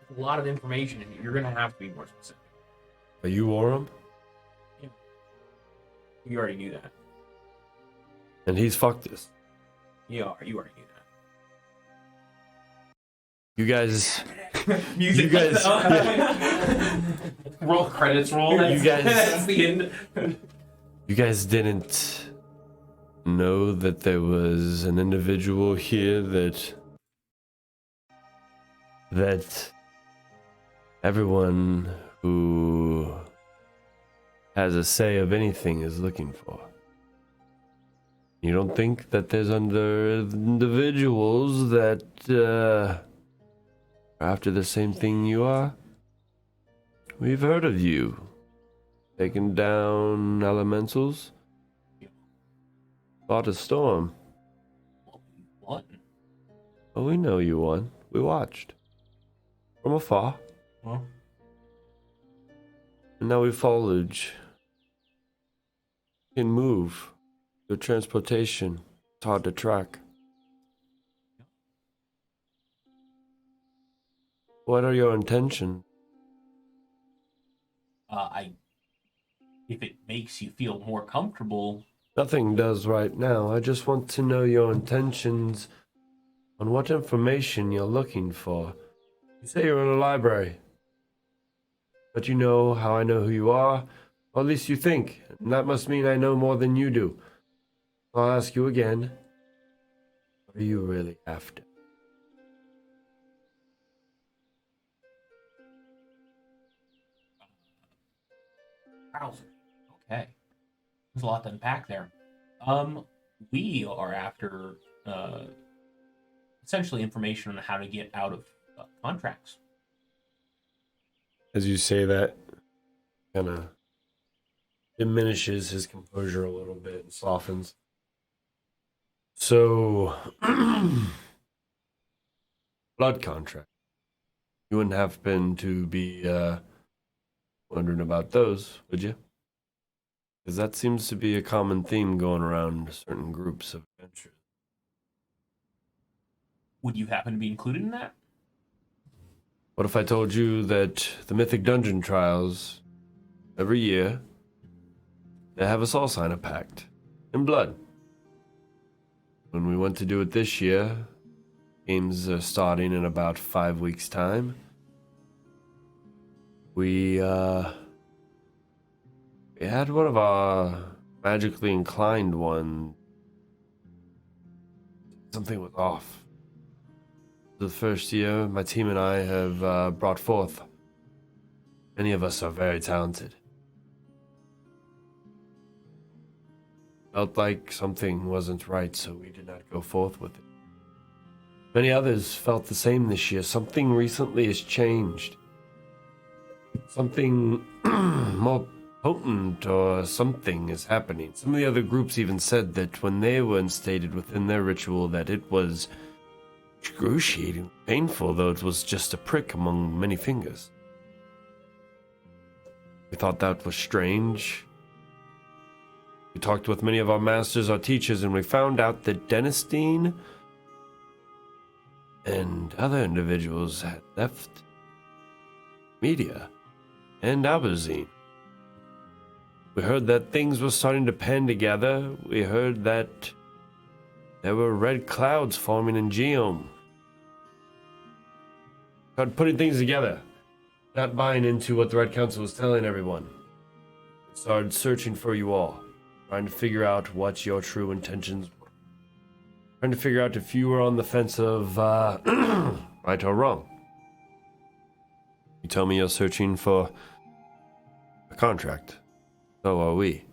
There's a lot of information in here. You're gonna have to be more specific. Are you Orem? You already knew that. And he's fucked this. You already knew that. You guys, Music. you guys, roll credits roll. You guys- That's the end. you guys didn't know that there was an individual here that everyone who has a say of anything is looking for. You don't think that there's individuals that are after the same thing you are? We've heard of you. Taking down elementals. Fought a storm. What? Oh, we know you won. We watched. From afar. Well, And now we followed. You can move. Your transportation. It's hard to track. What are your intentions? if it makes you feel more comfortable. Nothing does right now. I just want to know your intentions on what information you're looking for. You say you're in a library, but you know how I know who you are, or at least you think, and that must mean I know more than you do. I'll ask you again, what are you really after? Browser. Okay. There's a lot to unpack there. We are after essentially information on how to get out of contracts. As you say that, kind of diminishes his composure a little bit and softens. So, blood contract. You wouldn't happen to be wondering about those, would you? Because that seems to be a common theme going around certain groups of adventurers. Would you happen to be included in that? What if I told you that the Mythic Dungeon trials, every year, they have us all sign a pact in blood? When we went to do it this year, games are starting in about 5 weeks' time. We had one of our magically inclined ones. Something was off. The first year, my team and I have brought forth. Many of us are very talented. Felt like something wasn't right, so we did not go forth with it. Many others felt the same this year. Something recently has changed. Something more potent or something is happening. Some of the other groups even said that when they were instated within their ritual that it was excruciating, painful, though it was just a prick among many fingers. We thought that was strange. We talked with many of our masters, our teachers, and we found out that Denistine and other individuals had left Media and Aberdeen. We heard that things were starting to pen together. We heard that there were red clouds forming in Geom. Started putting things together, not buying into what the Red Council was telling everyone. Started searching for you all, trying to figure out what your true intentions were. Trying to figure out if you were on the fence of right or wrong. You tell me you're searching for a contract. So are we.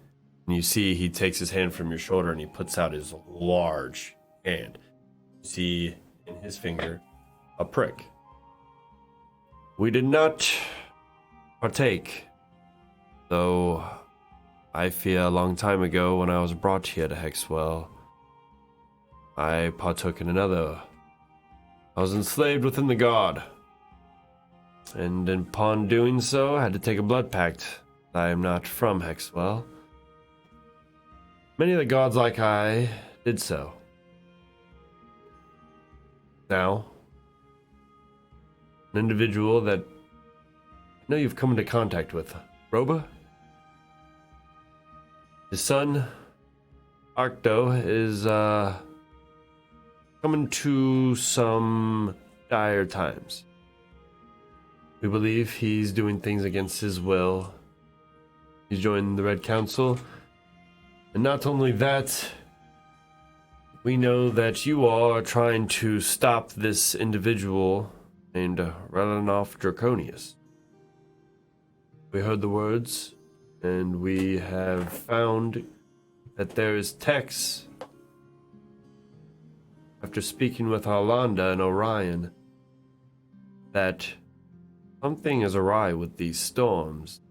And you see he takes his hand from your shoulder and he puts out his large hand. You see in his finger a prick. We did not partake, though I fear a long time ago when I was brought here to Hexwell, I partook in another. I was enslaved within the god, and upon doing so, I had to take a blood pact. I am not from Hexwell. Many of the gods like I did so. Now, an individual that I know you've come into contact with, Roba? His son, Arcto, is coming to some dire times. We believe he's doing things against his will. He's joined the Red Council. And not only that, we know that you all are trying to stop this individual named Rennoc Draconius. We heard the words, and we have found that there is text, after speaking with Arlanda and Orion, that something is awry with these storms.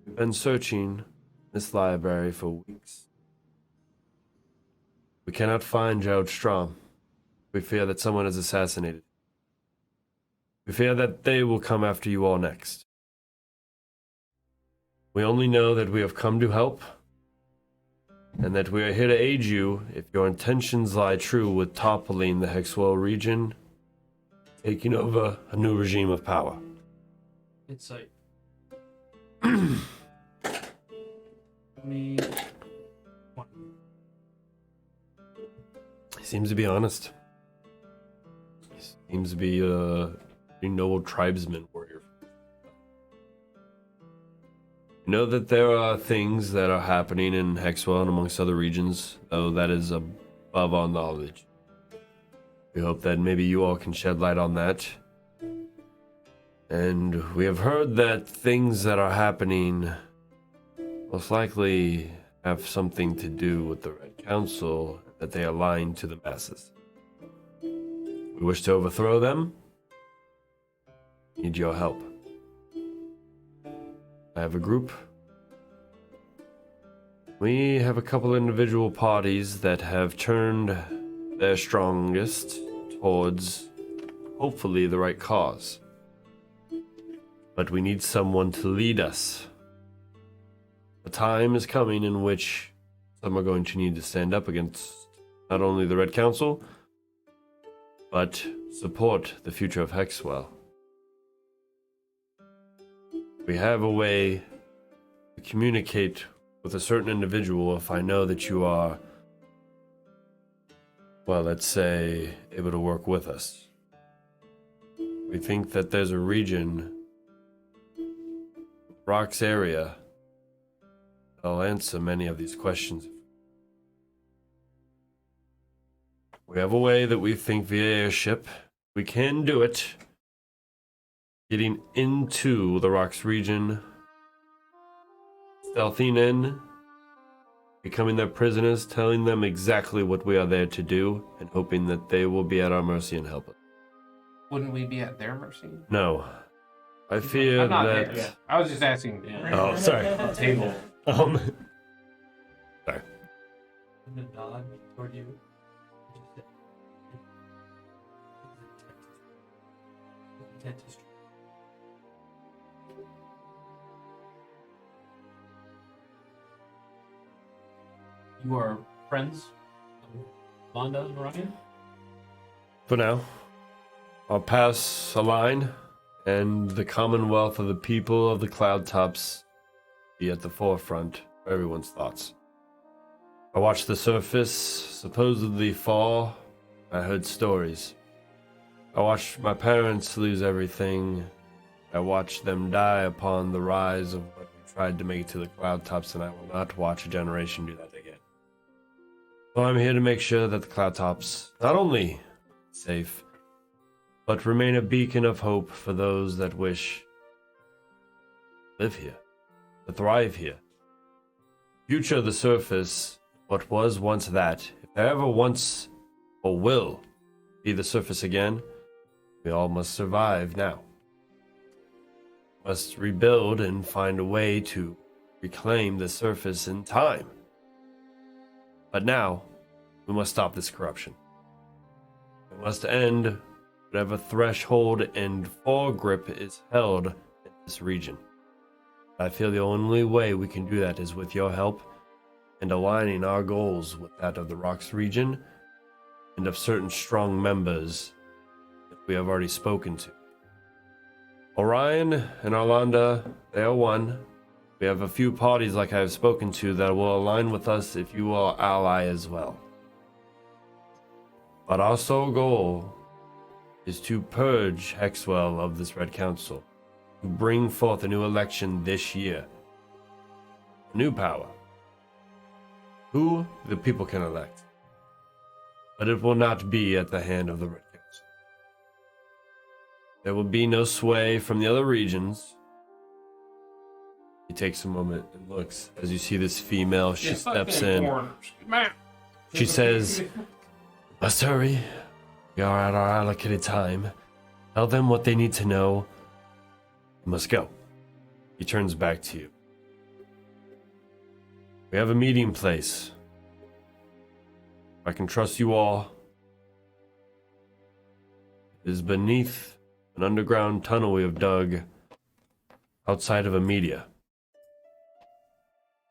We've been searching this library for weeks. We cannot find Gerald Strom. We fear that someone is assassinated. We fear that they will come after you all next. We only know that we have come to help, and that we are here to aid you if your intentions lie true with toppling the Hexwell region, taking over a new regime of power. Insight. 21. He seems to be honest. He seems to be a noble tribesman warrior. You know that there are things that are happening in Hexwell and amongst other regions, though that is above our knowledge. We hope that maybe you all can shed light on that. And we have heard that things that are happening most likely have something to do with the Red Council, that they align to the masses. We wish to overthrow them. Need your help. I have a group. We have a couple individual parties that have turned their strongest towards, hopefully, the right cause. But we need someone to lead us. A time is coming in which some are going to need to stand up against not only the Red Council, but support the future of Hexwell. We have a way to communicate with a certain individual if I know that you are, well, let's say, able to work with us. We think that there's a region, Rocks area, that'll answer many of these questions. We have a way that we think via airship, we can do it. Getting into the Rocks region, stealthing in, becoming their prisoners, telling them exactly what we are there to do, and hoping that they will be at our mercy and help us. Wouldn't we be at their mercy? No. I fear I'm not that... there. I was just asking. Oh, sorry. Table. Sorry. And the nod toward you. Intent is true. You are friends of Londa and Ryan? For now, I'll pass a line, and the commonwealth of the people of the cloud tops be at the forefront of everyone's thoughts. I watched the surface supposedly fall. I heard stories. I watched my parents lose everything. I watched them die upon the rise of what we tried to make to the cloud tops, and I will not watch a generation do that again. So I'm here to make sure that the cloud tops not only safe, but remain a beacon of hope for those that wish to live here, to thrive here. Future of the surface, what was once that, if there ever once or will be the surface again, we all must survive now. Must rebuild and find a way to reclaim the surface in time. But now, we must stop this corruption. We must end whatever threshold and foregrip is held in this region. I feel the only way we can do that is with your help and aligning our goals with that of the Rocks region and of certain strong members that we have already spoken to. Orion and Arlanda, they are one. We have a few parties like I have spoken to that will align with us if you will ally as well. But our sole goal is to purge Hexwell of this Red Council, to bring forth a new election this year. A new power. Who the people can elect. But it will not be at the hand of the Red Council. There will be no sway from the other regions. He takes a moment and looks as you see this female. She steps in. She says, "Must hurry. We are at our allocated time. Tell them what they need to know. We must go." He turns back to you. We have a meeting place. I can trust you all. It is beneath an underground tunnel we have dug outside of Amedia.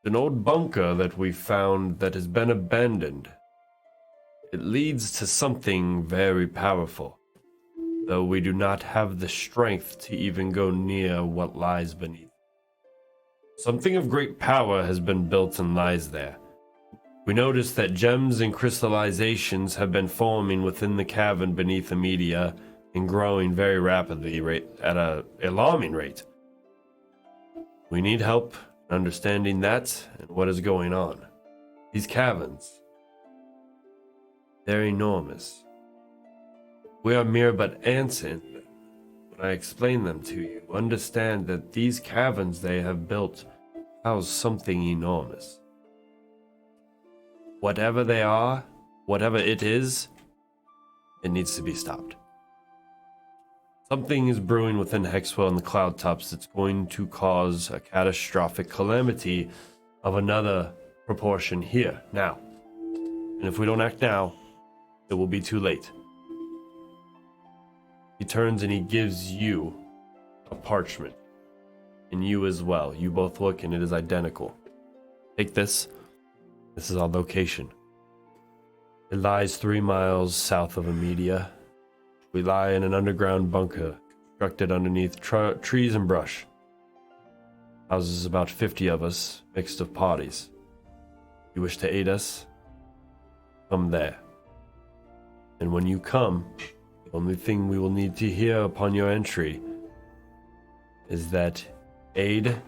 An old bunker that we found that has been abandoned. It leads to something very powerful, though we do not have the strength to even go near what lies beneath. Something of great power has been built and lies there. We notice that gems and crystallizations have been forming within the cavern beneath Amedia and growing very rapidly at an alarming rate. We need help in understanding that and what is going on. These caverns, they're enormous. We are mere but ants in them. When I explain them to you, understand that these caverns they have built house something enormous. Whatever they are, whatever it is, it needs to be stopped. Something is brewing within Hexwell and the cloud tops that's going to cause a catastrophic calamity of another proportion here, now. And if we don't act now, it will be too late. He turns and he gives you a parchment. And you as well. You both look and it is identical. Take this. This is our location. It lies 3 miles south of Amedia. We lie in an underground bunker constructed underneath trees and brush. Houses about 50 of us, mixed of parties. If you wish to aid us, come there. And when you come, the only thing we will need to hear upon your entry is that aid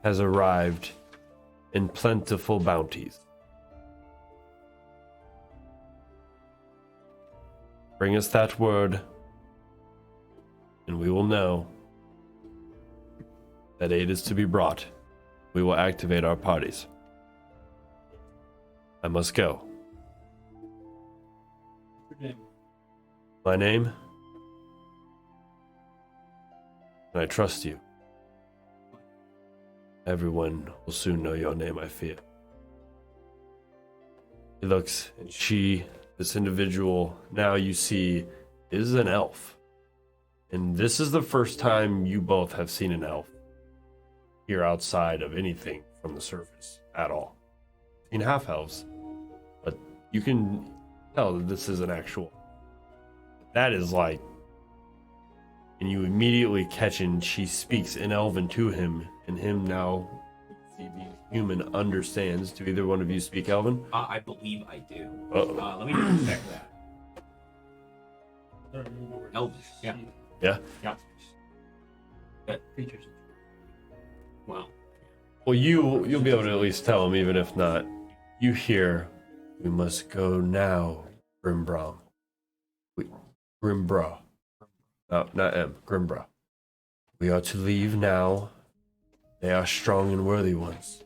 has arrived in plentiful bounties. Bring us that word, and we will know that aid is to be brought. We will activate our parties. I must go. My name? And I trust you. Everyone will soon know your name, I fear. He looks, and this individual, now you see, is an elf. And this is the first time you both have seen an elf here outside of anything from the surface at all. Seen half elves, but you can tell that this is an actual. That is like, and you immediately catch and she speaks in Elven to him, and him now, the human understands. Do either one of you speak Elven? I believe I do. Uh-oh. Let me just check that. Elvish. Yeah. Yeah? Yeah. Features. Well. Well, you'll be able to at least tell him, even if not. You hear, we must go now, Grimbra. Grimbra. No, not M. Grimbra. We are to leave now. They are strong and worthy ones.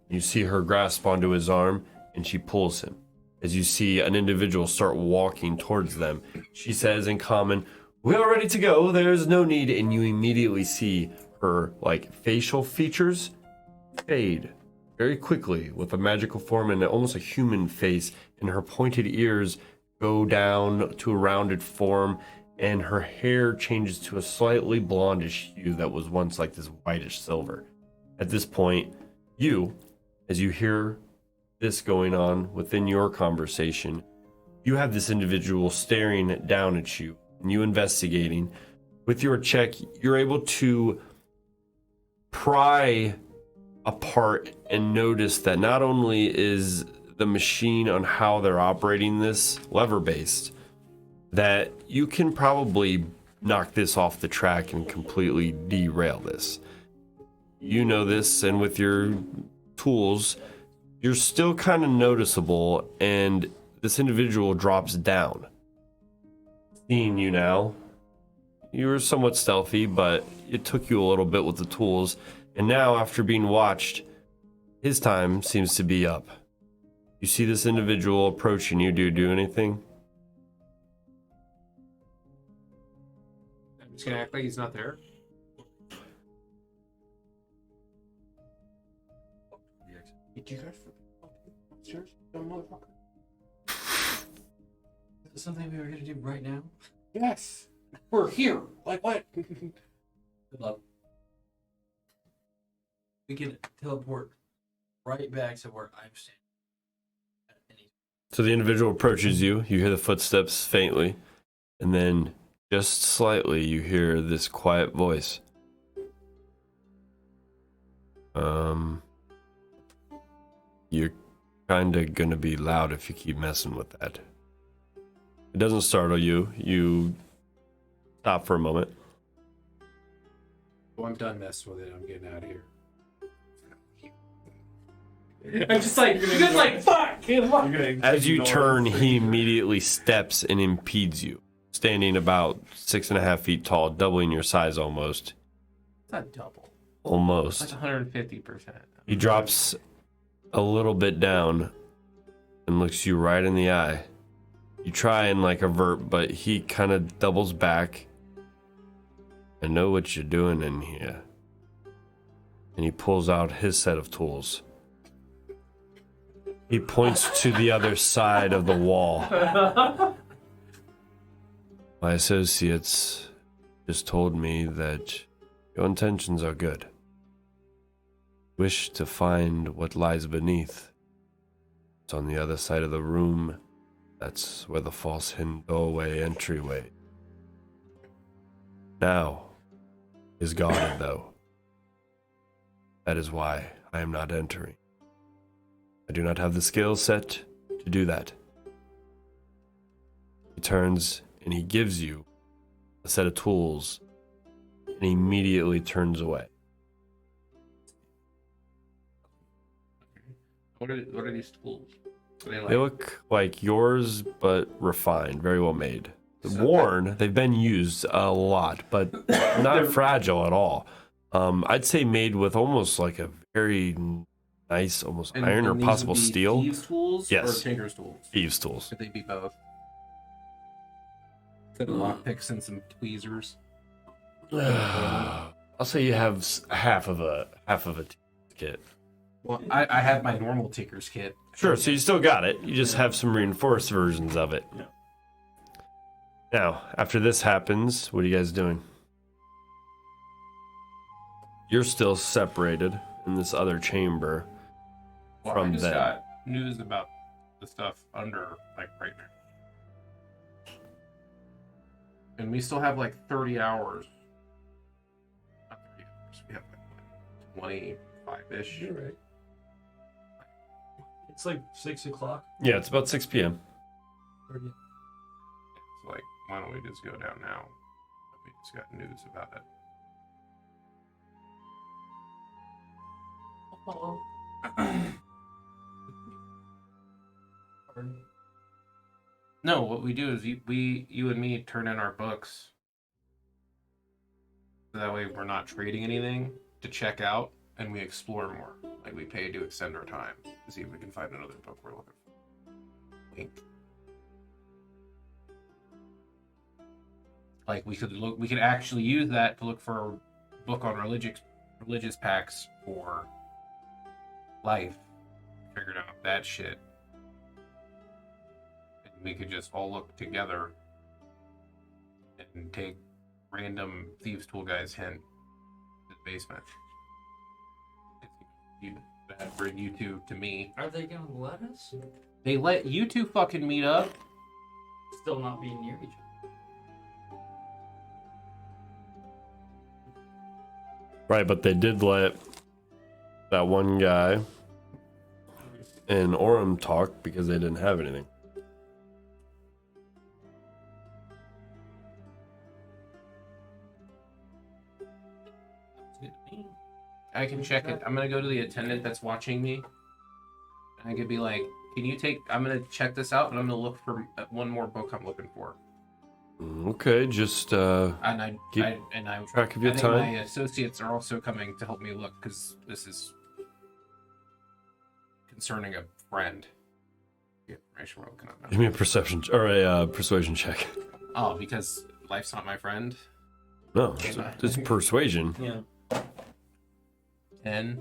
You see her grasp onto his arm, and she pulls him. As you see an individual start walking towards them, she says in common, "We are ready to go. There is no need." And you immediately see her facial features fade very quickly with a magical form and almost a human face, and her pointed ears go down to a rounded form, and her hair changes to a slightly blondish hue that was once like this whitish silver. At this point, as you hear this going on within your conversation, you have this individual staring down at you, and you investigating. With your check, you're able to pry apart and notice that not only is the machine on how they're operating this lever-based, that you can probably knock this off the track and completely derail this. You know this, and with your tools, you're still kind of noticeable, and this individual drops down. Seeing you now, you were somewhat stealthy, but it took you a little bit with the tools, and now after being watched, his time seems to be up. You see this individual approaching you. Do you do anything? I'm just gonna act like he's not there. Did you guys upstairs, dumb motherfucker? Is this something we were gonna do right now? Yes, we're here. Like what? Good luck. We can teleport right back to where I'm standing. So the individual approaches you. You hear the footsteps faintly, and then just slightly you hear this quiet voice. You're kinda gonna be loud if you keep messing with that. It doesn't startle you. You stop for a moment. Well, I'm done messing with it. I'm getting out of here. I'm just like, you're just like, fuck! As you turn, he immediately steps and impedes you, standing about 6.5 feet tall, doubling your size almost. It's not double. Almost. It's like 150%. He drops a little bit down and looks you right in the eye. You try and like avert, but he kind of doubles back. I know what you're doing in here. And he pulls out his set of tools. He points to the other side of the wall. My associates just told me that your intentions are good. Wish to find what lies beneath. It's on the other side of the room. That's where the false hidden doorway entryway. Now is guarded though. That is why I am not entering. I do not have the skill set to do that. He turns and he gives you a set of tools and he immediately turns away. What are these tools? What are they like? They look like yours, but refined, very well made. Worn, they've been used a lot, but not fragile at all. I'd say made with almost like a very nice, almost iron or these possible would be steel. Thieves' tools Yes. or tinker's tools? Thieves' tools. Could they be both? Some lockpicks and some tweezers. I'll say you have half of a kit. Well, I have my normal tinker's kit. Sure, so you still got it. You just have some reinforced versions of it. Yeah. Now, after this happens, what are you guys doing? You're still separated in this other chamber Well, from I just them. got news about the stuff under, like, right now. And we still have, like, 30 hours. Not 30 hours. We have, like, 25-ish. You're right. It's like 6 o'clock. Yeah, it's about 6 p.m. So, like, why don't we just go down now? We just got news about it. No, what we do is you and me turn in our books. So that way we're not trading anything to check out, and we explore more. Like we pay to extend our time to see if we can find another book we're looking for. Wink. Like we could actually use that to look for a book on religious pacts for life. Figured out that shit. And we could just all look together and take random thieves tool guy's hint to the basement. That bring you two to me. Are they gonna let us? They let you two fucking meet up. Still not being near each other. Right, but they did let that one guy and Orem talk because they didn't have anything. I can check it. I'm gonna go to the attendant that's watching me. And I could be like, can you take, I'm gonna check this out and I'm gonna look for one more book I'm looking for. Okay, just And I keep track of your I think time. my associates are also coming to help me look because this is concerning a friend. The information we're looking at Give me a perception or a persuasion check. Oh, because life's not my friend. No, it's persuasion. Yeah. 10.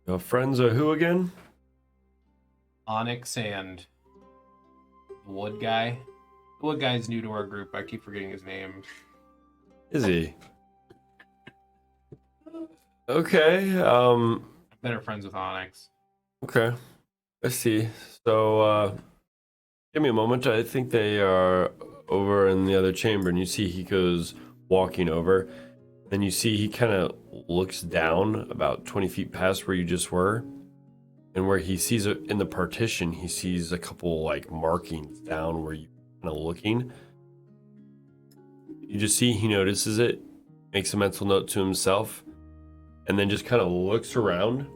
Your friends are who again? Onyx and the wood guy. The wood guy's new to our group. I keep forgetting his name. Is he? Okay. Better friends with Onyx. Okay. I see. So, give me a moment. I think they are over in the other chamber, and you see he goes walking over. Then you see he kind of looks down about 20 feet past where you just were. And where he sees in the partition, he sees a couple like markings down where you kind of looking. You just see he notices it, makes a mental note to himself, and then just kind of looks around.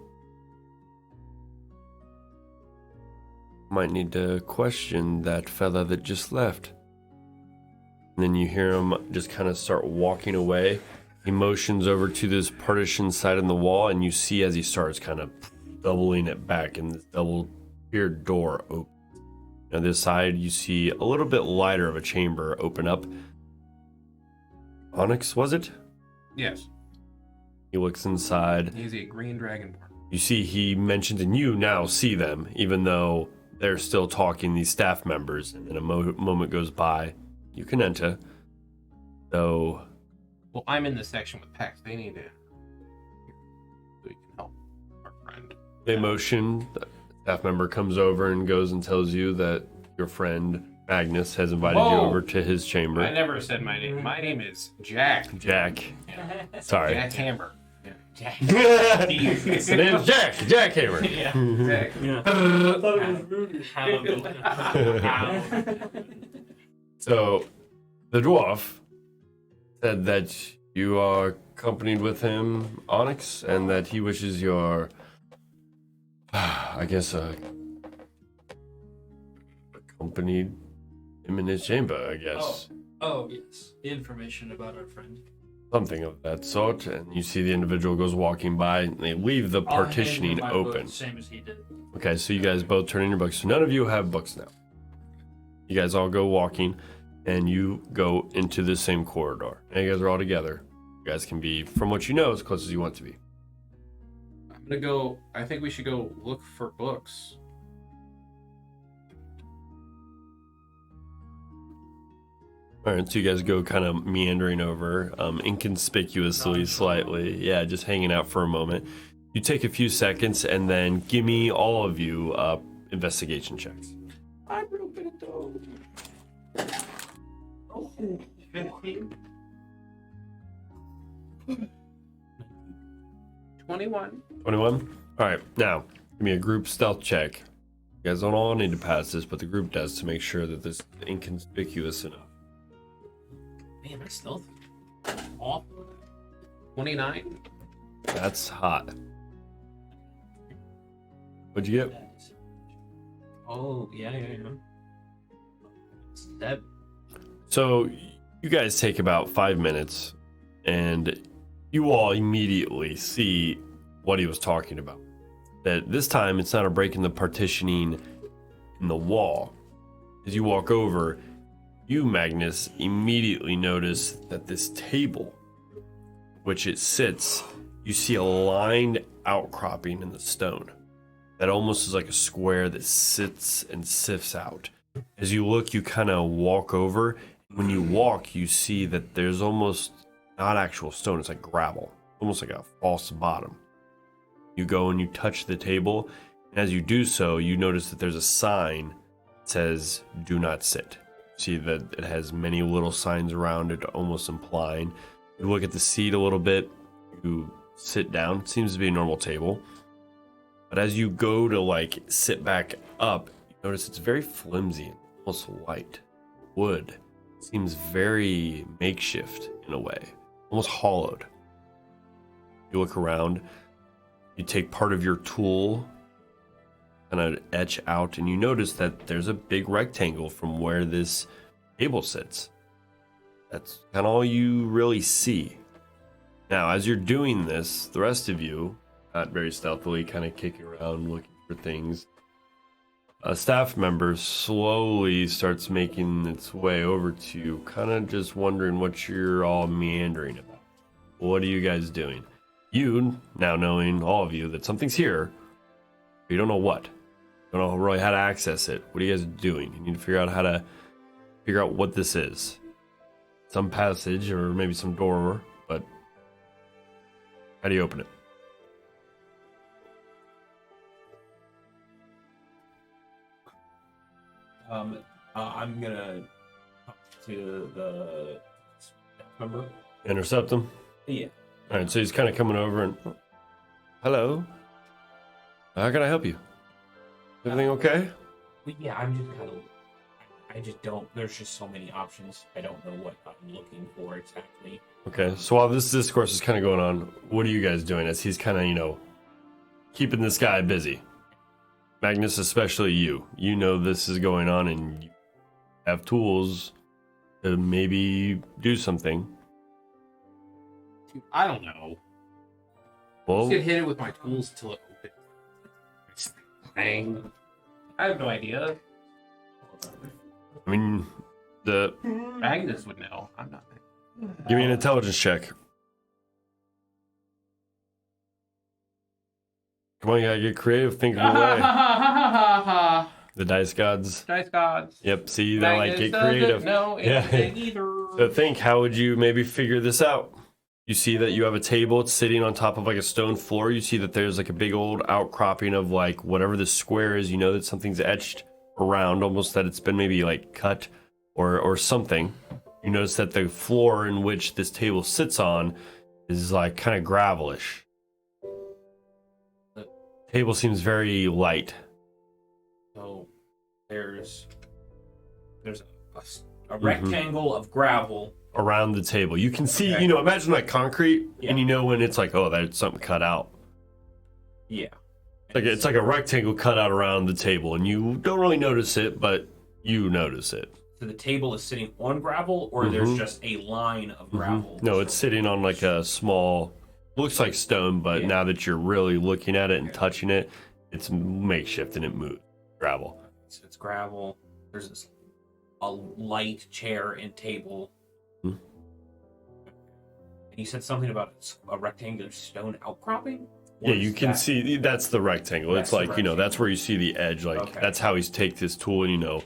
Might need to question that fella that just left. And then you hear him just kind of start walking away. He motions over to this partition side in the wall, and you see as he starts kind of doubling it back, and this double-tiered door opens. On this side, you see a little bit lighter of a chamber open up. Onyx, was it? Yes. He looks inside. He's a green dragonborn. You see he mentions, and you now see them, even though they're still talking, these staff members. And then a moment goes by. You can enter. So, Well, I'm in the section with Pex. They need to. So we can help our friend. they motion. The staff member comes over and goes and tells you that your friend Magnus has invited you Whoa. over to his chamber. I never said my name. My name is Jack. Jack. Sorry. Jack Hammer. Jack. His name's Jack. Jack Hammer. Jack. So, the dwarf said that you are accompanied with him, Onyx, and that he wishes your, I guess, accompanied him in his chamber, I guess. Oh, yes. Information about our friend. Something of that sort. And you see the individual goes walking by, and they leave the I'll hand partitioning him my open. book, same as he did. Okay, so you guys both turn in your books. So none of you have books now. You guys all go walking, and you go into the same corridor. And you guys are all together. You guys can be, from what you know, as close as you want to be. I'm gonna go. I think we should go look for books. All right, so you guys go kind of meandering over, inconspicuously, slightly. Yeah, just hanging out for a moment. You take a few seconds, and then give me, all of you, investigation checks. I broke it though. 15. 21. 21? All right, now, give me a group stealth check. You guys don't all need to pass this, but the group does to make sure that this is inconspicuous enough. Man, my stealth awful. 29. That's hot. What'd you get? Oh, yeah. 7. So, you guys take about 5 minutes, and you all immediately see what he was talking about. That this time, it's not a break in the partitioning in the wall. As you walk over, you, Magnus, immediately notice that this table, which it sits, you see a lined outcropping in the stone. That almost is like a square that sits and sifts out. As you look, you kind of walk over. When you walk, you see that there's almost not actual stone, it's like gravel, almost like a false bottom. You go and you touch the table, and as you do so, you notice that there's a sign that says, "Do not sit." See that it has many little signs around it, almost implying. You look at the seat a little bit, you sit down, it seems to be a normal table. But as you go to like sit back up, you notice it's very flimsy, almost light. Wood. Seems very makeshift in a way, almost hollowed. You look around, you take part of your tool, kind of etch out, and you notice that there's a big rectangle from where this table sits. That's kind of all you really see. Now, as you're doing this, the rest of you, not very stealthily, kind of kicking around looking for things, a staff member slowly starts making its way over to you, kind of just wondering what you're all meandering about. What are you guys doing? You, now knowing, all of you, that something's here, but you don't know what. You don't know really how to access it. What are you guys doing? You need to figure out what this is. Some passage or maybe some door, but how do you open it? I'm gonna talk to the member. Intercept him? Yeah. All right, so he's kind of coming over and, hello? How can I help you? Everything okay? Well, yeah, I'm just kind of. I just don't. There's just so many options. I don't know what I'm looking for exactly. Okay, so while this discourse is kind of going on, what are you guys doing as he's kind of, keeping this guy busy? Magnus, especially you. You know this is going on and you have tools to maybe do something. Dude, I don't know. Well, Just get hit it with my tools till it opens. Dang. I have no idea. I mean, Magnus would know. I'm not. give me an intelligence check. Come on, you gotta get creative, think of a way. The dice gods. Dice gods. Yep, see, they like get creative. No, Yeah. either. So think, how would you maybe figure this out? You see that you have a table, it's sitting on top of like a stone floor. You see that there's like a big old outcropping of like whatever this square is. You know that something's etched around, almost that it's been maybe like cut or something. You notice that the floor in which this table sits on is like kind of gravelish. The table seems very light. So there's a rectangle of gravel. Around the table, you can see, Okay. imagine like concrete, Yeah. and when it's like, oh, there's something cut out. Yeah. It's like a rectangle cut out around the table, and you don't really notice it, but you notice it. So the table is sitting on gravel, or there's just a line of gravel? No, it's sitting on like a small, looks like stone, but Yeah. now that you're really looking at it and touching it, it's makeshift and it moves. Gravel. So it's gravel. There's a light chair and table. Hmm. And you said something about a rectangular stone outcropping? Yeah, What you is can that? see that's the rectangle. That's It's the like, rectangle. that's where you see the edge. Like, Okay. that's how he's take this tool and,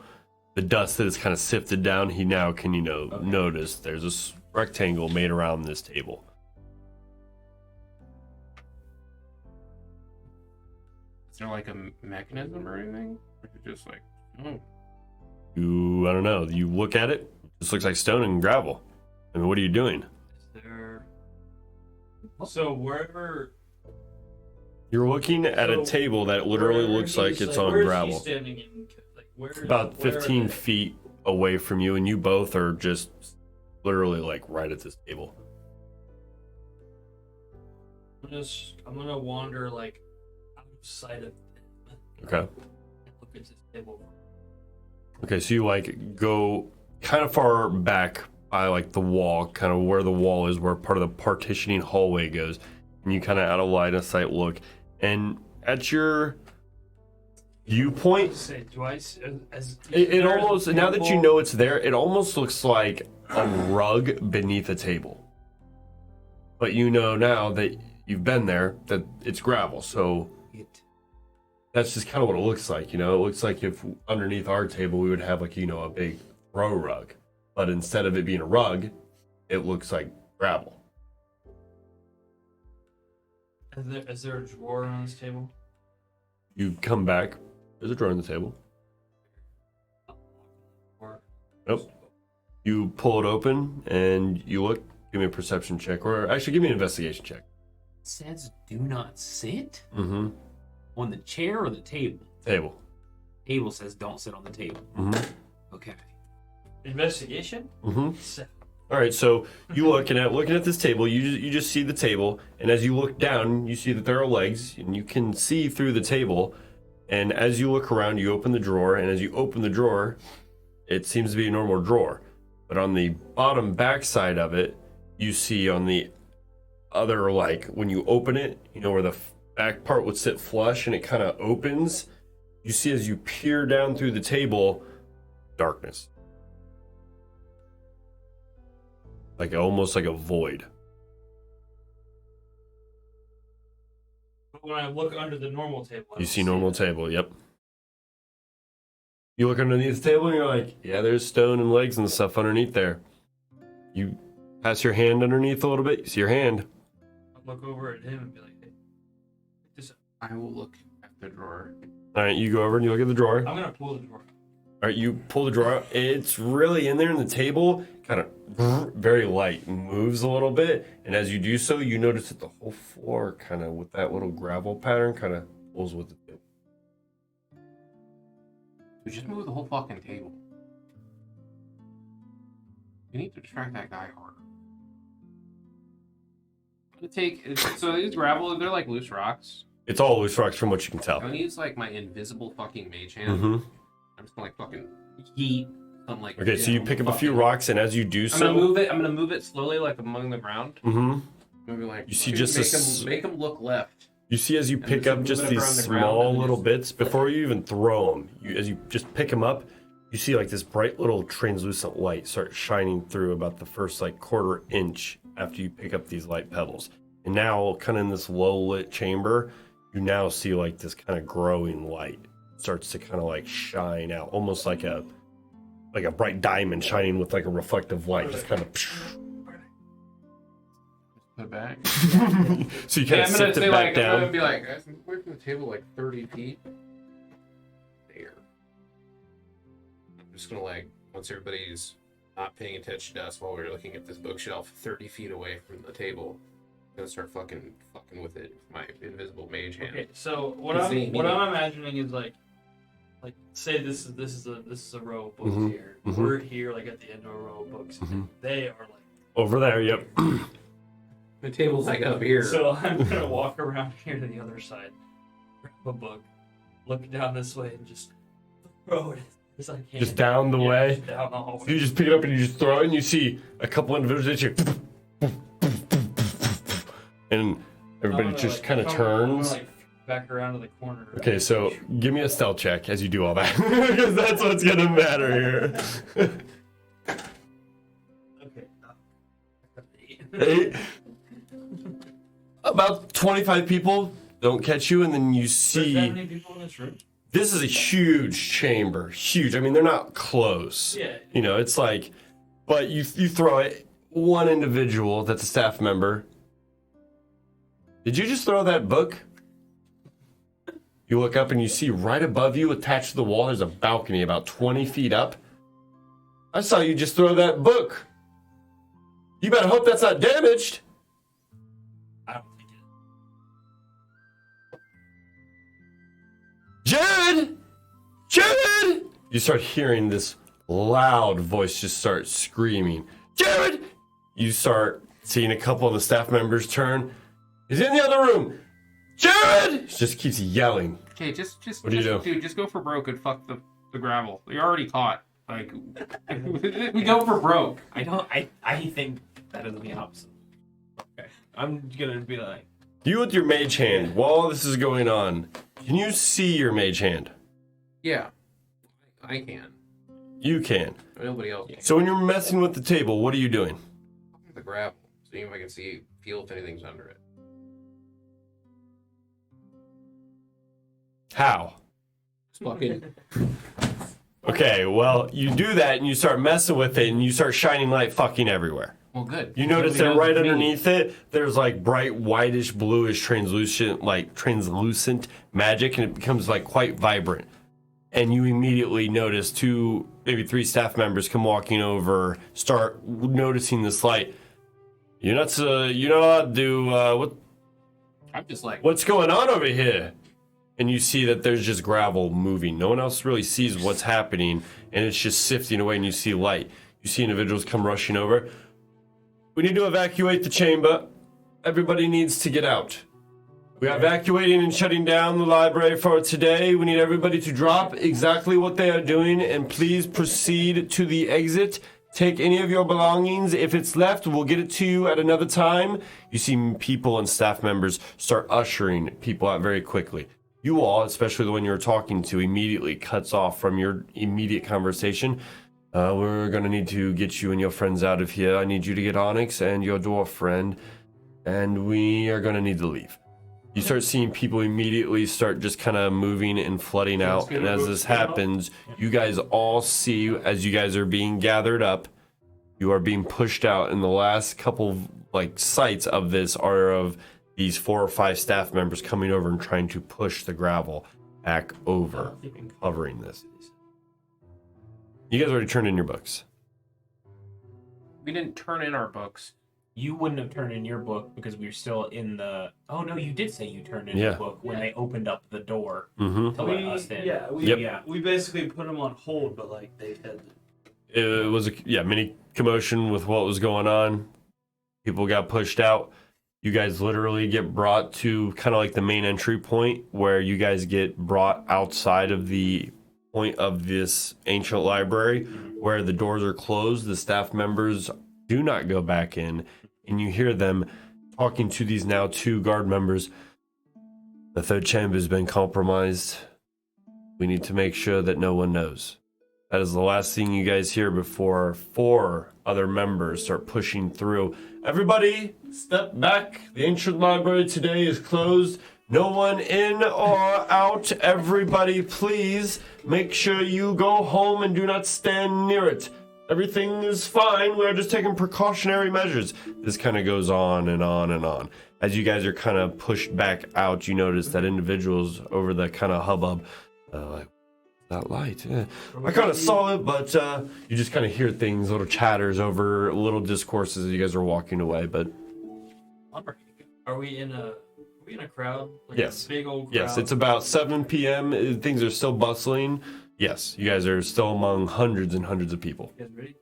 the dust that is kind of sifted down, he now can, notice there's this rectangle made around this table. Is there like a mechanism or anything? Or is it just like, oh. I don't know. You look at it, just looks like stone and gravel. I mean, what are you doing? Is there? So wherever. You're looking at a So, table that literally where looks like he's, it's on where is gravel. he standing in? Like where? About where are 15 they? feet away from you, and you both are just literally like right at this table. I'm gonna wander like out of sight of him. Okay. And look at this table. Okay, so you like go kind of far back by like the wall, kind of where the wall is, where part of the partitioning hallway goes, and you kind of out of line of sight look, and at your viewpoint, Say, do I? it almost, now that you know it's there, it almost looks like a rug beneath a table. But you know now that you've been there that it's gravel, so that's just kind of what it looks like. It looks like if underneath our table we would have like a big throw rug, but instead of it being a rug, it looks like gravel. Is there a drawer on this table? You come back, there's a drawer on the table. Or Nope. You pull it open and you look. Give me a perception check, or actually give me an investigation check. Says do not sit Mm-hmm. on the chair or the table. Table. Table says don't sit on the table. Mm-hmm. Okay. investigation? Mm-hmm. So, All right, so you looking at this table, you just see the table, and as you look down, you see that there are legs, and you can see through the table. And as you look around, you open the drawer, and as you open the drawer, it seems to be a normal drawer. But on the bottom back side of it, you see on the other, like when you open it, where the back part would sit flush and it kind of opens, you see as you peer down through the table, darkness. Like almost like a void. but when I look under the normal table, I You don't see normal that. table, yep. You look underneath the table and you're like, yeah, there's stone and legs and stuff underneath there. You pass your hand underneath a little bit, you see your hand. I'll look over at him and be like, hey, this, I will look at the drawer. All right, you go over and you look at the drawer. I'm gonna pull the drawer. All right, you pull the drawer out. It's really in there, and the table kind of very light and moves a little bit. And as you do so, you notice that the whole floor kind of with that little gravel pattern kind of pulls with the table. We just moved the whole fucking table. We need to distract that guy harder. I'm gonna take. So these gravel, they're like loose rocks. It's all loose rocks from what you can tell. I'm gonna use like my invisible fucking mage hand. Mm-hmm. I'm just gonna like fucking yeet. I'm like. Okay, so you pick up a few rocks, and as you do I'm so, gonna move it. I'm gonna move it slowly, like among the ground. mm-hmm. Maybe like You see just make them look left. You see as you pick just up just move it these around the ground small and little just- bits before you even throw them. As you just pick them up, you see like this bright little translucent light start shining through about the first like quarter inch after you pick up these light pebbles. And now, kind of in this low lit chamber, you now see like this kind of growing light starts to kind of like shine out, almost like a bright diamond shining with like a reflective light, just kind of. Put it back. So you kind of sift it back I'm gonna down. be like, guys, I'm away from the table like 30 feet. There. I'm just gonna like, once everybody's not paying attention to us while we're looking at this bookshelf 30 feet away from the table, I'm gonna start fucking with it with my invisible mage hand. Okay, so what It's I'm the what immediate- I'm imagining is like say this is a row of books Mhm, here. mhm. We're here like at the end of a row of books. Mhm. They are like Over there, yep. The table's like up here. so I'm gonna walk around here to the other side, grab a book, look down this way, and just throw it as I can. Just down the Yeah, way. just down the hallway. So you just pick it up and you just throw it, and you see a couple individuals that you, and everybody I'm gonna, just like, kind of I'm gonna, turns. like, back around to the corner. Okay, so give me a stealth check as you do all that, because that's what's gonna matter here. Okay. 8. About 25 people don't catch you, and then you There's that see many people in this room? this is a huge chamber, huge. I mean, they're not close. Yeah. You know, it's like, but you throw it. One individual that's a staff member. Did you just throw that book? You look up and you see right above you, attached to the wall, there's a balcony about 20 feet up. I saw you just throw that book. You better hope that's not damaged. I don't think it. Jared! Jared! You start hearing this loud voice just start screaming. Jared! You start seeing a couple of the staff members turn. He's in the other room. Jared! He just keeps yelling. Okay, just What do you do? Dude, just go for broke and fuck the gravel. You're already caught. Like, we go for broke. I think that is the opposite. Okay. I'm gonna be like, You with your mage hand, while this is going on, can you see your mage hand? Yeah, I can. You can. Nobody else can. So when you're messing with the table, what are you doing? The gravel, see if I can feel if anything's under it. How? Just fucking. Okay, well, you do that and you start messing with it and you start shining light fucking everywhere. Well, good. You notice Nobody that knows right it's me. underneath it, there's like bright whitish, bluish, translucent magic, and it becomes like quite vibrant. And you immediately notice 2, maybe 3 staff members come walking over, start noticing this light. You know what to do? I'm just like. What's going on over here? And you see that there's just gravel moving. No one else really sees what's happening, and it's just sifting away, and you see light. You see individuals come rushing over. We need to evacuate the chamber. Everybody needs to get out. We are evacuating and shutting down the library for today. We need everybody to drop exactly what they are doing, and please proceed to the exit. Take any of your belongings. If it's left, we'll get it to you at another time. You see people and staff members start ushering people out very quickly. You all, especially the one you were talking to, immediately cuts off from your immediate conversation. We're going to need to get you and your friends out of here. I need you to get Onyx and your dwarf friend, and we are going to need to leave. You start seeing people immediately start just kind of moving and flooding out, and as this happens, you guys all see, as you guys are being gathered up, you are being pushed out, and the last couple sights of this are of these 4 or 5 staff members coming over and trying to push the gravel back over and covering this. You guys already turned in your books. We didn't turn in our books. you wouldn't have turned in your book because we were still in the. Oh no, you did say you turned in Yeah. your book when they opened up the door Mm-hmm. to let us in. Yeah, we Yep. Yeah. we basically put them on hold, but like they had it was a mini commotion with what was going on. People got pushed out. You guys literally get brought to kind of like the main entry point where you guys get brought outside of the point of this ancient library where the doors are closed. The staff members do not go back in, and you hear them talking to these now 2 guard members. The 3rd chamber has been compromised. We need to make sure that no one knows. That is the last thing you guys hear before 4 other members start pushing through. Everybody, step back. The ancient library today is closed. No one in or out. Everybody, please make sure you go home and do not stand near it. Everything is fine. We're just taking precautionary measures. This kind of goes on and on and on. As you guys are kind of pushed back out, you notice that individuals over the kind of hubbub, like, that light. Yeah. I kind of saw it, but you just kind of hear things, little chatters over little discourses as you guys are walking away. But Are we in a crowd? Like yes, a big old crowd? yes, it's about 7 p.m. Things are still bustling. Yes, you guys are still among hundreds and hundreds of people. You guys ready?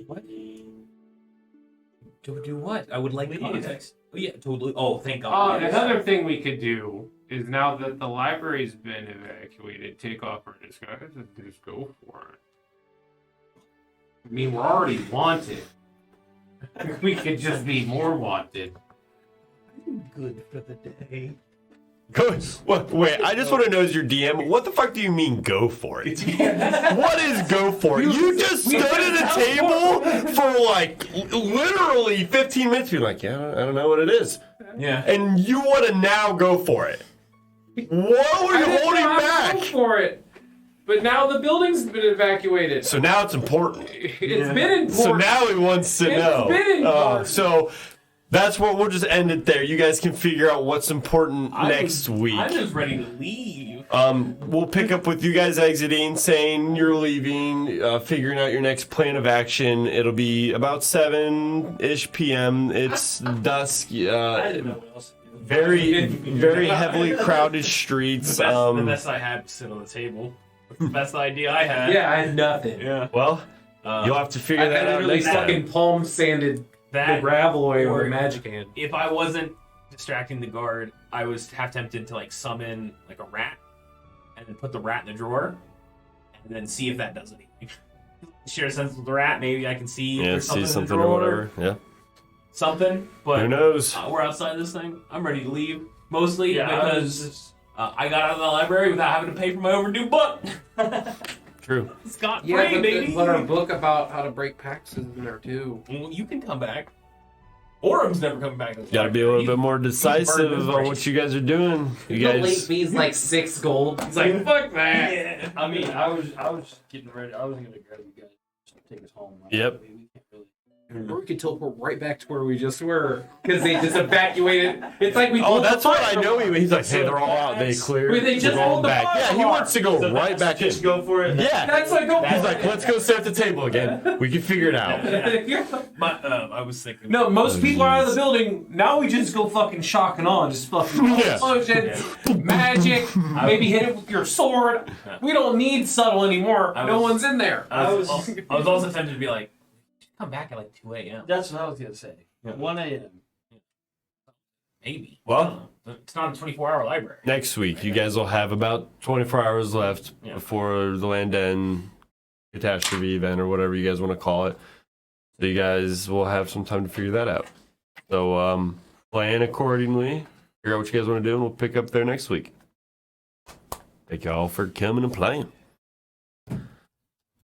What? Do what? I would like Please. context. Oh, yeah, totally. Oh, thank God. Another thing we could do is now that the library's been evacuated, take off our disguise and just go for it. I mean, we're already wanted. We could just be more wanted. Good for the day. Go, wait, I just want to know as your DM, what the fuck do you mean go for it? What is go for it? You just stood at a table for like literally 15 minutes. You're like, yeah, I don't know what it is. Yeah. And you want to now go for it. What were you holding back? Go for it. But now the building's been evacuated. So now it's important. It's been important. So now he wants to know. It's been important. So that's what we'll just end it there. You guys can figure out what's important next week. I'm just ready to leave. We'll pick up with you guys exiting, saying you're leaving, figuring out your next plan of action. It'll be about 7-ish p.m. It's dusk. I didn't know what else to do. Very, very heavily crowded streets. The best I had was sit on the table. That's the best idea I had. Yeah, I had nothing. Yeah. Well, you'll have to figure that out really next time. fucking palm sanded the That, gravel away or- with a magic hand. if I wasn't distracting the guard, I was half tempted to like summon like a rat and then put the rat in the drawer and then see if that does anything. Share a sense with the rat, maybe I can see if Yeah, there's see something in the something or drawer. whatever. Yeah. Something, but Who knows? we're outside this thing. I'm ready to leave. Mostly Yeah, because I got out of the library without having to pay for my overdue book. True. Scott Yeah, free, baby. but our book about how to break pacts is in there too. Well, you can come back. Orum's never coming back. Got to be a little bit more decisive his on what you guys are doing. You The late guys. fee's like 6 gold. It's like, fuck that. Yeah. I mean, I was just getting ready. I was gonna grab you guys, just take us home. Right? Yep. We can't really. Or we could teleport right back to where we just were. Because they just evacuated. It's like we Oh, pulled that's the what fire I know. from- He's like, hey, they're all out. They cleared. Wait, they just We're going pulled the back. fire Yeah, he alarm. wants to go right back in. Just go for it. Yeah. That's like, go He's like, let's go sit at the table again. We can figure it out. I was thinking. No, most Oh, people are out of jeez. the building. Now we just go fucking shock and awe. Just fucking Yeah. explosions, magic, maybe hit it with your sword. We don't need subtle anymore. I No was- one's in there. I was also tempted to be like, come back at like 2 a.m. That's what I was gonna say. Yeah. 1 a.m. Maybe. Well, it's not a 24-hour library. next week, you guys will have about 24 hours left Yeah. before the land end catastrophe event or whatever you guys want to call it. So you guys will have some time to figure that out. So plan accordingly. Figure out what you guys want to do, and we'll pick up there next week. Thank y'all for coming and playing.